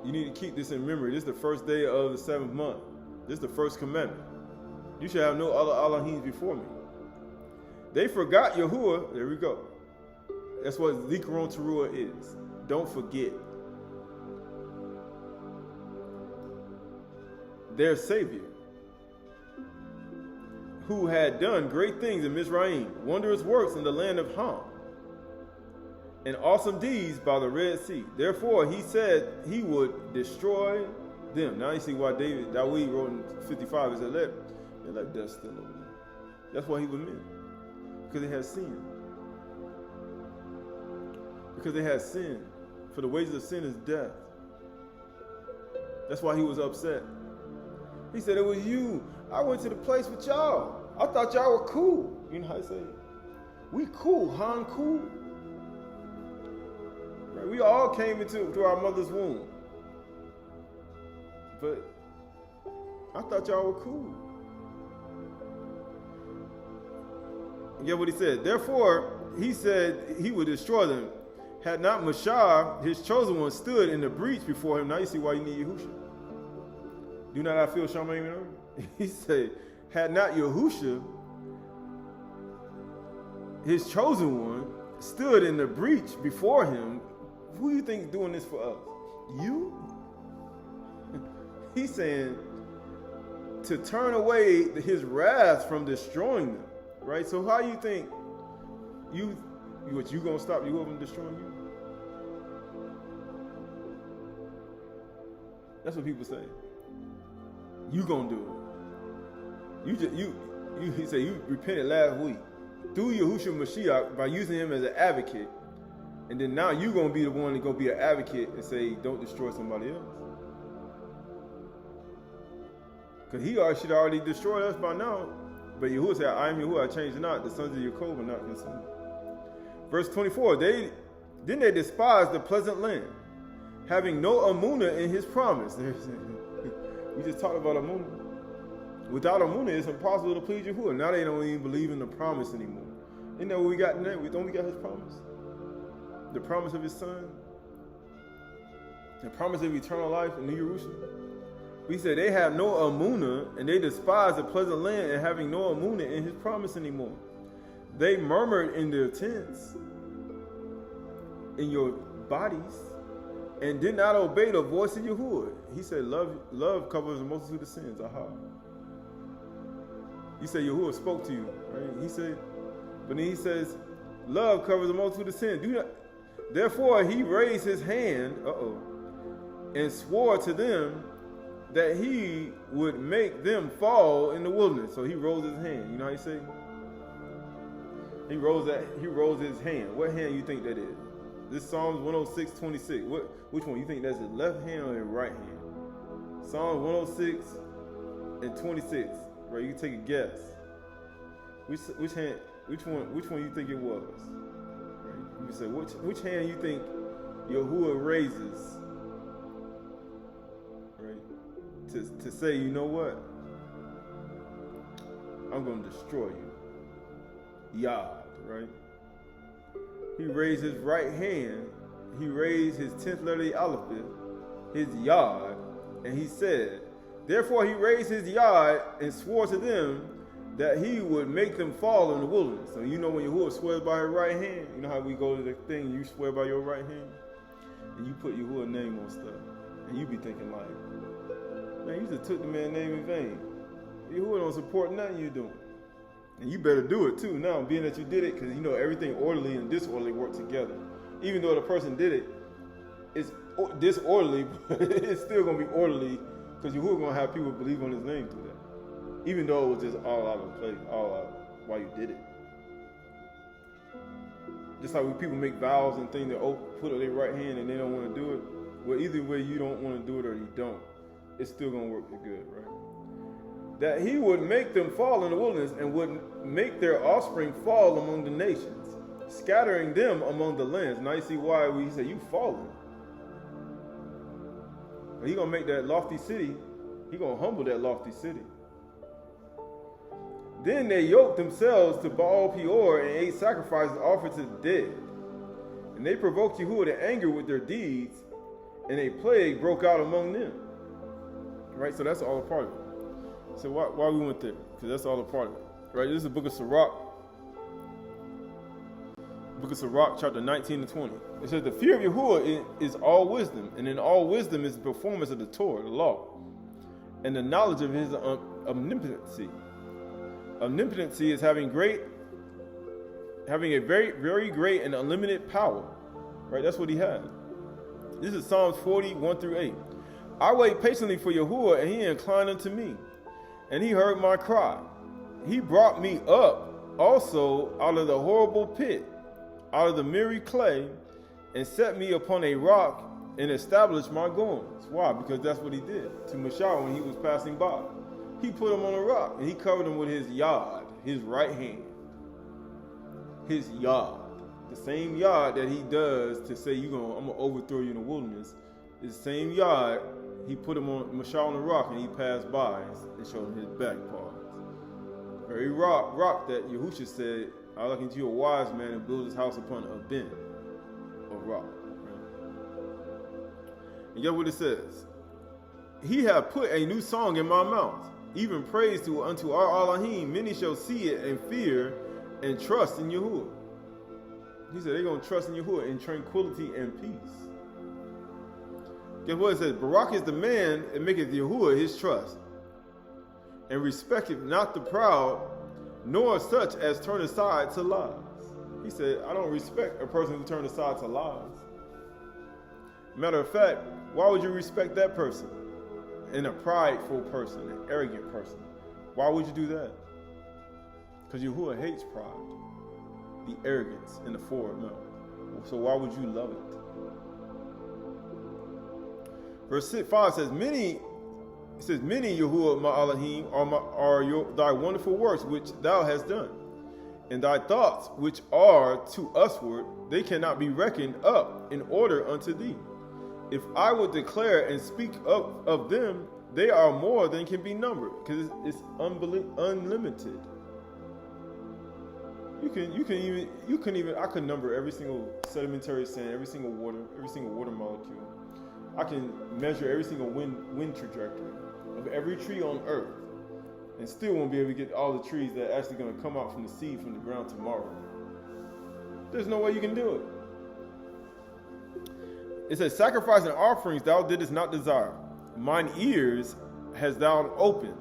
You need to keep this in memory. This is the first day of the 7th month. This is the first commandment. You shall have no other Elohims before me. They forgot Yahuwah. There we go. That's what Zykrun Taruah is. Don't forget. Their Savior, who had done great things in Mizraim, wondrous works in the land of Ham, and awesome deeds by the Red Sea. Therefore, he said he would destroy them. Now you see why Dawid wrote in 55, he said, let death still over them. That's why he was meant. Because they had sin. Because they had sin. For the wages of sin is death. That's why he was upset. He said, it was you. I went to the place with y'all. I thought y'all were cool. You know how I say it? We cool, Han cool. Right? We all came into our mother's womb. But I thought y'all were cool. And get what he said. Therefore, he said he would destroy them. Had not Mashah, his chosen one, stood in the breach before him. Now you see why you need Yahusha. Do not I feel Shamaim? He said, had not Yahusha, his chosen one, stood in the breach before him, who do you think is doing this for us? You? He's saying to turn away his wrath from destroying them, right? So how you think you gonna stop you from destroying you? That's what people say. You gonna do it. He said you repented last week through Yahushua Mashiach by using him as an advocate, and then now you gonna be the one that's gonna be an advocate and say don't destroy somebody else. Because he should already destroyed us by now. But Yahuwah said, I am Yahuwah, I change not. The sons of Jacob are not consumed. Verse 24, then they despised the pleasant land, having no Amunah in his promise. We just talked about Amunah. Without Amunah, it's impossible to please Yahuwah. Now they don't even believe in the promise anymore. Isn't that what we got now? Don't we got his promise? The promise of his son? The promise of eternal life in New Jerusalem? We said they have no Amunah, and they despise the pleasant land and having no Amunah in his promise anymore. They murmured in their tents, in your bodies, and did not obey the voice of Yahuwah. He said, love covers a multitude of sins. Aha. You say Yahuwah spoke to you, right? He said, but then he says, love covers a multitude of sins. Therefore, he raised his hand, and swore to them that he would make them fall in the wilderness. So he rose his hand. You know how you say? He rose his hand. What hand you think that is? This Psalms 106:26. Which one? You think that's the left hand or the right hand? Psalms 106 and 26. Right? You take a guess. Which hand? Which one you think it was? Right? You say which hand you think Yahuwah raises? Right? To say, you know what? I'm going to destroy you. Yad, right? He raised his right hand. He raised his 10th letter of the alphabet, his Yad, and he said, therefore he raised his Yad and swore to them that he would make them fall in the wilderness. So you know when Yahuwah swears by his right hand, you know how we go to the thing, you swear by your right hand, and you put Yahuwah's name on stuff, and you be thinking like, man, you just took the man's name in vain. Yahuwah don't support nothing you're doing. And you better do it too now, being that you did it, because you know everything orderly and disorderly work together. Even though the person did it, it's disorderly, but it's still going to be orderly, because Yahuwah going to have people believe on his name through that. Even though it was just all out of place, all out while you did it. Just like when people make vows and things that put on their right hand and they don't want to do it, well, either way you don't want to do it or you don't, it's still going to work for good, right? That he would make them fall in the wilderness and would make their offspring fall among the nations, scattering them among the lands. Now you see why we say you fallen. But he gonna make that lofty city, he gonna humble that lofty city. Then they yoked themselves to Baal Peor and ate sacrifices offered to the dead. And they provoked Yahuwah to anger with their deeds, and a plague broke out among them. Right, so that's all a part of it. So why we went there? Because that's all a part of it. Right, this is the book of Sirach. Book of Sirach, chapter 19 to 20. It says, the fear of Yahuwah is all wisdom, and in all wisdom is the performance of the Torah, the law, and the knowledge of his omnipotency. Omnipotency is having a very, very great and unlimited power. Right, that's what he had. This is Psalms 40, 1 through 8. I wait patiently for Yahuwah, and he inclined unto me, and he heard my cry. He brought me up also out of the horrible pit, out of the miry clay, and set me upon a rock and established my goings. Why? Because that's what he did to Mashah when he was passing by. He put him on a rock and he covered him with his yod, his right hand. His yod. The same yod that he does to say I'm gonna overthrow you in the wilderness. The same yod, he put him on Mashah on the rock and he passed by and showed him his back parts. Very rock that Yahusha said, I liken to you a wise man and build his house upon a bend of rock. Right? And guess what it says? He hath put a new song in my mouth, even praise unto our Elohim. Many shall see it and fear and trust in Yahuwah. He said they're going to trust in Yahuwah in tranquility and peace. Guess what it says? Barak is the man that maketh Yahuwah his trust, and respecteth not the proud, nor such as turn aside to lies. He said, I don't respect a person who turns aside to lies. Matter of fact, why would you respect that person? And a prideful person, an arrogant person. Why would you do that? Because Yahuwah hates pride, the arrogance, and the forward mouth. So why would you love it? Verse 5 says, Many, Yahuwah Ma'alahim, are thy wonderful works which thou hast done. And thy thoughts which are to usward, they cannot be reckoned up in order unto thee. If I would declare and speak of them, they are more than can be numbered, because it's unlimited. I could number every single sedimentary sand, every single water molecule. I can measure every single wind trajectory of every tree on earth, and still won't be able to get all the trees that are actually going to come out from the seed from the ground tomorrow. There's no way you can do it. It says, sacrifice and offerings thou didst not desire. Mine ears hast thou opened.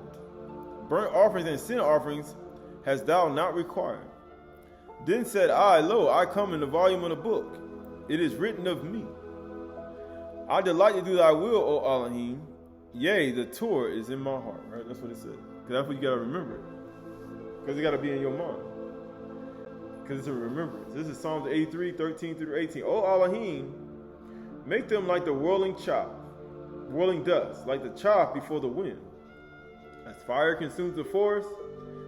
Burnt offerings and sin offerings hast thou not required. Then said I, lo, I come in the volume of the book. It is written of me. I delight to do thy will, O Elohim. Yea, the Torah is in my heart. Right? That's what it said. Because that's what you got to remember. Because it got to be in your mind. Because it's a remembrance. This is Psalms 83, 13 through 18. O Elohim, make them like the whirling dust, like the chaff before the wind. As fire consumes the forest,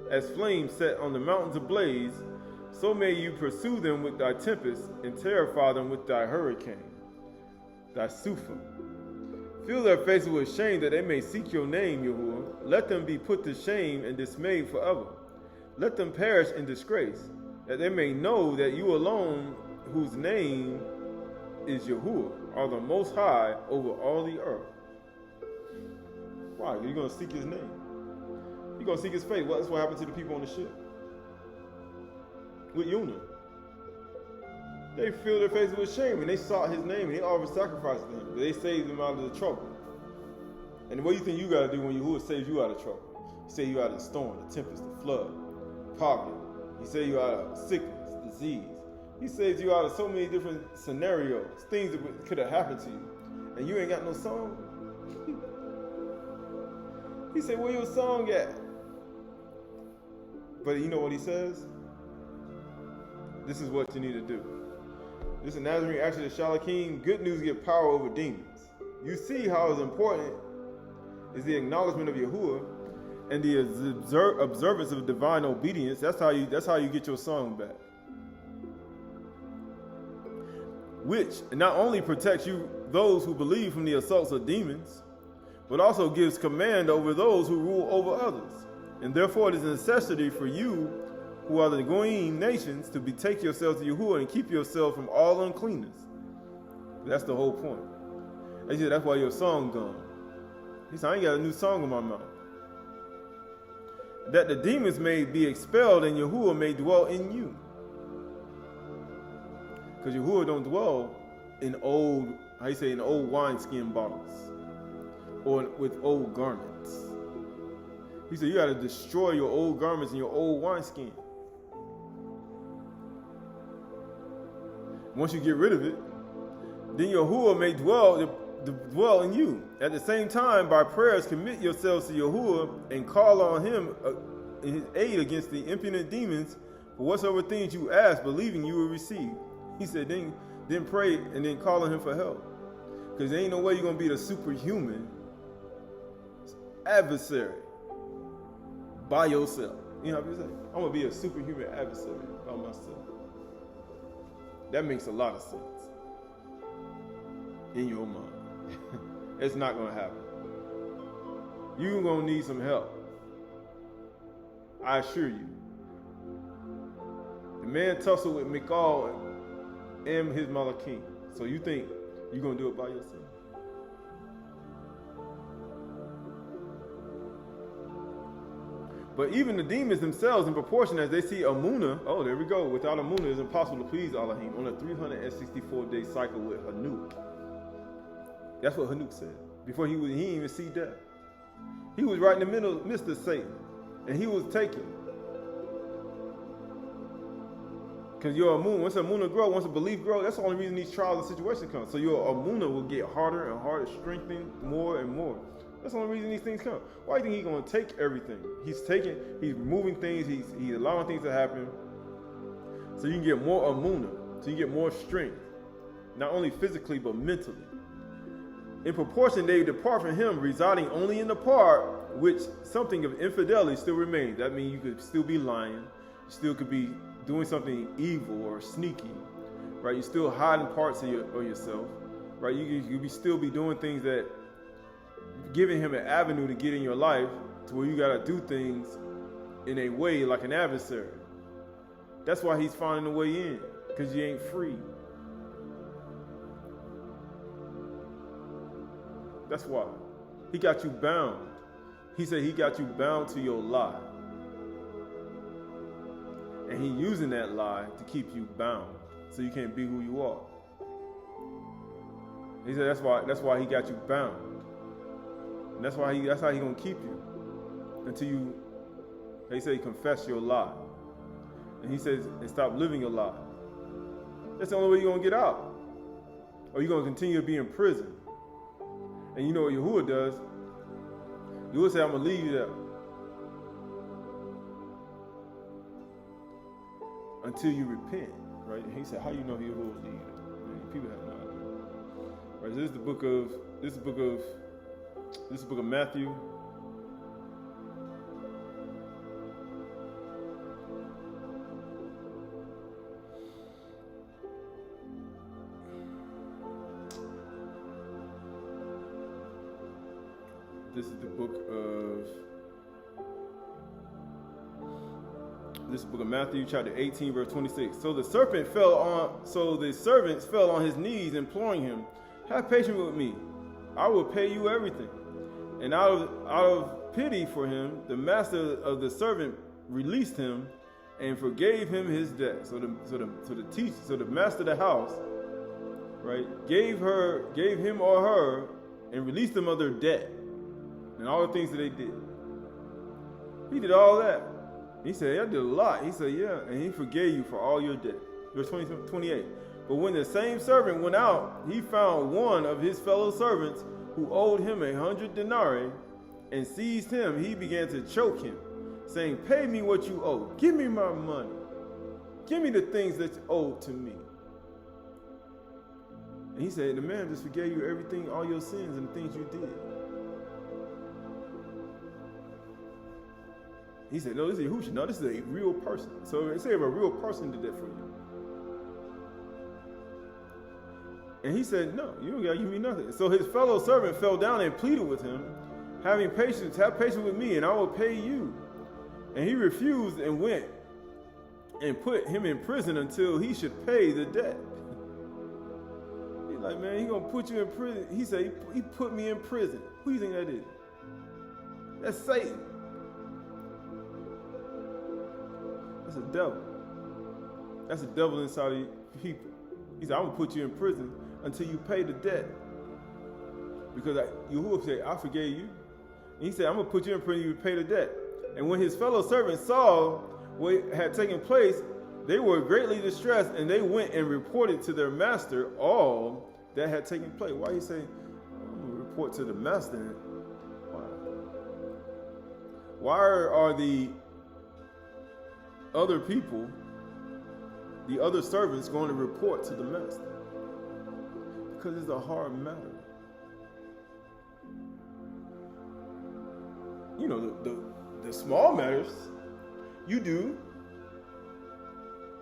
as flames set on the mountains ablaze, so may you pursue them with thy tempest and terrify them with thy hurricane, thy Sufa. Fill their faces with shame that they may seek your name, Yahuwah. Let them be put to shame and dismayed forever. Let them perish in disgrace, that they may know that you alone, whose name is Yahuwah, are the most high over all the earth. Why? You're going to seek his name. You're going to seek his face. Well, that's what happened to the people on the ship with Yonah. They filled their faces with shame and they sought his name and they offered sacrifice to him. But they saved them out of the trouble. And what do you think you got to do when Yahuwah saves you out of trouble? He saved you out of the storm, the tempest, the flood, poverty. He saved you out of sickness, disease. He saves you out of so many different scenarios, things that could have happened to you. And you ain't got no song. He said, where your song at? But you know what he says? This is what you need to do. This is Nazarene action of Shalakim. Good news give power over demons. You see how it's important is the acknowledgement of Yahuwah and the observance of divine obedience. That's how you get your song back. Which not only protects you, those who believe, from the assaults of demons, but also gives command over those who rule over others. And therefore it is a necessity for you, who are the Goyim nations, to betake yourselves to Yahuwah and keep yourself from all uncleanness. That's the whole point. He said, that's why your song gone. He said, I ain't got a new song in my mouth. That the demons may be expelled and Yahuwah may dwell in you. Because Yahuwah don't dwell in old, in old wineskin bottles or with old garments. He said, you got to destroy your old garments and your old wineskin. Once you get rid of it, then Yahuwah may dwell in you. At the same time, by prayers, commit yourselves to Yahuwah and call on him in his aid against the impudent demons for whatsoever things you ask, believing you will receive. He said, then pray and then call on him for help. Because there ain't no way you're going to be the superhuman adversary by yourself. You know what I'm saying? I'm going to be a superhuman adversary by myself. That makes a lot of sense in your mind. It's not going to happen. You're going to need some help. I assure you. The man tussled with Michal and his Malachim. So you think you're going to do it by yourself? But even the demons themselves, in proportion as they see Amunah, oh, there we go. Without Amunah, it's impossible to please Elohim on a 364-day cycle with Hanuk. That's what Hanuk said. Before he didn't even see death. He was right in the midst of Satan. And he was taken. Because your Amunah, once Amunah grow, once a belief grow, that's the only reason these trials and situations come. So your Amunah will get harder and harder, strengthened more and more. That's the only reason these things come. Why do you think he's going to take everything? He's removing things, he's allowing things to happen. So you can get more Amunah, so you get more strength. Not only physically, but mentally. In proportion, they depart from him, residing only in the part which something of infidelity still remains. That means you could still be lying, you still could be doing something evil or sneaky, right? You still hiding parts of yourself, right? You could still be doing things that giving him an avenue to get in your life to where you got to do things in a way like an adversary. That's why he's finding a way in, because you ain't free. That's why. He got you bound. He said he got you bound to your lie. And he using that lie to keep you bound so you can't be who you are. He said that's why he got you bound. And that's how he gonna keep you until you, he said, confess your lie. And he says, and stop living a lie. That's the only way you're gonna get out. Or you're gonna continue to be in prison. And you know what Yahuwah does? Yahuwah say, I'm gonna leave you there until you repent, right? And he said, how you know Yahuwah will leave you there? People have no idea. Right, so this is the book of Matthew. This is the book of Matthew, chapter 18, verse 26. So the servants fell on his knees, imploring him, have patience with me, I will pay you everything. And out of pity for him, the master of the servant released him and forgave him his debt. So the master of the house, right, gave him or her and released them of their debt and all the things that they did. He did all that. He said, I did a lot. He said, yeah, and he forgave you for all your debt. Verse 28. But when the same servant went out, he found one of his fellow servants who owed him 100 denarii, and seized him. He began to choke him, saying, pay me what you owe. Give me my money. Give me the things that you owe to me. And he said, the man just forgave you everything, all your sins and the things you did. He said, no, this is Yahushua. No, this is a real person. So they say if a real person did that for you. And he said, no, you don't got to give me nothing. So his fellow servant fell down and pleaded with him. having patience, have patience with me, and I will pay you. And he refused and went and put him in prison until he should pay the debt. He's like, man, he gonna put you in prison. He said, he put me in prison. Who do you think that is? That's Satan. That's a devil. That's a devil inside of people. He said, I'm gonna put you in prison until you pay the debt. Because Yahuwah said, I forgave you. And he said, I'm gonna put you in prison until you pay the debt. And when his fellow servants saw what had taken place, they were greatly distressed, and they went and reported to their master all that had taken place. Why you say, I'm gonna report to the master? Why are the other people, the other servants, going to report to the master? Because it's a hard matter. You know, the small matters you do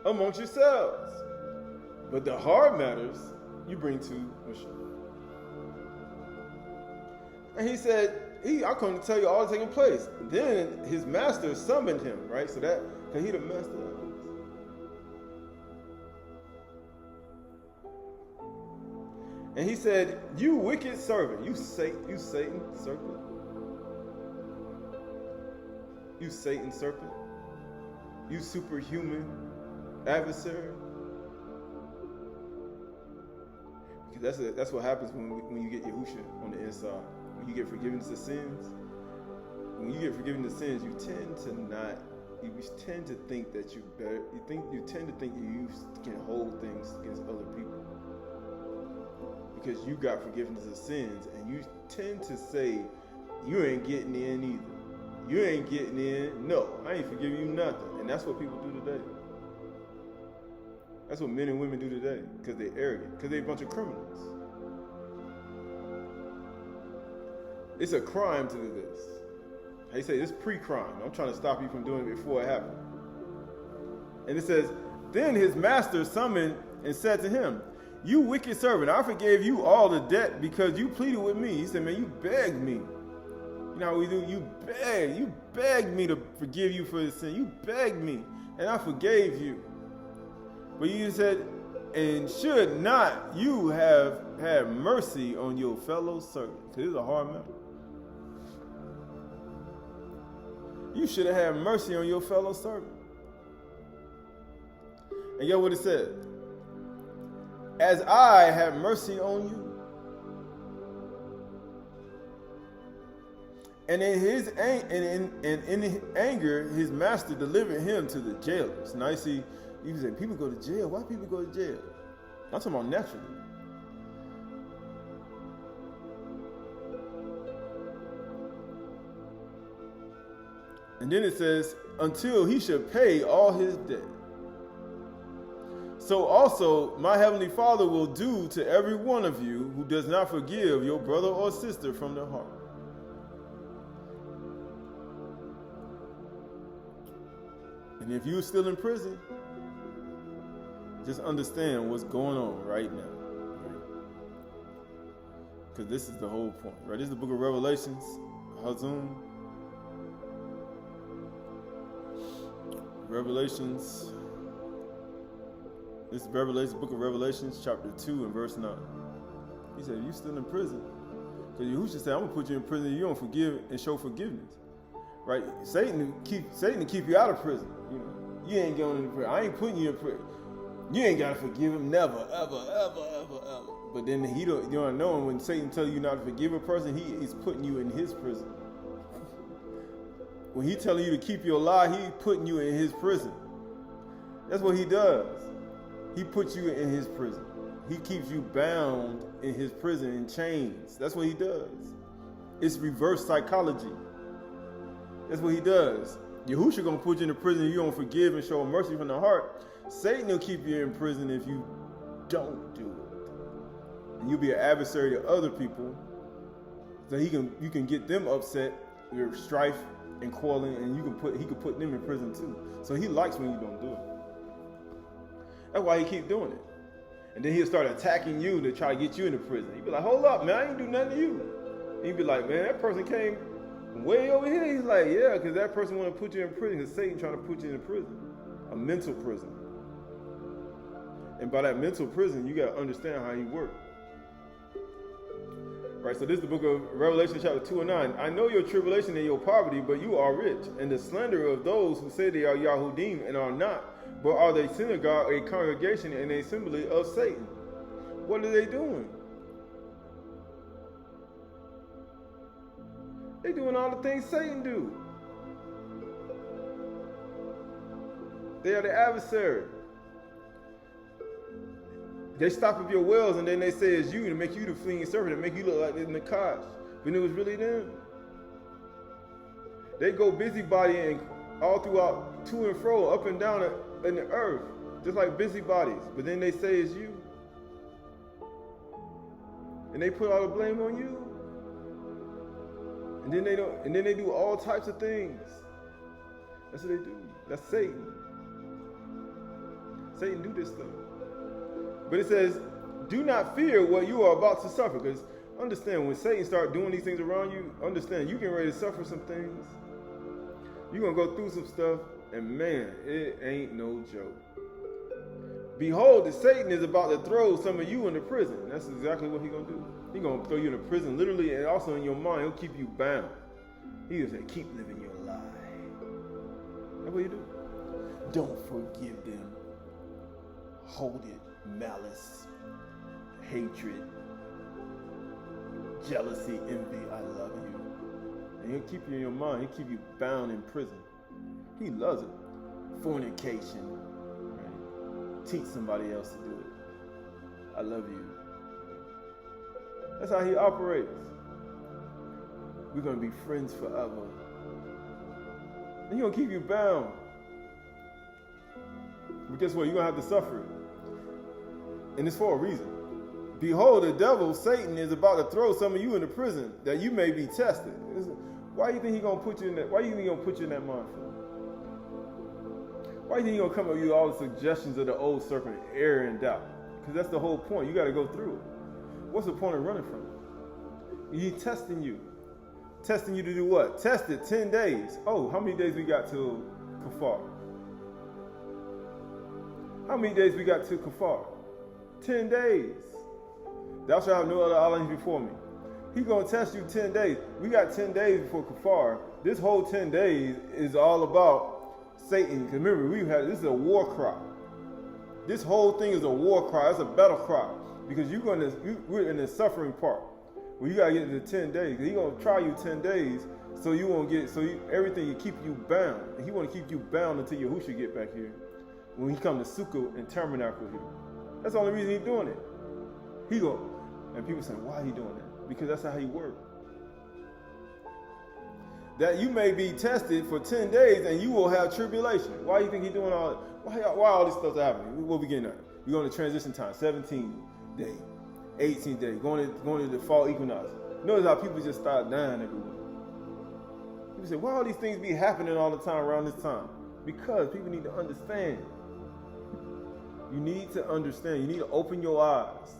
amongst yourselves, but the hard matters you bring to Moshe. And he said, I come to tell you all that's taking place. Then his master summoned him, right? So that, because he the master of this. And he said, you wicked servant, you Satan serpent. You Satan serpent. You superhuman adversary. Because that's what happens when you get Yahusha on the inside. When you get forgiveness of sins. When you get forgiveness of sins, you tend to think that you better. You tend to think you can hold things against other people. Because you got forgiveness of sins, and you tend to say, you ain't getting in either. You ain't getting in. No, I ain't forgiving you nothing. And that's what people do today. That's what men and women do today, because they're arrogant, because they're a bunch of criminals. It's a crime to do this. They say it's pre-crime. I'm trying to stop you from doing it before it happened. And it says, then his master summoned and said to him, you wicked servant, I forgave you all the debt because you pleaded with me. He said, man, you begged me. You know how we do? You begged me to forgive you for this sin. You begged me, and I forgave you. But you said, and should not you have had mercy on your fellow servant? This is a hard matter. You should have had mercy on your fellow servant. And get what it said. As I have mercy on you. And in his anger, his master delivered him to the jailers. Now you see, you say, people go to jail. Why people go to jail? I'm talking about naturally. And then it says, until he should pay all his debt. So also my heavenly Father will do to every one of you who does not forgive your brother or sister from their heart. And if you're still in prison, just understand what's going on right now. Because this is the whole point, right? This is the book of Revelations, Hazum. Revelations. This is book of Revelations, chapter 2 and verse 9. He said, you still in prison. Because Yahushua said, I'm going to put you in prison. You don't forgive and show forgiveness. Right? Satan to keep you out of prison. You know, you ain't going into prison. I ain't putting you in prison. You ain't got to forgive him never, ever, ever, ever, ever. But then you don't know when Satan tells you not to forgive a person, he is putting you in his prison. When he telling you to keep your lie, he putting you in his prison. That's what he does. He puts you in his prison. He keeps you bound in his prison in chains. That's what he does. It's reverse psychology. That's what he does. Yahushua gonna put you in the prison if you don't forgive and show mercy from the heart. Satan will keep you in prison if you don't do it. And you'll be an adversary to other people. So you can get them upset, your strife and quarreling, and he could put them in prison too. So he likes when you don't do it. That's why he keep doing it. And then he'll start attacking you to try to get you into prison. He'll be like, hold up, man, I ain't do nothing to you. He'd be like, man, that person came way over here. He's like, yeah, because that person want to put you in prison because Satan trying to put you in a prison, a mental prison. And by that mental prison, you got to understand how he works. Right, so this is the book of Revelation chapter 2 and 9. I know your tribulation and your poverty, but you are rich. And the slander of those who say they are Yahudim and are not, but are they synagogue, a congregation, and a assembly of Satan. What are they doing? They're doing all the things Satan do. They are the adversary. They stop up your wells and then they say it's you to make you the fleeing serpent, to make you look like the Nachash, when it was really them. They go busybodying all throughout, to and fro, up and down in the earth, just like busybodies. But then they say it's you, and they put all the blame on you. And then they don't. And then they do all types of things. That's what they do. That's Satan. Satan do this stuff. But it says, do not fear what you are about to suffer. Because understand, when Satan starts doing these things around you, understand you getting ready to suffer some things. You're going to go through some stuff, and man, it ain't no joke. Behold, Satan is about to throw some of you into prison. That's exactly what he's going to do. He's going to throw you into prison, literally, and also in your mind. He'll keep you bound. He'll say, keep living your lie. That's what you do. Don't forgive them. Hold it. Malice, hatred, jealousy, envy, I love you. And he'll keep you in your mind. He'll keep you bound in prison. He loves it. Fornication, right? Teach somebody else to do it. I love you. That's how he operates. We're going to be friends forever. And he's going to keep you bound. But guess what? You're going to have to suffer it. And it's for a reason. Behold, the devil, Satan, is about to throw some of you into prison that you may be tested. Why do you think he's going to put you in that? Why do you think he's going to put you in that mind for? Why do you think he's going to come up with you all the suggestions of the old serpent, error and doubt? Because that's the whole point. You got to go through it. What's the point of running from it? He's testing you. Testing you to do what? Test it 10 days. Oh, how many days we got till Kafar? How many days we got till Kafar? 10 days. Thou shalt have no other islands before me. He's going to test you 10 days. We got 10 days before Kafar. This whole 10 days is all about Satan. Because remember, this is a war cry. This whole thing is a war cry. It's a battle cry. Because we're in the suffering part. Well, you got to get into 10 days. He's going to try you 10 days so you won't get, everything you keep you bound. And he want to keep you bound until Yahushua get back here. When he come to Sukkah and Tabernacle here. That's the only reason he's doing it. And people say, why are he doing that? Because that's how he works. That you may be tested for 10 days and you will have tribulation. Why do you think he's doing all that? Why all this stuff happening? What we getting at? We're going to transition time, 17th day, 18th day, going to the fall equinox. Notice how people just start dying everywhere. People say, why all these things be happening all the time around this time? Because people need to understand. You need to understand. You need to open your eyes.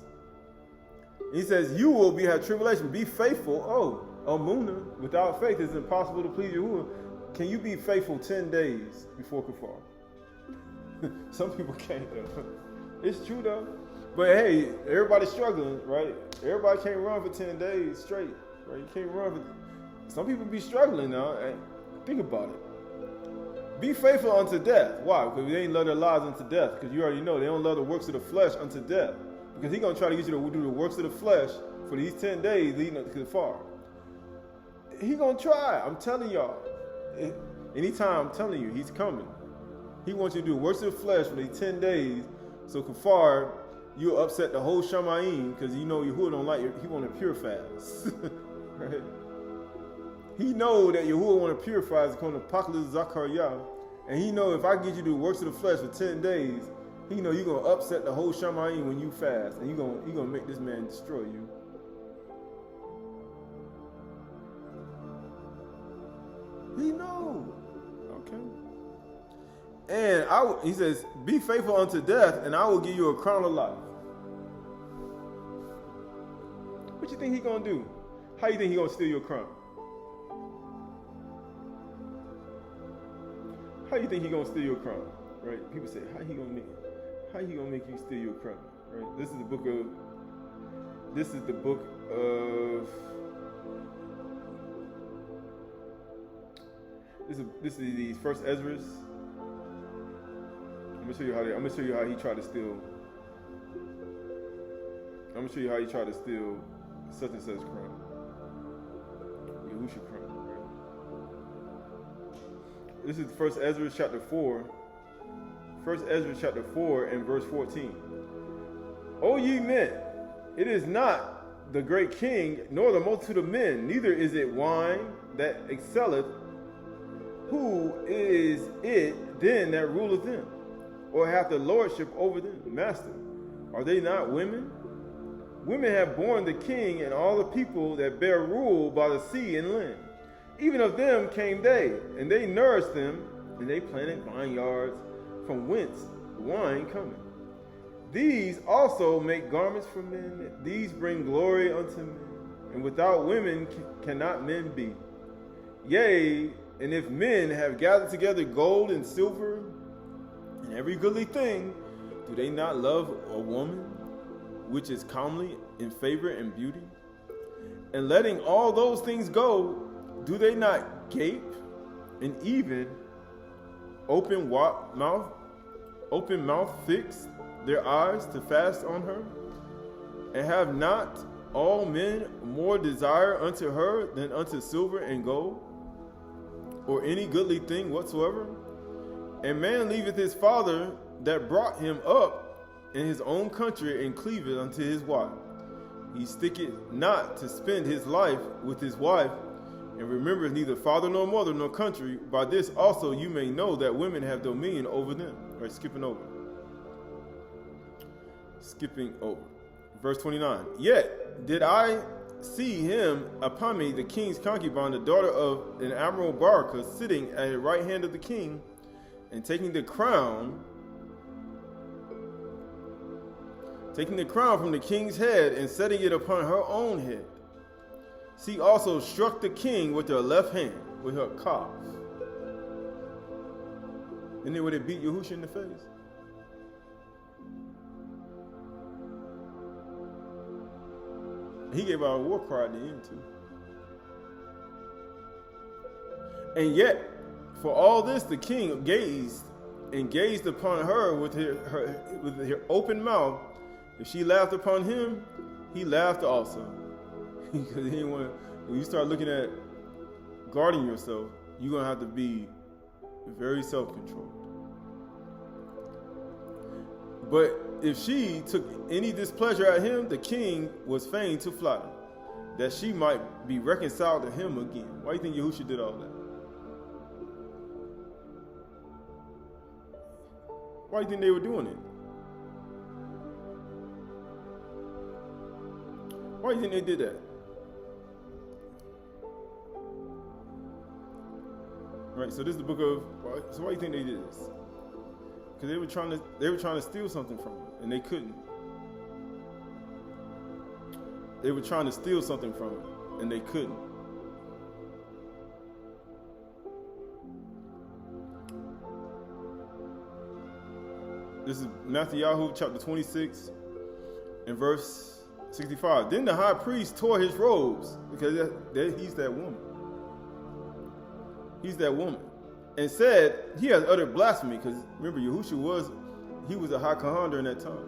He says, you will have tribulation. Be faithful. Oh, Amuna, without faith it's impossible to please Yahuwah. Can you be faithful 10 days before Kafar? Some people can't though. It's true though. But hey, everybody's struggling, right? Everybody can't run for 10 days straight, right? You can't run for... Some people be struggling now. Hey, think about it. Be faithful unto death. Why? Because they ain't love their lives unto death. Because you already know they don't love the works of the flesh unto death. Because he's going to try to get you to do the works of the flesh for these 10 days leading up to the far. He's going to try. I'm telling y'all. Anytime I'm telling you, he's coming. He wants you to do the works of the flesh for these 10 days. So Kafar, you'll upset the whole Shamayim because you know Yahuwah don't like it. He want a pure fast. Right? He know that Yahuwah want to purify us according to Apocalypse Zechariah. And he know if I get you to do the works of the flesh for 10 days, he know you're going to upset the whole Shamayim when you fast. And you're going to make this man destroy you. He know. Okay. And he says, be faithful unto death, and I will give you a crown of life. What you think he's going to do? How you think he gonna steal your crown? How you think he gonna steal your crown? Right? People say, how he gonna make you steal your crown? Right? This is the book of This is the first Ezra's. I'm gonna show you how he tried to steal. I'm gonna show you how he tried to steal such and such crown. Yahusha crown. Right? This is First Ezra chapter 4. First Ezra chapter 4 and verse 14. O ye men, it is not the great king, nor the multitude of men, neither is it wine that excelleth. Who is it then that ruleth them, or hath the lordship over them? Master, are they not women? Women have borne the king and all the people that bear rule by the sea and land. Even of them came they, and they nourished them, and they planted vineyards, from whence wine cometh. These also make garments for men. These bring glory unto men. And without women cannot men be. Yea, and if men have gathered together gold and silver and every goodly thing, do they not love a woman which is comely in favor and beauty? And letting all those things go, do they not gape and even open mouth fix their eyes to fast on her? And have not all men more desire unto her than unto silver and gold, or any goodly thing whatsoever? And man leaveth his father that brought him up in his own country, and cleaveth unto his wife. He sticketh not to spend his life with his wife, and remembereth neither father nor mother nor country. By this also you may know that women have dominion over them. Right, skipping over. Verse 29. Yet did I see him upon me, the king's concubine, the daughter of an admiral Barca, sitting at the right hand of the king, and taking the crown from the king's head, and setting it upon her own head. She also struck the king with her left hand, with her calf. And then would it beat Yahusha in the face? He gave out a war cry at the end too. And yet, for all this, the king gazed upon her with her open mouth. If she laughed upon him, he laughed also. Because he didn't want to. When you start looking at guarding yourself, you're gonna have to be very self-controlled. But if she took any displeasure at him, the king was fain to flatter, that she might be reconciled to him again. Why do you think Yahusha did all that? Why do you think they were doing it? Why do you think they did that? Right, so this is the book of. So why do you think they did this? Because they were trying to steal something from him, and they couldn't. They were trying to steal something from him, and they couldn't. This is Matthew chapter 26 and verse 65. Then the high priest tore his robes, because he's that woman. He's that woman. And said, he has uttered blasphemy, because remember, Yahusha was a high Qahalath during that time.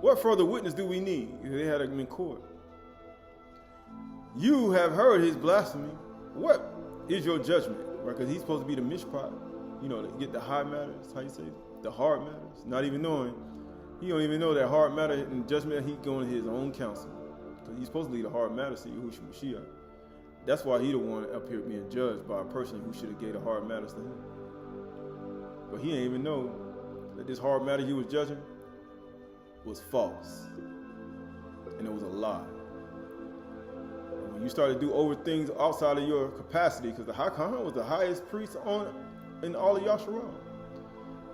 What further witness do we need? They had him in court. You have heard his blasphemy. What is your judgment? Right? Because he's supposed to be the mishpat, to get the high matters, how you say it? The hard matters. Not even knowing, he don't even know that hard matter in judgment, he's going to his own counsel. Because he's supposed to lead the hard matters to Yahushua Mashiach. That's why he the one up here being judged by a person who should have gave the hard matters to him. But he didn't even know that this hard matter he was judging was false. And it was a lie. And when you start to do over things outside of your capacity, because the High Qahalath was the highest priest in all of Yasharal.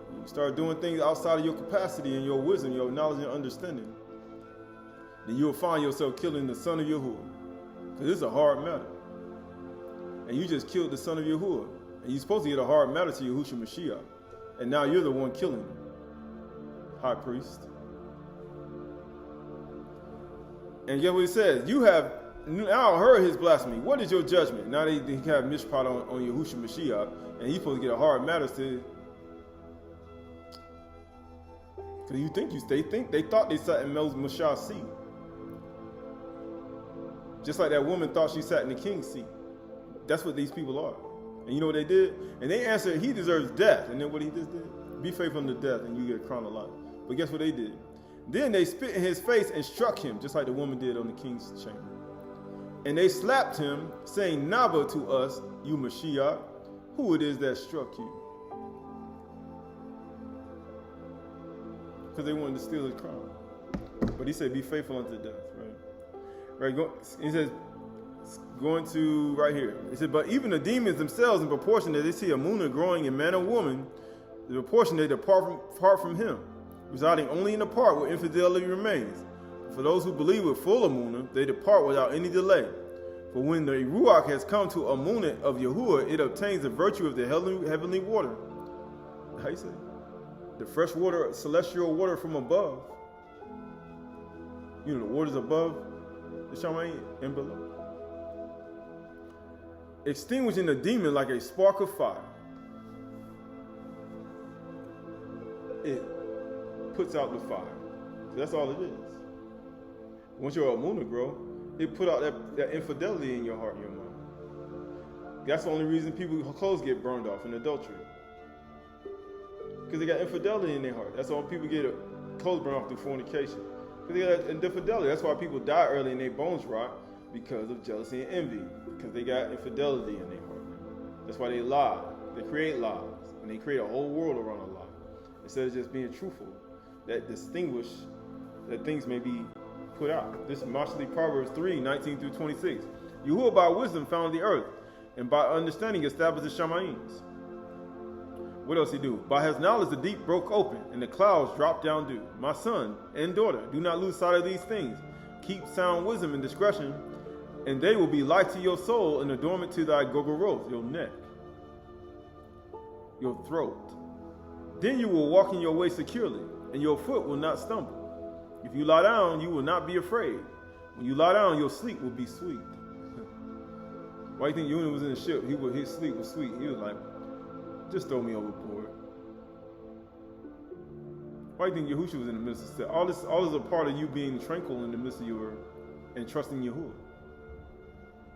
When you start doing things outside of your capacity and your wisdom, your knowledge and understanding, then you'll find yourself killing the son of Yahuwah. Because it's a hard matter. And you just killed the son of Yahuwah. And you're supposed to get a hard matter to Yahushua Mashiach. And now you're the one killing him, high priest. And guess what he says? You have now heard his blasphemy. What is your judgment? Now they have mishpat on Yahushua Mashiach, and he's supposed to get a hard matter to. Because you think they thought they sat in Moshe's seat. Just like that woman thought she sat in the king's seat. That's what these people are. And you know what they did? And they answered, he deserves death. And then what he just did? Be faithful unto death and you get a crown of life. But guess what they did? Then they spit in his face and struck him, just like the woman did on the king's chamber. And they slapped him, saying, Naba to us, you Mashiach, who it is that struck you. Because they wanted to steal his crown. But he said, be faithful unto death, right? He says, going to right here. He said, but even the demons themselves, in proportion that they see a Munah growing in man or woman, the proportion they depart from him, residing only in the part where infidelity remains. For those who believe with full Amunah, they depart without any delay. For when the Ruach has come to Amunah of Yahuwah, it obtains the virtue of the heavenly water. How you say? The fresh water, celestial water from above. You know, the waters above the Shamayim and below. Extinguishing the demon like a spark of fire. It puts out the fire. So that's all it is. Once your Amunah grow, it put out that infidelity in your heart and your mind. That's the only reason people's clothes get burned off in adultery. Because they got infidelity in their heart. That's why people get clothes burned off through fornication. Because they got infidelity. That's why people die early and their bones rot, because of jealousy and envy. Because they got infidelity in their heart. That's why they lie. They create lies. And they create a whole world around a lie. Instead of just being truthful. That distinguish that things may be put out. This is Mashali Proverbs 3, 19 through 26. Yahuwah by wisdom founded the earth, and by understanding established the Shamayims. What else he do? By his knowledge the deep broke open, and the clouds dropped down dew. My son and daughter, do not lose sight of these things. Keep sound wisdom and discretion, and they will be light to your soul and adornment to thy gogoroth, your neck, your throat. Then you will walk in your way securely, and your foot will not stumble. If you lie down, you will not be afraid. When you lie down, your sleep will be sweet. Why do you think Unit was in the ship? His sleep was sweet. He was like, just throw me overboard. Why do you think Yahushua was in the midst of stuff? All this is a part of you being tranquil in the midst of and trusting Yahuwah.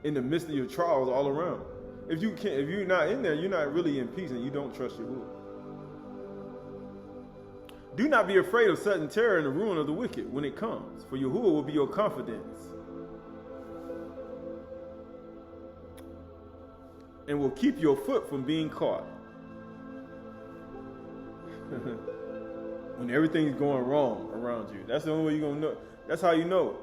In the midst of your trials all around. If you're not in there, you're not really in peace and you don't trust Yahuwah. Do not be afraid of sudden terror and the ruin of the wicked when it comes, for Yahuwah will be your confidence and will keep your foot from being caught. When everything's going wrong around you, that's the only way you're going to know. That's how you know.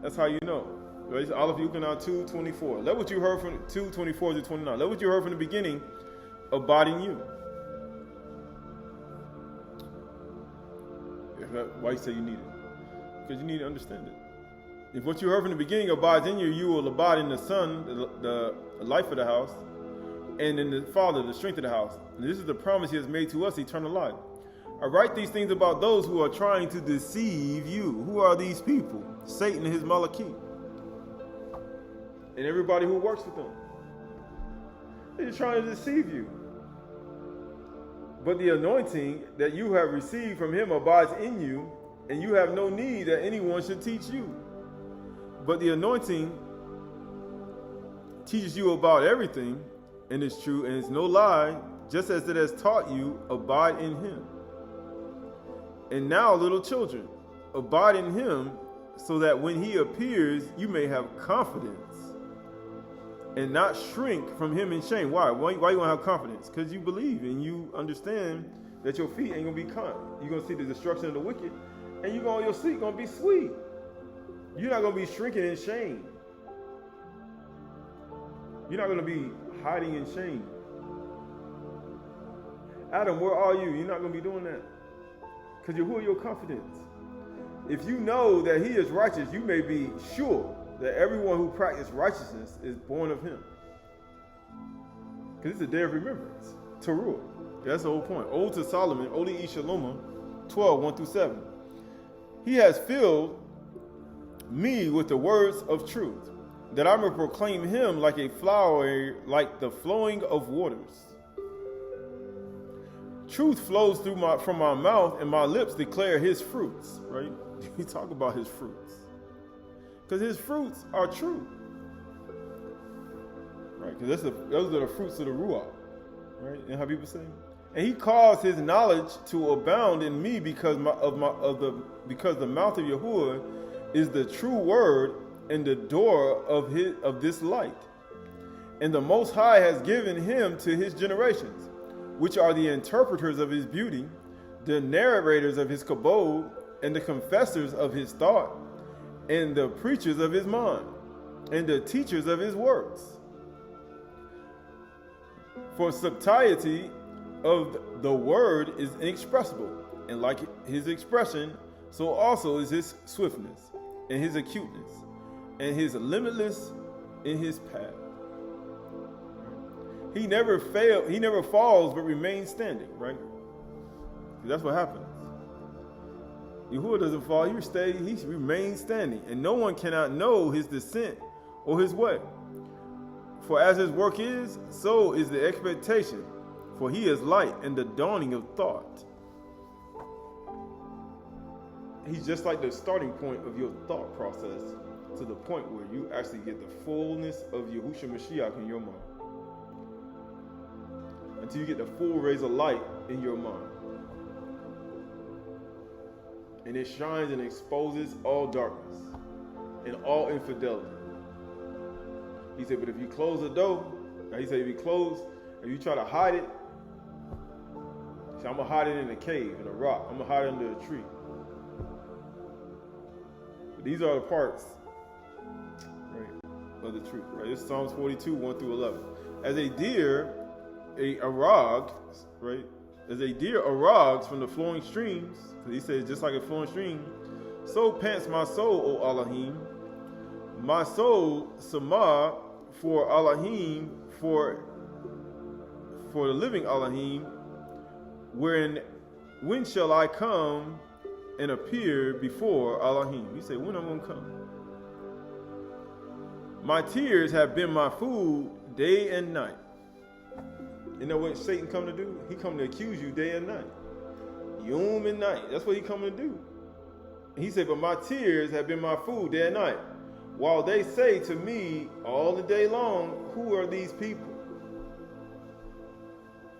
That's how you know. Right? All of you can now 2:24. Let what you heard from 2:24 to 29. Let what you heard from the beginning abide in you. Why you say you need it? Because you need to understand it. If what you heard from the beginning abides in you, you will abide in the Son, the life of the house, and in the Father, the strength of the house. And this is the promise he has made to us, eternal life. I write these things about those who are trying to deceive you. Who are these people? Satan and his Malachim. And everybody who works with them. They're trying to deceive you. But the anointing that you have received from him abides in you, and you have no need that anyone should teach you. But the anointing teaches you about everything, and it's true, and it's no lie, just as it has taught you, abide in him. And now, little children, abide in him, so that when he appears, you may have confidence and not shrink from him in shame. Why? Why you want to have confidence? Because you believe and you understand that your feet ain't going to be caught. You're going to see the destruction of the wicked, and your sleep going to be sweet. You're not going to be shrinking in shame. You're not going to be hiding in shame. Adam, where are you? You're not going to be doing that. Because who are your confidence? If you know that he is righteous, you may be sure that everyone who practices righteousness is born of him. Because it's a day of remembrance. Taruah. That's the whole point. Ode to Solomon, Ode Shaloma, 12, 1 through 7. He has filled me with the words of truth, that I may proclaim him like a flower, like the flowing of waters. Truth flows from my mouth, and my lips declare his fruits, right? We talk about his fruits. Because his fruits are true. Right? Because those are the fruits of the Ruach. Right? And how people say? And he caused his knowledge to abound in me because the mouth of Yahuwah is the true word and the door of this light. And the Most High has given him to his generations, which are the interpreters of his beauty, the narrators of his kabod, and the confessors of his thought, and the preachers of his mind, and the teachers of his works. For subtlety of the word is inexpressible, and like his expression, so also is his swiftness, and his acuteness, and his limitless in his path. He never falls, but remains standing, right? That's what happens. Yahuwah doesn't fall, he remains standing, and no one cannot know his descent or his way. For as his work is, so is the expectation, for he is light and the dawning of thought. He's just like the starting point of your thought process, to the point where you actually get the fullness of Yahushua Mashiach in your mind. Until you get the full rays of light in your mind. And it shines and exposes all darkness and all infidelity. He said, but if you close the door, he said, if you try to hide it, he said, I'm going to hide it in a cave, in a rock. I'm going to hide it under a tree. But these are the parts, right, of the truth, right? This is Psalms 42, 1 through 11. As a deer, right? As a deer arogs from the flowing streams, because he says just like a flowing stream, so pants my soul, O Elohim. My soul, Samah, for Elohim, for the living Elohim, when shall I come and appear before Elohim? He said, when am I going to come? My tears have been my food day and night. You know what Satan come to do? He come to accuse you day and night. Yom and night. That's what he come to do. And he said, but my tears have been my food day and night. While they say to me all the day long, who are these people?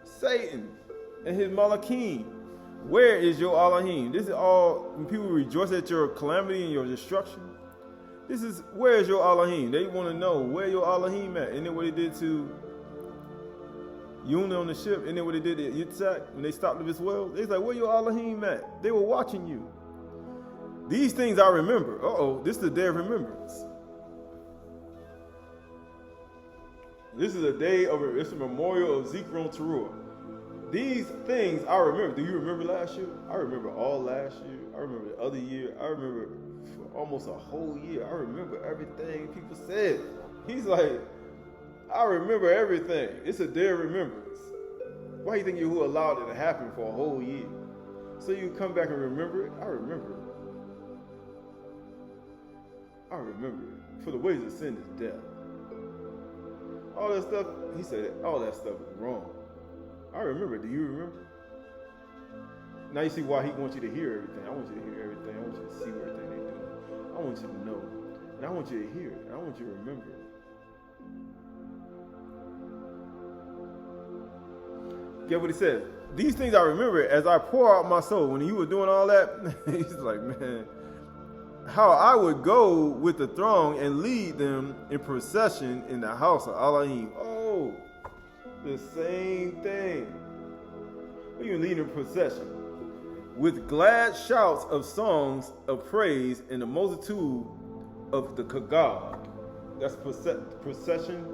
Satan and his Malachim. Where is your Elohim? This is all, when people rejoice at your calamity and your destruction. This is, where is your Elohim? They want to know where your Elohim at. And then what he did to Yuna on the ship, and then what they did at Yitzhak, when they stopped at his well, they was like, where your Elohim at? They were watching you. These things I remember. This is the day of remembrance. This is it's a memorial of Zykrun Taruah. These things I remember. Do you remember last year? I remember all last year. I remember the other year. I remember for almost a whole year. I remember everything people said. He's like, I remember everything. It's a day of remembrance. Why do you think you allowed it to happen for a whole year? So you come back and remember it? I remember it. I remember it. For the wages of sin is death. All that stuff, he said, all that stuff is wrong. I remember it. Do you remember? Now you see why he wants you to hear everything. I want you to hear everything. I want you to see everything they do. I want you to know. And I want you to hear it. And I want you to remember it. Get what he says. These things I remember as I pour out my soul. When you were doing all that, he's like, man, how I would go with the throng and lead them in procession in the house of Elohim. Oh, the same thing. What you lead in procession? With glad shouts of songs of praise in the multitude of the Kagag. That's procession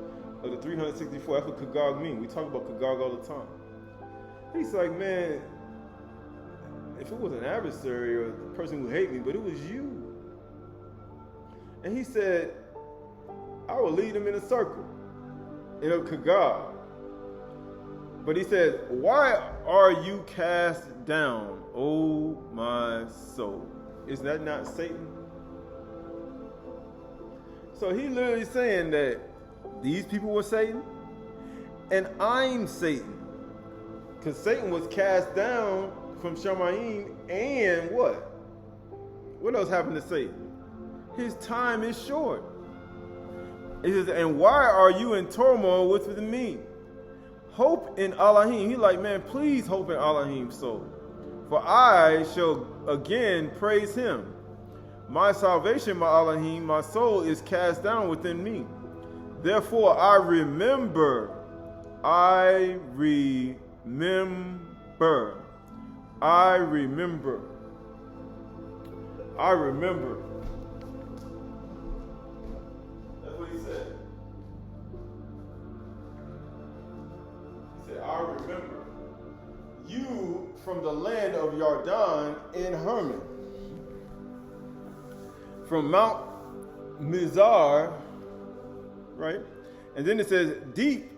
of the 364. That's what Kagag means. We talk about Kagag all the time. He's like, man, if it was an adversary or the person who hated me, but it was you. And he said, I will lead them in a circle, in a kagah. But he says, why are you cast down, O my soul? Is that not Satan? So he literally saying that these people were Satan, and I'm Satan. Because Satan was cast down from Shamayim, and what? What else happened to Satan? His time is short. He says, and why are you in turmoil with me? Hope in Elohim. He's like, man, please hope in Elohim's soul. For I shall again praise him. My salvation, my Elohim, my soul is cast down within me. Therefore I remember. I remember. That's what he said. He said, I remember you from the land of Yarden in Hermon, from Mount Mizar, right? And then it says, deep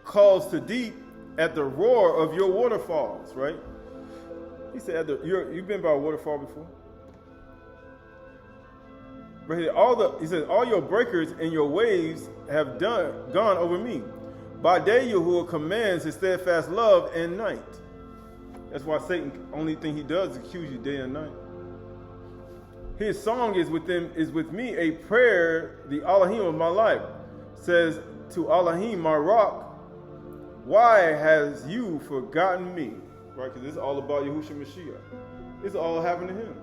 calls to deep at the roar of your waterfalls, right? He said, you've been by a waterfall before? But he says, all your breakers and your waves have gone over me. By day, Yahuwah commands his steadfast love and night. That's why Satan, only thing he does is accuse you day and night. His song is with me, a prayer, the Elohim of my life. Says to Elohim, my rock, why has you forgotten me? Right, because this is all about Yahushua Mashiach. It's all happened to him.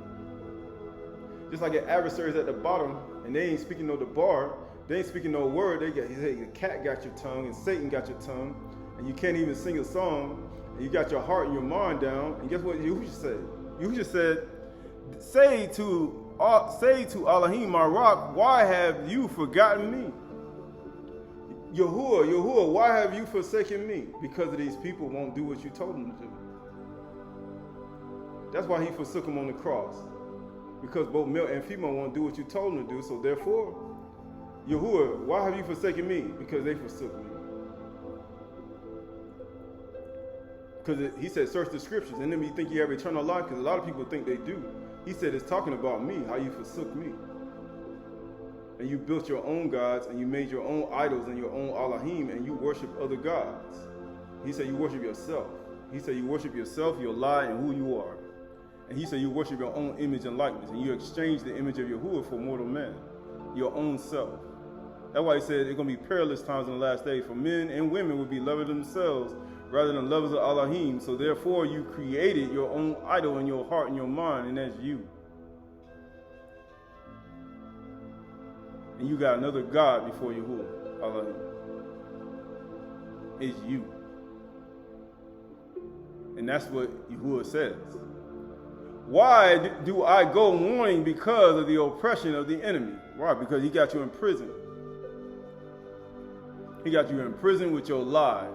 Just like an adversary's at the bottom, and they ain't speaking no debar, they ain't speaking no word. He say the cat got your tongue, and Satan got your tongue, and you can't even sing a song, and you got your heart and your mind down. And guess what Yahushua said? Yahushua said, say to Elohim, my rock, why have you forgotten me? Yahuwah, why have you forsaken me? Because of these people won't do what you told them to do. That's why he forsook them on the cross. Because both male and female won't do what you told them to do. So therefore, Yahuwah, why have you forsaken me? Because they forsook me. Because he said, search the scriptures, and then you think you have eternal life, because a lot of people think they do. He said, it's talking about me, how you forsook me. And you built your own gods, and you made your own idols and your own Elohim, and you worship other gods. He said you worship yourself. He said you worship yourself, your lie, and who you are. And he said you worship your own image and likeness, and you exchange the image of Yahuwah for mortal man, your own self. That's why he said it's going to be perilous times in the last days, for men and women will be lovers of themselves rather than lovers of Elohim. So therefore you created your own idol in your heart and your mind, and that's you. And you got another God before Yahuwah, Elohim. It's you. And that's what Yahuwah says. Why do I go mourning? Because of the oppression of the enemy. Why? Because he got you in prison. He got you in prison with your lie.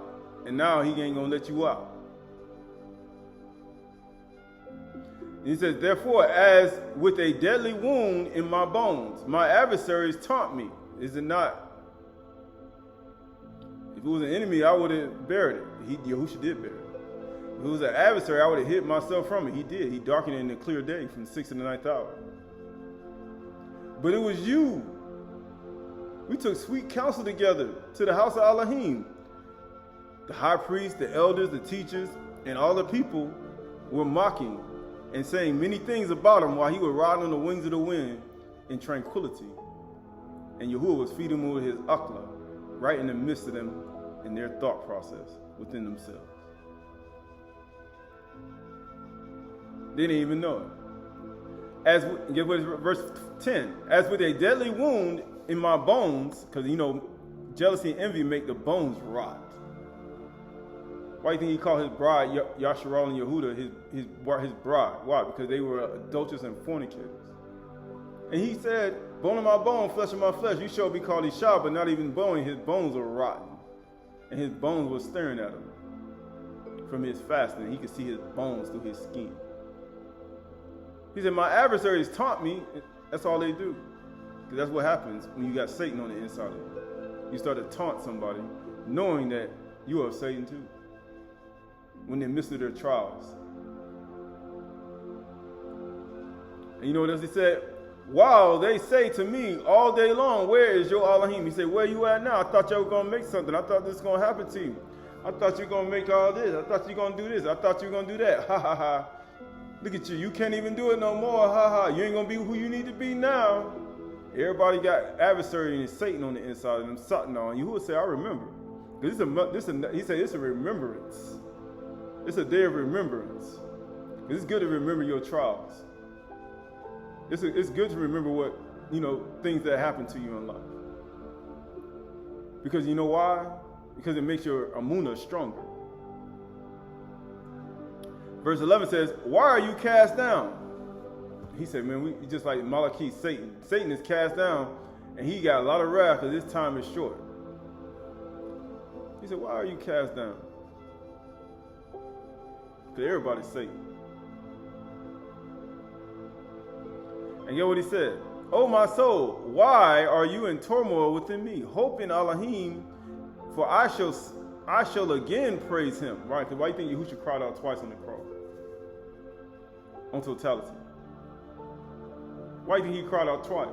And now he ain't going to let you out. He says, therefore, as with a deadly wound in my bones, my adversaries taunt me. Is it not? If it was an enemy, I would have buried it. Yahushua did bury it. If it was an adversary, I would have hid myself from it. He did. He darkened it in the clear day from the 6th to the 9th hour. But it was you. We took sweet counsel together to the house of Elohim. The high priest, the elders, the teachers, and all the people were mocking and saying many things about him while he was riding on the wings of the wind in tranquility. And Yahuwah was feeding them with his akla, right in the midst of them in their thought process within themselves. They didn't even know it. Get what is verse 10? As with a deadly wound in my bones, because jealousy and envy make the bones rot. Why do you think he called his bride Yasharal and Yehuda his bride? Why? Because they were adulterers and fornicators. And he said, bone of my bone, flesh of my flesh, you shall be called Isha, but not even bone. His bones were rotten. And his bones were staring at him from his fasting. He could see his bones through his skin. He said, my adversaries taunt me. That's all they do. Because that's what happens when you got Satan on the inside of you. You start to taunt somebody, knowing that you are Satan too, when they're in the midst of their trials. And you know what else he said? While they say to me all day long, where is your Elohim? He said, where you at now? I thought you were going to make something. I thought this was going to happen to you. I thought you were going to make all this. I thought you were going to do this. I thought you were going to do that. Ha ha ha. Look at you. You can't even do it no more. Ha ha. You ain't going to be who you need to be now. Everybody got adversary and Satan on the inside of them, something on you. Who would say, I remember? Because he said it's a remembrance. It's a day of remembrance. It's good to remember your trials. It's good to remember what, things that happen to you in life. Because you know why? Because it makes your amunah stronger. Verse 11 says, why are you cast down? He said, man, we just like Malachi, Satan. Satan is cast down, and he got a lot of wrath because his time is short. He said, why are you cast down? Because everybody's Satan. And get what he said. Oh, my soul, why are you in turmoil within me? Hope in Elohim, for I shall again praise him. Right? Because why do you think Yahushua cried out twice on the cross? On totality. Why do you think he cried out twice?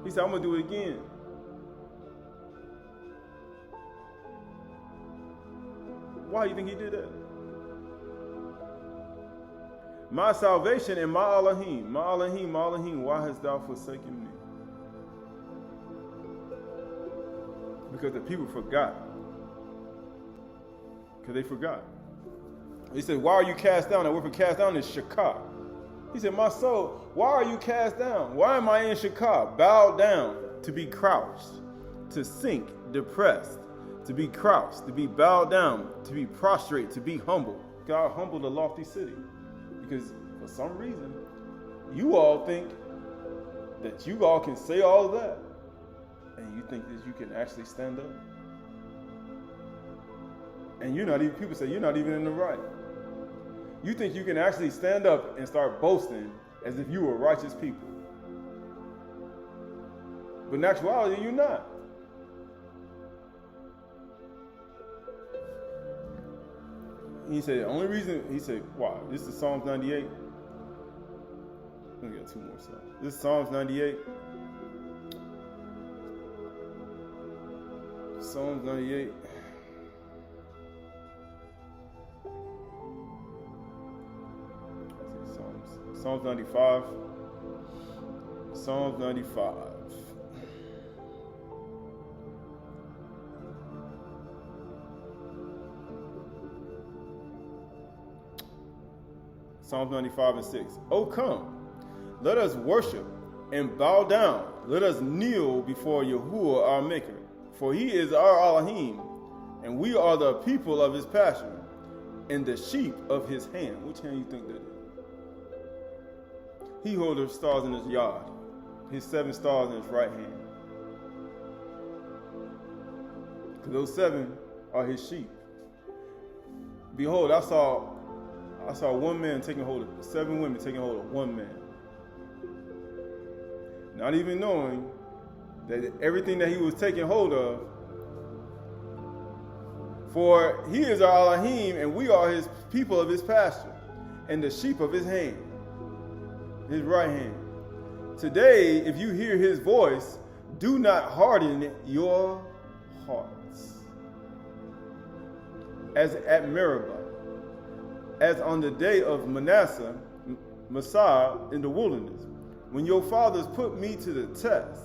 He said, I'm going to do it again. Why do you think he did that? My salvation and my Elohim, why hast thou forsaken me? Because the people forgot. Because they forgot. He said, why are you cast down? That word for cast down is shakah. He said, my soul, why are you cast down? Why am I in shakah? Bowed down, to be crouched, to sink, depressed, to be crouched, to be bowed down, to be prostrate, to be humble. God humbled a lofty city. Because for some reason, you all think that you all can say all of that, and you think that you can actually stand up. And people say you're not even in the right. You think you can actually stand up and start boasting as if you were righteous people. But in actuality, you're not. He said, the only reason, why? This is Psalms 98. Let me get two more songs. This is Psalms 98. Psalms 98. Psalms 95. Psalms 95. Psalms 95 and 6. Oh, come, let us worship and bow down. Let us kneel before Yahuwah our Maker. For he is our Elohim, and we are the people of his pasture, and the sheep of his hand. Which hand you think that is? He holds the stars in his yard, his 7 stars in his right hand. Because those 7 are his sheep. Behold, I saw one man taking hold of 7 women taking hold of one man. Not even knowing that everything that he was taking hold of, for he is our Elohim, and we are his people of his pasture, and the sheep of his hand, his right hand. Today, if you hear his voice, do not harden your hearts. As at Meribah, as on the day of Massah in the wilderness, when your fathers put me to the test.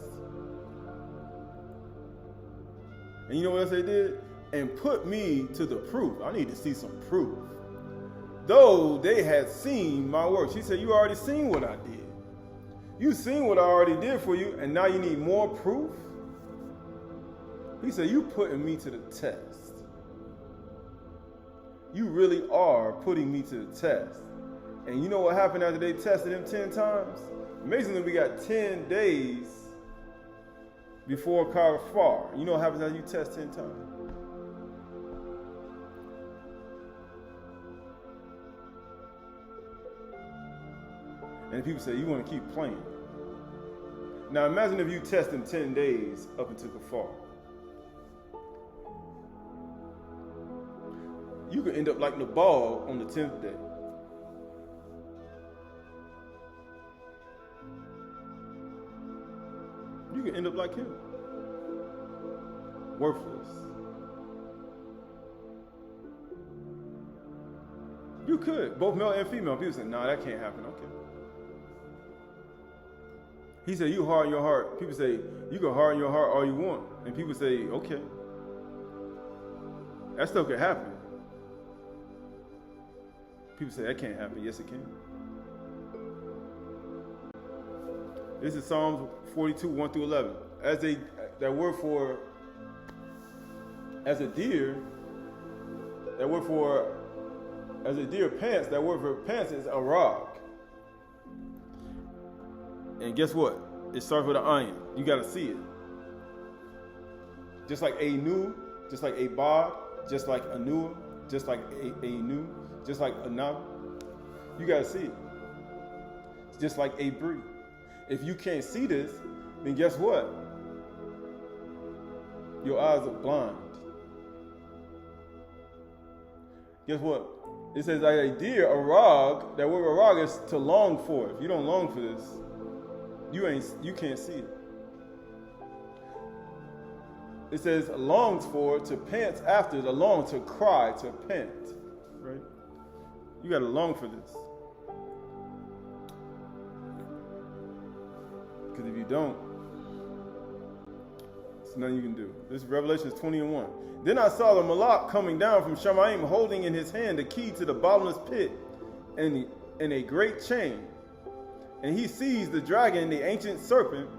And you know what else they did? And put me to the proof. I need to see some proof. Though they had seen my works. He said, you already seen what I did. You seen what I already did for you, and now you need more proof? He said, you putting me to the test. You really are putting me to the test. And you know what happened after they tested him 10 times? Amazingly, we got 10 days before Qahalath. You know what happens after you test 10 times? And people say, you want to keep playing. Now imagine if you test in 10 days up into Kafar. You could end up like Nabal on the 10th day. You could end up like him. Worthless. You could, both male and female. People say, nah, that can't happen. Okay. He said, you harden your heart. People say, you can harden your heart all you want. And people say, okay. That stuff could happen. People say, that can't happen. Yes, it can. This is Psalms 42, 1 through 11. That word for, as a deer, that word for, as a deer pants, that word for pants is arag. And guess what? It starts with an ayin. You got to see it. Just like anu, just like abad, just like anu, just like anu, just like anab. You got to see it. It's just like a breed. If you can't see this, then guess what? Your eyes are blind. Guess what? It says like a deer, arag. That word arag is to long for. If you don't long for this, you can't see it. It says longs for, to pant after, to long, to cry, to pant. Right? You got to long for this. Because if you don't, there's nothing you can do. This is Revelation 20 and 1. Then I saw the Malak coming down from Shamayim, holding in his hand the key to the bottomless pit and a great chain. And he seized the dragon, the ancient serpent,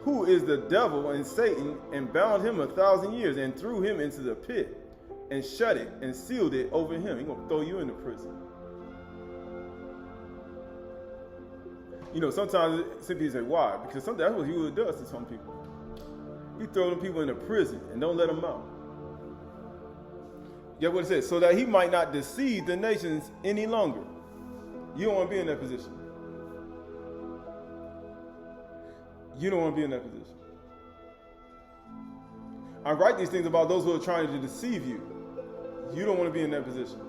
who is the devil and Satan, and bound him 1,000 years, and threw him into the pit, and shut it, and sealed it over him. He's going to throw you into prison. You know, sometimes some people say, why? Because sometimes that's what he really does to some people. He throws them people into prison and don't let them out. Get what it says? So that he might not deceive the nations any longer. You don't want to be in that position. You don't want to be in that position. I write these things about those who are trying to deceive you. You don't want to be in that position.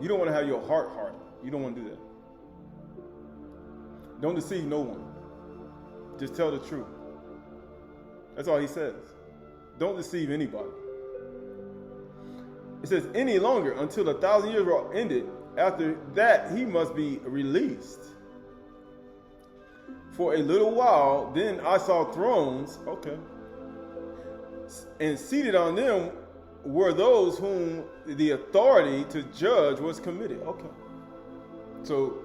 You don't want to have your heart hardened. You don't want to do that. Don't deceive no one. Just tell the truth. That's all he says. Don't deceive anybody. It says, any longer until the 1,000 years are ended. After that, he must be released. For a little while, then I saw thrones, okay, and seated on them were those whom the authority to judge was committed. Okay. So,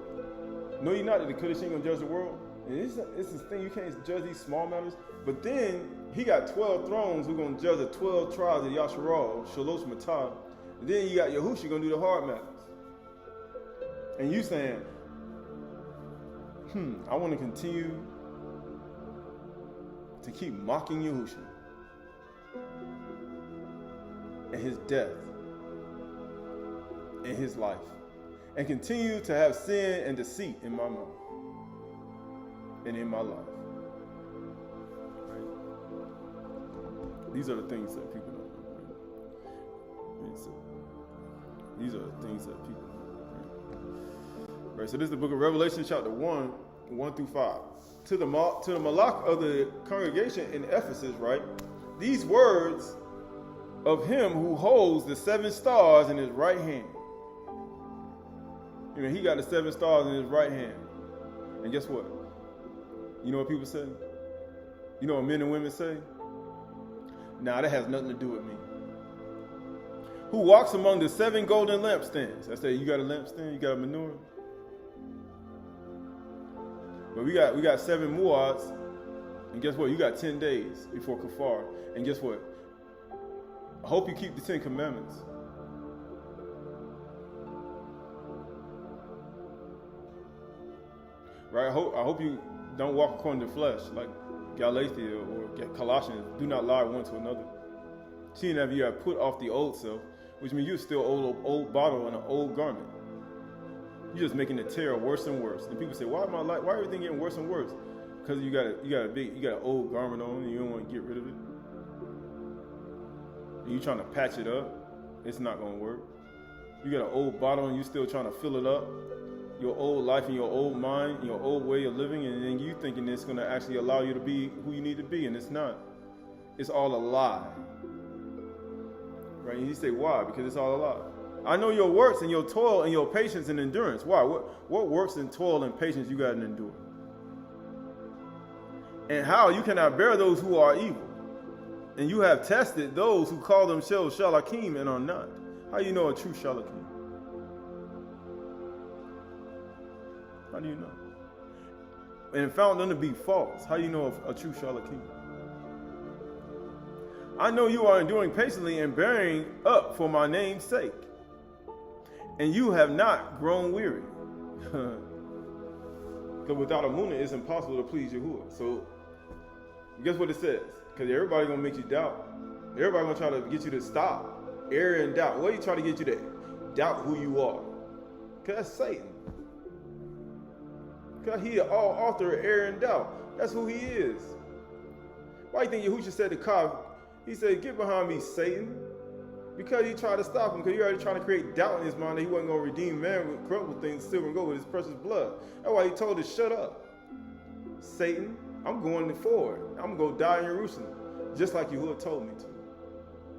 know ye not that the Kodesh ain't going to judge the world? And it's this thing, you can't judge these small matters. But then, he got 12 thrones who are going to judge the 12 tribes of Yasharal, Shalosh Matah. And then you got Yahushua going to do the hard matters. And you saying, I want to continue to keep mocking Yahushua and his death and his life, and continue to have sin and deceit in my mouth and in my life. Right? These are the things that people don't know. Right? These are the things that people don't know. Right? So this is the book of Revelation, chapter 1, 1 through 5. To the Malak of the congregation in Ephesus, right? These words of him who holds the 7 stars in his right hand. You know, he got the 7 stars in his right hand. And guess what? You know what people say? You know what men and women say? Nah, that has nothing to do with me. Who walks among the 7 golden lampstands. I say, you got a lampstand? You got a menorah? But we got 7 muads, and guess what? You got 10 days before Kafar. And guess what? I hope you keep the 10 commandments. Right? I hope you don't walk according to the flesh, like Galatia or Colossians. Do not lie one to another. Seeing that you have put off the old self, which means you're still old bottle and an old garment. You're just making the tear worse and worse. And people say, why everything getting worse and worse? Because you got an old garment on and you don't want to get rid of it. And you trying to patch it up, it's not gonna work. You got an old bottle and you still trying to fill it up. Your old life and your old mind, your old way of living, and then you thinking it's gonna actually allow you to be who you need to be, and it's not. It's all a lie. Right? And you say, why? Because it's all a lie. I know your works and your toil and your patience and endurance. Why? What works and toil and patience you got to endure? And how you cannot bear those who are evil. And you have tested those who call themselves shalakim and are not. How do you know a true shalakim? How do you know? And found them to be false. How do you know a true shalakim? I know you are enduring patiently and bearing up for my name's sake. And you have not grown weary. Because without a munah, it's impossible to please Yahuwah. So, guess what it says? Because everybody's going to make you doubt. Everybody's going to try to get you to stop, err and doubt. What are you trying to get you to doubt who you are? Because that's Satan. Because he is all author of error and doubt. That's who he is. Why do you think Yahushua said to Kav, he said, get behind me, Satan. Because he tried to stop him, because he already trying to create doubt in his mind that he wasn't going to redeem man with corruptible things, silver and gold, with his precious blood. That's why he told us, shut up. Satan, I'm going forward. I'm going to die in Jerusalem, just like Yahuwah told me to,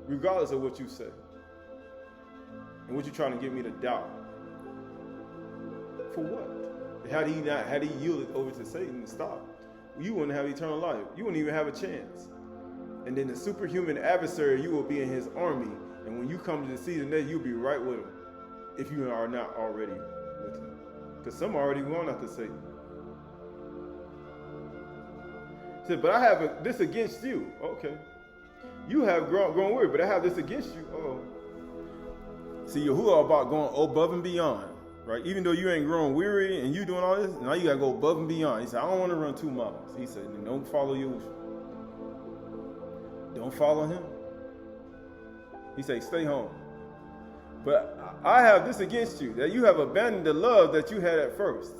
regardless of what you say. And what you're trying to get me to doubt. For what? Had he yielded over to Satan and stopped, you wouldn't have eternal life. You wouldn't even have a chance. And then the superhuman adversary, you will be in his army. And when you come to the season there, you'll be right with him. If you are not already with him. Because some already gone after Satan. He said, but I have this against you. Okay. You have grown weary, but I have this against you. Oh. See, Yahuwah about going above and beyond. Right? Even though you ain't growing weary and you doing all this, now you got to go above and beyond. He said, I don't want to run 2 miles. He said, don't follow Yahuwah. Don't follow him. He said, stay home. But I have this against you, that you have abandoned the love that you had at first.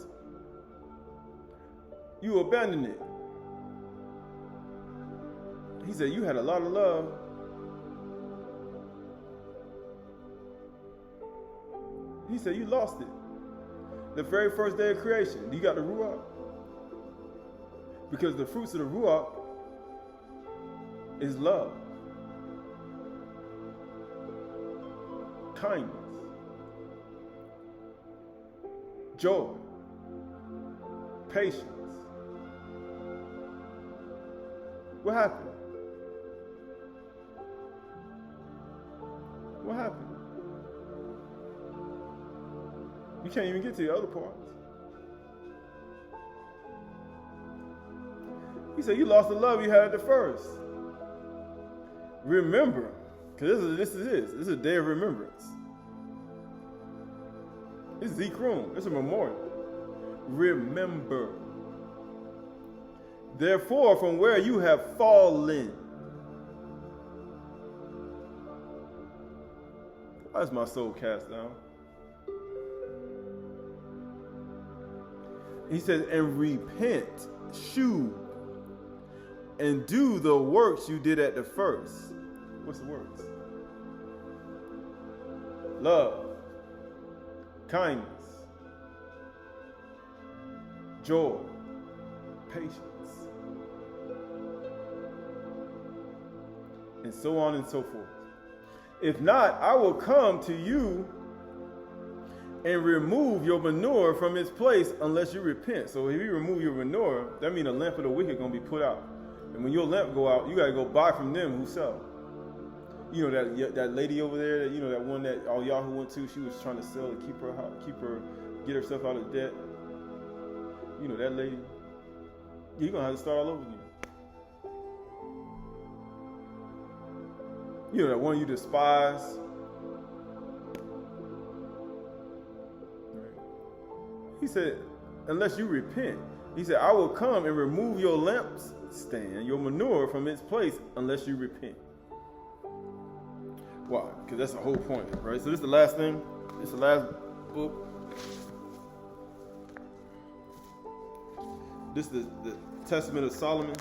You abandoned it. He said, you had a lot of love. He said, you lost it. The very first day of creation, you got the Ruach. Because the fruits of the Ruach is love, kindness, joy, patience. What happened? What happened? You can't even get to the other parts. He said, you lost the love you had at the first. Remember, because this is a day of remembrance. It's Zykrun. It's a memorial. Remember. Therefore, from where you have fallen. Why is my soul cast down? He says, and repent, shew, and do the works you did at the first. What's the works? Love, kindness, joy, patience, and so on and so forth. If not, I will come to you and remove your manure from its place unless you repent. So if you remove your manure, that means a lamp of the wicked going to be put out. And when your lamp go out, you got to go buy from them who sell. You know that lady over there, you know that one that all y'all who went to, she was trying to sell to get herself out of debt. You know that lady. You're going to have to start all over again. You know that one you despise. He said, unless you repent, he said, I will come and remove your lampstand, your manure from its place, unless you repent. Why? Because that's the whole point, right? So this is the last thing. This is the last book. This is the Testament of Solomon.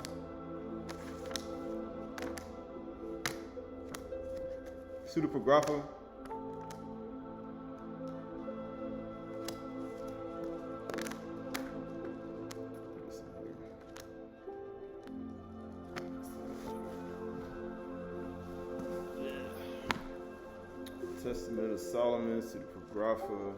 Pseudepigrapha. Testament of Solomon, Pseudepigrapha.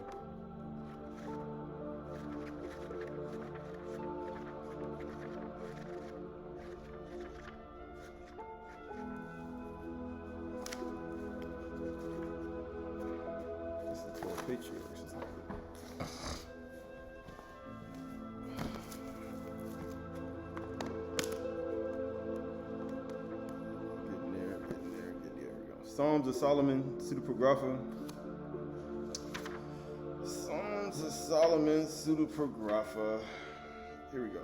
Patriarchs or something. Getting there. Here we go. Psalms of Solomon, Pseudepigrapha. Psalms of Solomon, Pseudepigrapha. Here we go.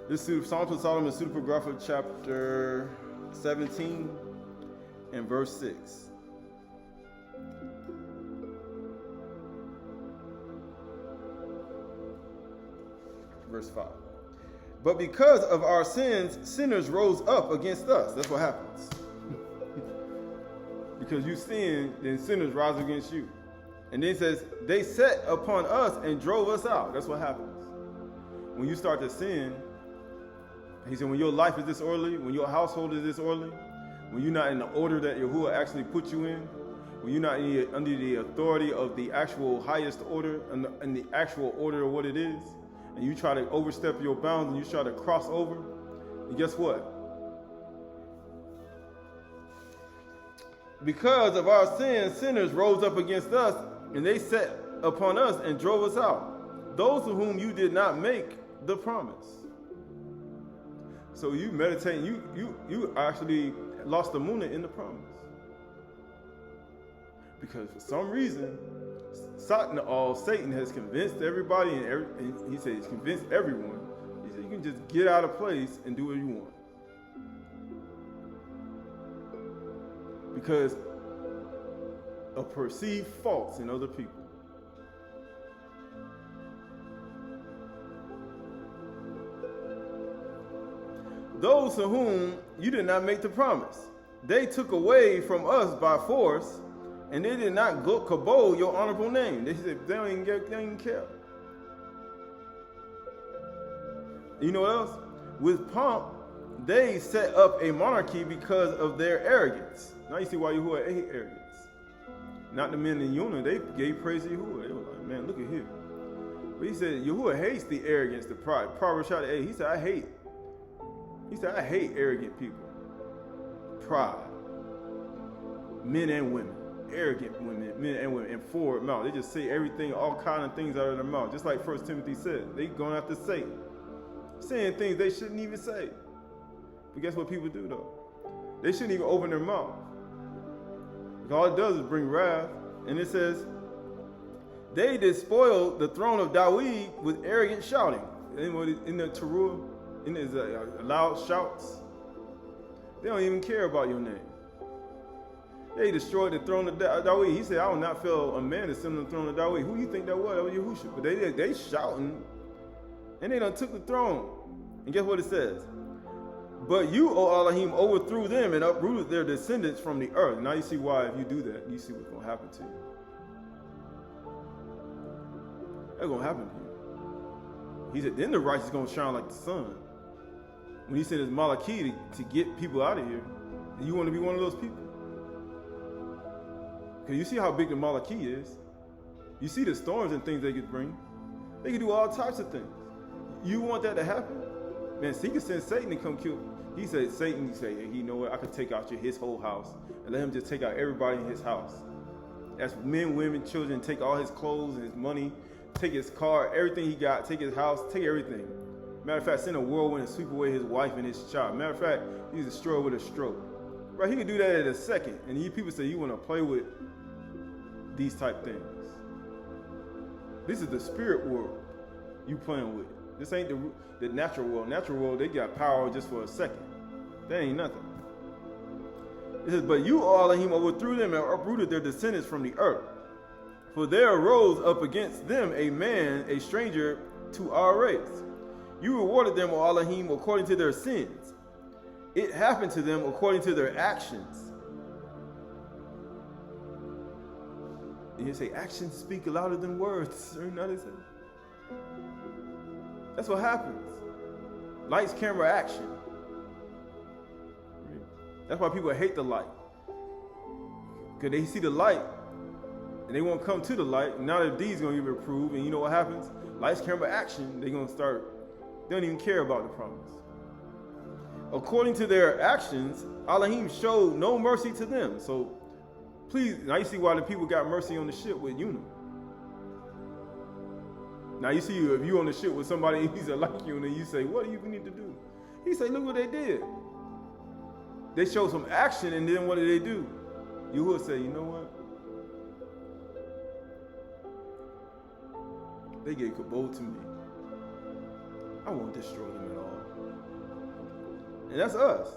This is Psalms of Solomon, Pseudepigrapha, chapter 17 and verse 6. Verse 5. But because of our sins, sinners rose up against us. That's what happens. Because you sin, then sinners rise against you. And then it says, they set upon us and drove us out. That's what happens. When you start to sin, he said, when your life is disorderly, when your household is disorderly, when you're not in the order that Yahuwah actually put you in, when you're not under the authority of the actual highest order and the actual order of what it is, and you try to overstep your bounds and you try to cross over, and guess what? Because of our sins, sinners rose up against us, and they set upon us and drove us out, those to whom you did not make the promise. So you meditate, you actually lost the moon in the promise. Because for some reason, Satan has convinced everybody, and he said he's convinced everyone. He said you can just get out of place and do what you want. Because of perceived faults in other people. Those to whom you did not make the promise, they took away from us by force, and they did not kabod your honorable name. They said they don't even care. You know what else? With pomp, they set up a monarchy because of their arrogance. Now you see why Yahuwah hate arrogance. Not the men in Yonah, they gave praise to Yahuwah. They were like, man, look at him. But he said Yahuwah hates the arrogance, the pride. Proverbs chapter 8, he said, I hate arrogant people. Pride. Men and women. Arrogant women, men and women, and forward mouth. They just say everything, all kind of things out of their mouth. Just like 1 Timothy said, they going after Satan, saying things they shouldn't even say. But guess what people do though? They shouldn't even open their mouth. Because all it does is bring wrath. And it says, they despoiled the throne of Dawid with arrogant shouting. In the Taruah, in his loud shouts, they don't even care about your name. They destroyed the throne of Dawid. He said, I will not fail a man to sit on the throne of Dawid. Who do you think that was? That was Yahushua. But they shouting, and they done took the throne. And guess what it says? But you, O Elohim, overthrew them and uprooted their descendants from the earth. Now you see why, if you do that, you see what's going to happen to you. That's going to happen to you. He said, then the righteous is going to shine like the sun. When he sent his Malachi to get people out of here, and you want to be one of those people. Because you see how big the Malachi is. You see the storms and things they could bring. They can do all types of things. You want that to happen? Man, he can send Satan to come kill. He said, Satan, he said, hey, you know what? I could take out his whole house and let him just take out everybody in his house. That's men, women, children, take all his clothes and his money, take his car, everything he got, take his house, take everything. Matter of fact, send a whirlwind and sweep away his wife and his child. Matter of fact, he's destroyed with a stroke. Right? He can do that in a second. And you people say you want to play with these type things. This is the spirit world you playing with. This ain't the natural world. Natural world, they got power just for a second. That ain't nothing. It says, but you, O Elohim, overthrew them and uprooted their descendants from the earth. For there arose up against them a man, a stranger to our race. You rewarded them, O Elohim, according to their sins. It happened to them according to their actions. And you say, actions speak louder than words. That's what happens. Lights, camera, action. That's why people hate the light. Because they see the light, and they won't come to the light. And now that deed's going to get approved, and you know what happens? Lights, camera, action, they're going to start, they don't even care about the promise. According to their actions, Elohim showed no mercy to them. So, please, now you see why the people got mercy on the ship with Unum. Now you see, if you on the ship with somebody and he's like you, and you say, what do you need to do? He say, look what they did. They showed some action, and then what did they do? You will say, you know what? They gave kabod to me. I won't destroy them at all. And that's us.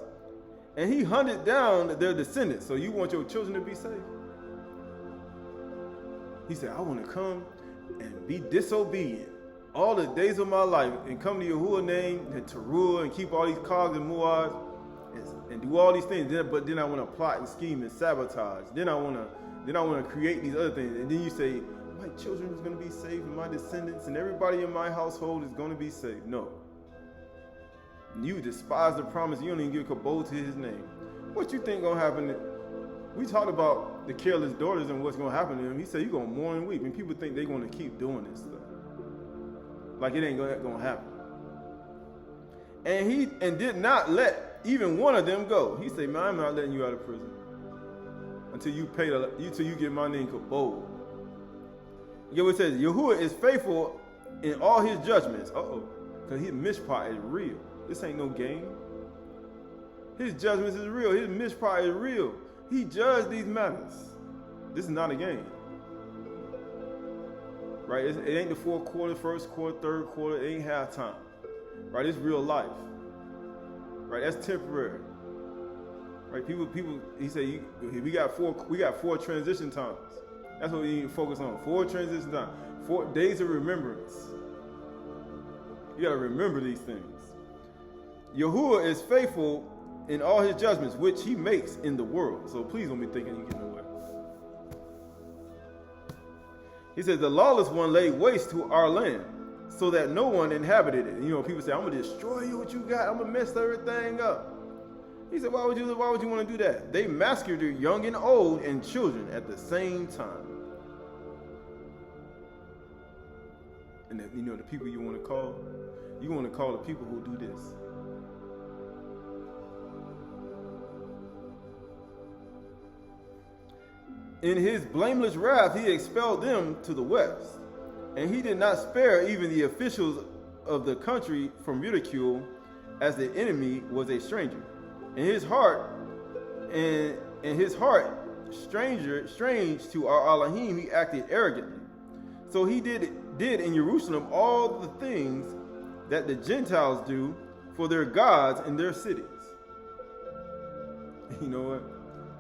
And he hunted down their descendants. So you want your children to be safe? He said, I want to come and be disobedient all the days of my life and come to Yahuwah's name and Taruah and keep all these cogs and muads and do all these things. But then I want to plot and scheme and sabotage. Then I want to create these other things. And then you say, my children is going to be saved and my descendants and everybody in my household is going to be saved. No. You despise the promise. You don't even give kabod to his name. What you think going to happen? We talked about the careless daughters and what's going to happen to them. He said you're going to mourn and weep. And people think they're going to keep doing this stuff. Like it ain't going to happen. And he did not let even one of them go. He said, man, I'm not letting you out of prison until you pay until you get my name kabod. You get what it says? Yahuwah is faithful in all his judgments. Because his mishpat is real. This ain't no game. His judgments is real. His mishpat is real. He judged these matters. This is not a game. Right? It ain't the fourth quarter, first quarter, third quarter. It ain't halftime. Right? It's real life. Right? That's temporary. Right? People. He said we got four transition times. That's what we need to focus on. 4 transition times. 4 days of remembrance. You got to remember these things. Yahuwah is faithful in all his judgments, which he makes in the world. So please don't be thinking you're getting away. He says, the lawless one laid waste to our land, so that no one inhabited it. You know, people say, I'm going to destroy you, what you got. I'm going to mess everything up. He said, why would you want to do that? They massacred young and old and children at the same time. And that, you know, the people you want to call the people who do this. In his blameless wrath, he expelled them to the west, and he did not spare even the officials of the country from ridicule, as the enemy was a stranger. In his heart, strange to our Elohim, he acted arrogantly. So he did in Jerusalem all the things that the Gentiles do for their gods in their cities. You know what?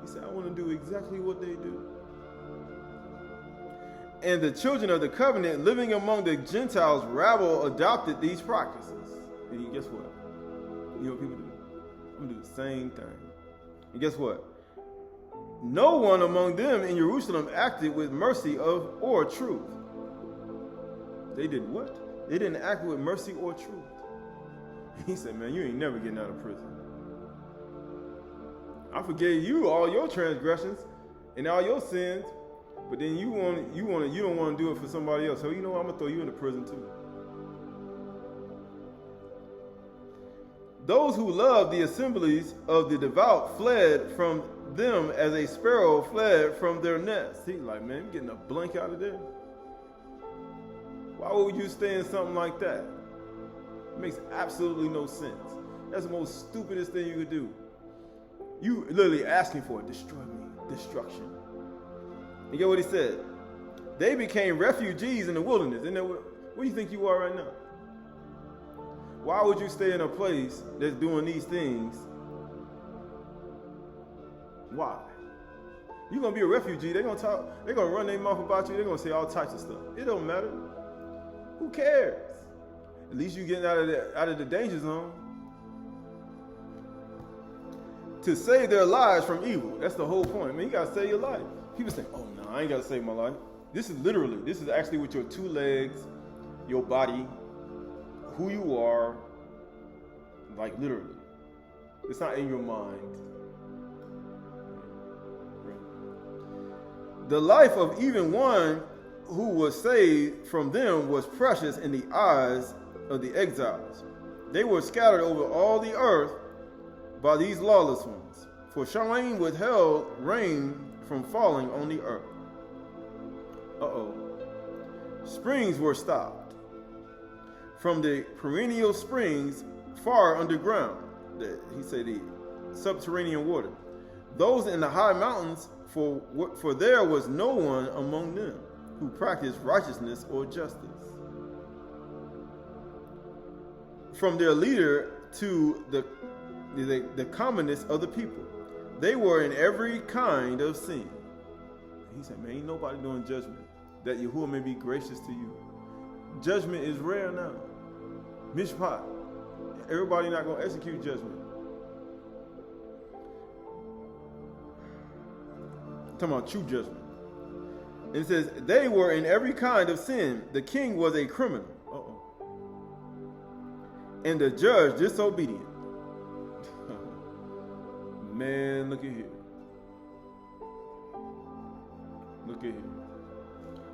He said, I want to do exactly what they do. And the children of the covenant living among the Gentiles, rabble, adopted these practices. And guess what? You know what people do? I'm going to do the same thing. And guess what? No one among them in Jerusalem acted with mercy or truth. They did what? They didn't act with mercy or truth. He said, man, you ain't never getting out of prison. I forgave you all your transgressions and all your sins, but then you don't want to do it for somebody else. So you know what? I'm gonna throw you into prison too. Those who loved the assemblies of the devout fled from them as a sparrow fled from their nest. He's like, man, you're getting a blink out of there. Why would you stay in something like that? It makes absolutely no sense. That's the most stupidest thing you could do. You literally asking for it. Destroy me. Destruction. You get what he said? They became refugees in the wilderness. Isn't that what do you think you are right now? Why would you stay in a place that's doing these things? Why? You're going to be a refugee. They're going to talk. They're going to run their mouth about you. They're going to say all types of stuff. It don't matter. Who cares? At least you getting out of the danger zone. To save their lives from evil. That's the whole point. I mean, you gotta save your life. People say, "Oh no, I ain't gotta save my life." This is actually with your two legs, your body, who you are, like literally. It's not in your mind. The life of even one who was saved from them was precious in the eyes of the exiles. They were scattered over all the earth by these lawless ones, for Shalom withheld rain from falling on the earth. Springs were stopped. From the perennial springs far underground, he said the subterranean water. Those in the high mountains, for there was no one among them who practiced righteousness or justice. From their leader to the commonest of the people, they were in every kind of sin. He said, man, ain't nobody doing judgment, that Yahuwah may be gracious to you. Judgment is rare now. Mishpat. Everybody not going to execute judgment. I'm talking about true judgment. And it says, they were in every kind of sin. The king was a criminal. And the judge disobedient. Man, look at here. Look at here.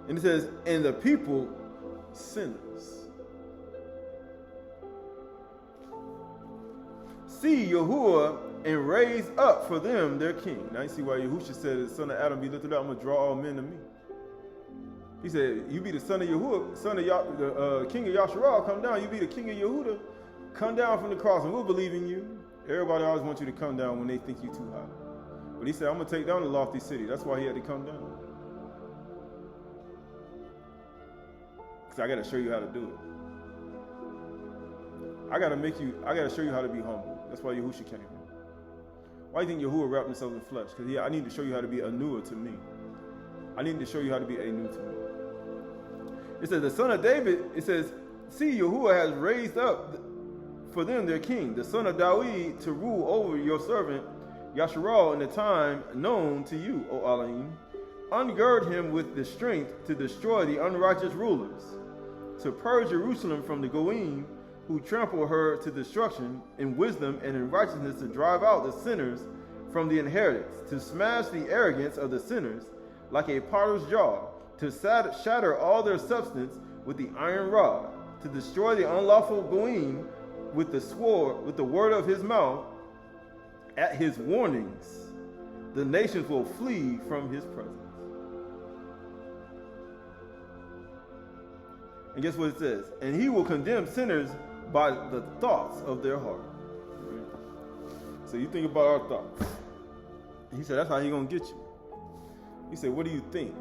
And it says, and the people sinners. See Yahuwah and raise up for them their king. Now you see why Yahusha said, the son of Adam be lifted up, I'm going to draw all men to me. He said, you be the son of Yahuwah, son of the king of Yasharal, come down. You be the king of Yehuda, come down from the cross and we'll believe in you. Everybody always wants you to come down when they think you too high. But he said, I'm going to take down the lofty city. That's why he had to come down. Because I got to show you how to do it. I got to show you how to be humble. That's why Yahusha came here. Why do you think Yahuwah wrapped himself in flesh? Because I need to show you how to be a newer to me. I need to show you how to be a new to me. It says, the son of David, it says, see, Yahuwah has raised up for them their king, the son of Dawid, to rule over your servant Yasharal in the time known to you, O Elohim. Ungird him with the strength to destroy the unrighteous rulers, to purge Jerusalem from the Goyim who trample her to destruction, in wisdom and in righteousness to drive out the sinners from the inheritance, to smash the arrogance of the sinners like a potter's jar, to shatter all their substance with the iron rod, to destroy the unlawful Goyim with the sword, with the word of his mouth. At his warnings, the nations will flee from his presence. And guess what it says? And he will condemn sinners by the thoughts of their heart. Right? So you think about our thoughts. He said, that's how he's going to get you. He said, what do you think?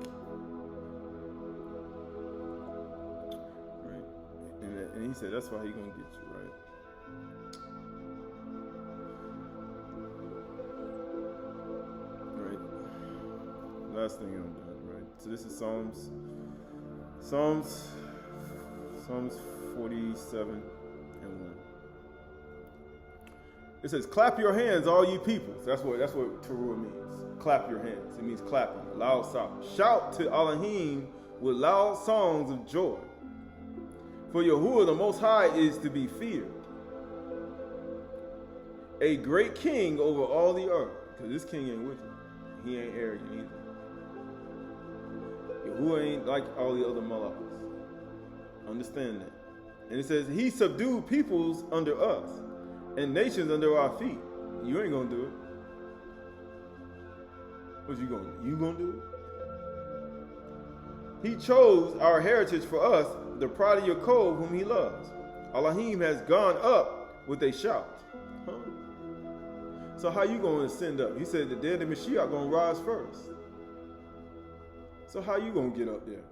Right? And he said, that's why he's going to get you, right? Right. Last thing I'm done, right? So this is Psalms 47 and 1. It says, clap your hands, all you peoples. That's what Taruah means. Clap your hands. It means clapping, loud sound. Shout to Elohim with loud songs of joy. For Yahuwah the Most High is to be feared. A great king over all the earth. Because this king ain't wicked. He ain't arrogant either. Yahuwah ain't like all the other malachs. Understand that. And it says, he subdued peoples under us and nations under our feet. You ain't gonna do it. What you gonna do? You gonna do it? He chose our heritage for us, the pride of Yaakov, whom he loves. Elohim has gone up with a shout. Huh? So how you gonna ascend up? He said the dead of Mashiach gonna rise first. So how you gonna get up there?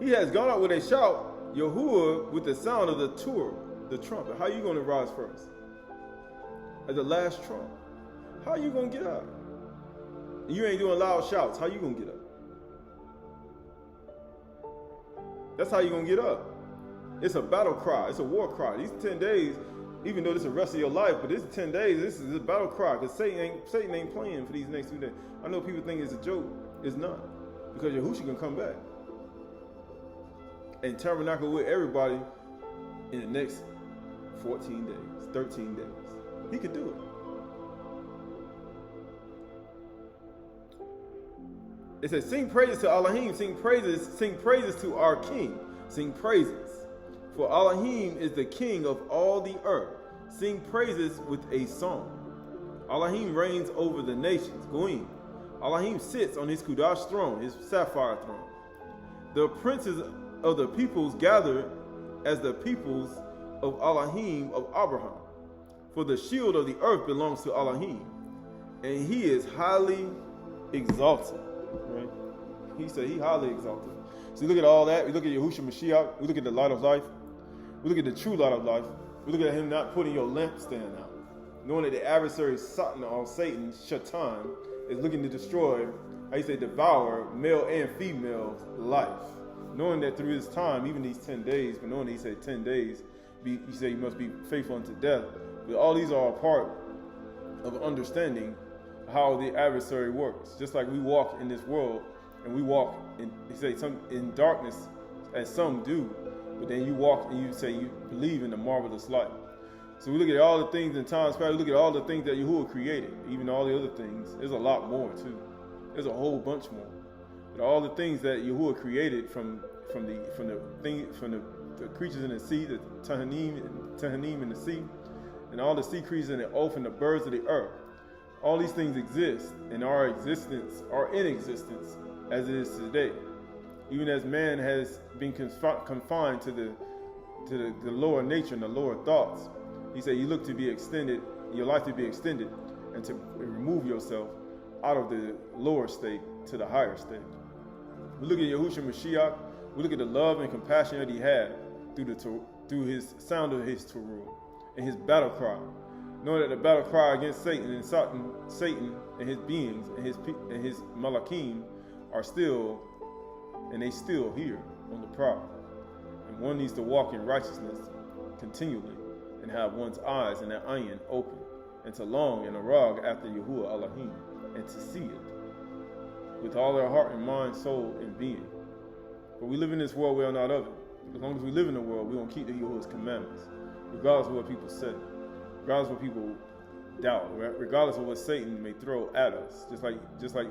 He has gone out with a shout, Yahuwah, with the sound of the Turah, the trumpet. How you going to rise first? At the last trump. How you going to get up? You ain't doing loud shouts. How you going to get up? That's how you're going to get up. It's a battle cry. It's a war cry. These 10 days, even though this is the rest of your life, but this 10 days, this is a battle cry, because Satan ain't playing for these next 2 days. I know people think it's a joke. It's not. Because Yahushua can come back and tabernacle with everybody in the next 14 days, 13 days. He could do it. It says, sing praises to Elohim, sing praises to our King, sing praises. For Elohim is the King of all the earth. Sing praises with a song. Elohim reigns over the nations, Goim. Elohim sits on his Kudash throne, his sapphire throne. The princes of the peoples gather as the peoples of Elohim of Abraham. For the shield of the earth belongs to Elohim, and he is highly exalted. Right? He said he highly exalted. So you look at all that. We look at Yahushua Mashiach. We look at the light of life. We look at the true light of life. We look at him not putting your lampstand out, knowing that the adversary Satan, or Satan, Shaitan, is looking to destroy, how you say, devour male and female life. Knowing that through this time, even these 10 days, but knowing that he said 10 days, he said you must be faithful unto death. But all these are a part of understanding how the adversary works. Just like we walk in this world, and we walk in, he said, some in darkness, as some do, but then you walk and you say you believe in the marvelous light. So we look at all the things in times past, we look at all the things that Yahuwah created, even all the other things. There's a lot more too. There's a whole bunch more. But all the things that Yahuwah created from the creatures in the sea, the Tahanim in the sea, and all the sea creatures in the ocean, and the birds of the earth. All these things exist in our existence, are in existence as it is today. Even as man has been confined to the lower nature and the lower thoughts. He said you look to be extended, your life to be extended, and to remove yourself out of the lower state to the higher state. We look at Yahushua Mashiach, we look at the love and compassion that he had through his sound of his Taruah and his battle cry. Knowing that the battle cry against Satan and his beings and his Malakim are still, and they still here on the prowl. And one needs to walk in righteousness continually and have one's eyes and their ayin open, and to long and arag after Yahuwah Elohim, and to see it with all their heart and mind, soul, and being. But we live in this world, we are not of it. As long as we live in the world, we're going to keep the Yahuwah's commandments, regardless of what people say, regardless of what people doubt, regardless of what Satan may throw at us. Just like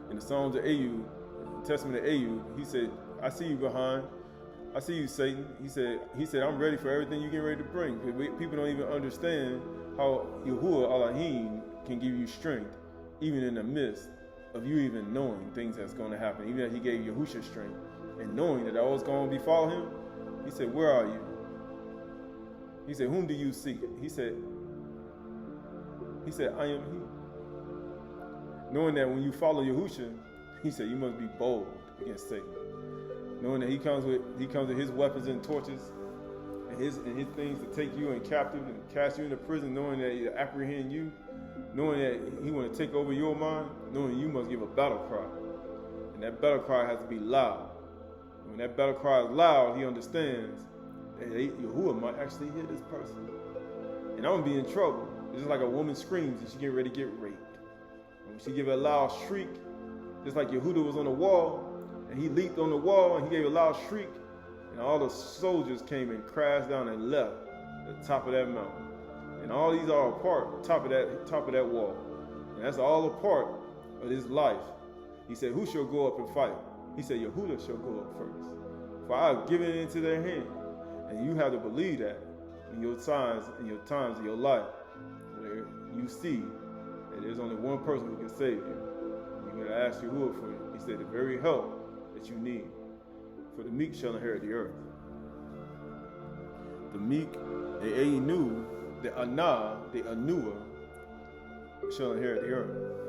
in the Psalms of Aydah, Testament of Aydah, he said, I see you behind. I see you, Satan. He said, I'm ready for everything you're getting ready to bring. People don't even understand how Yahuwah Elohim can give you strength, even in the midst of you even knowing things that's going to happen. Even as he gave Yahushua strength and knowing that I was going to befall him, he said, where are you? He said, whom do you seek? He said, I am he. Knowing that when you follow Yahushua, he said, you must be bold against Satan. Knowing that he comes with his weapons and torches and his things to take you in captive and cast you into prison, knowing that he'll apprehend you, knowing that he want to take over your mind, knowing you must give a battle cry. And that battle cry has to be loud. When that battle cry is loud, he understands that Yahuwah might actually hit this person. And I'm going to be in trouble. It's just like a woman screams and she getting ready to get raped. When she give a loud shriek, just like Yehuda was on the wall, and he leaped on the wall and he gave a loud shriek, and all the soldiers came and crashed down and left at the top of that mountain. And all these are a part, top of that wall. And that's all a part of his life. He said, who shall go up and fight? He said, Yehuda shall go up first. For I have given it into their hand. And you have to believe that in your times of your life, where you see that there's only one person who can save you. You're going to ask Yahuwah for it. He said, the very help that you need. For the meek shall inherit the earth. The meek, the Ainu, the Anah, the Anua shall inherit the earth.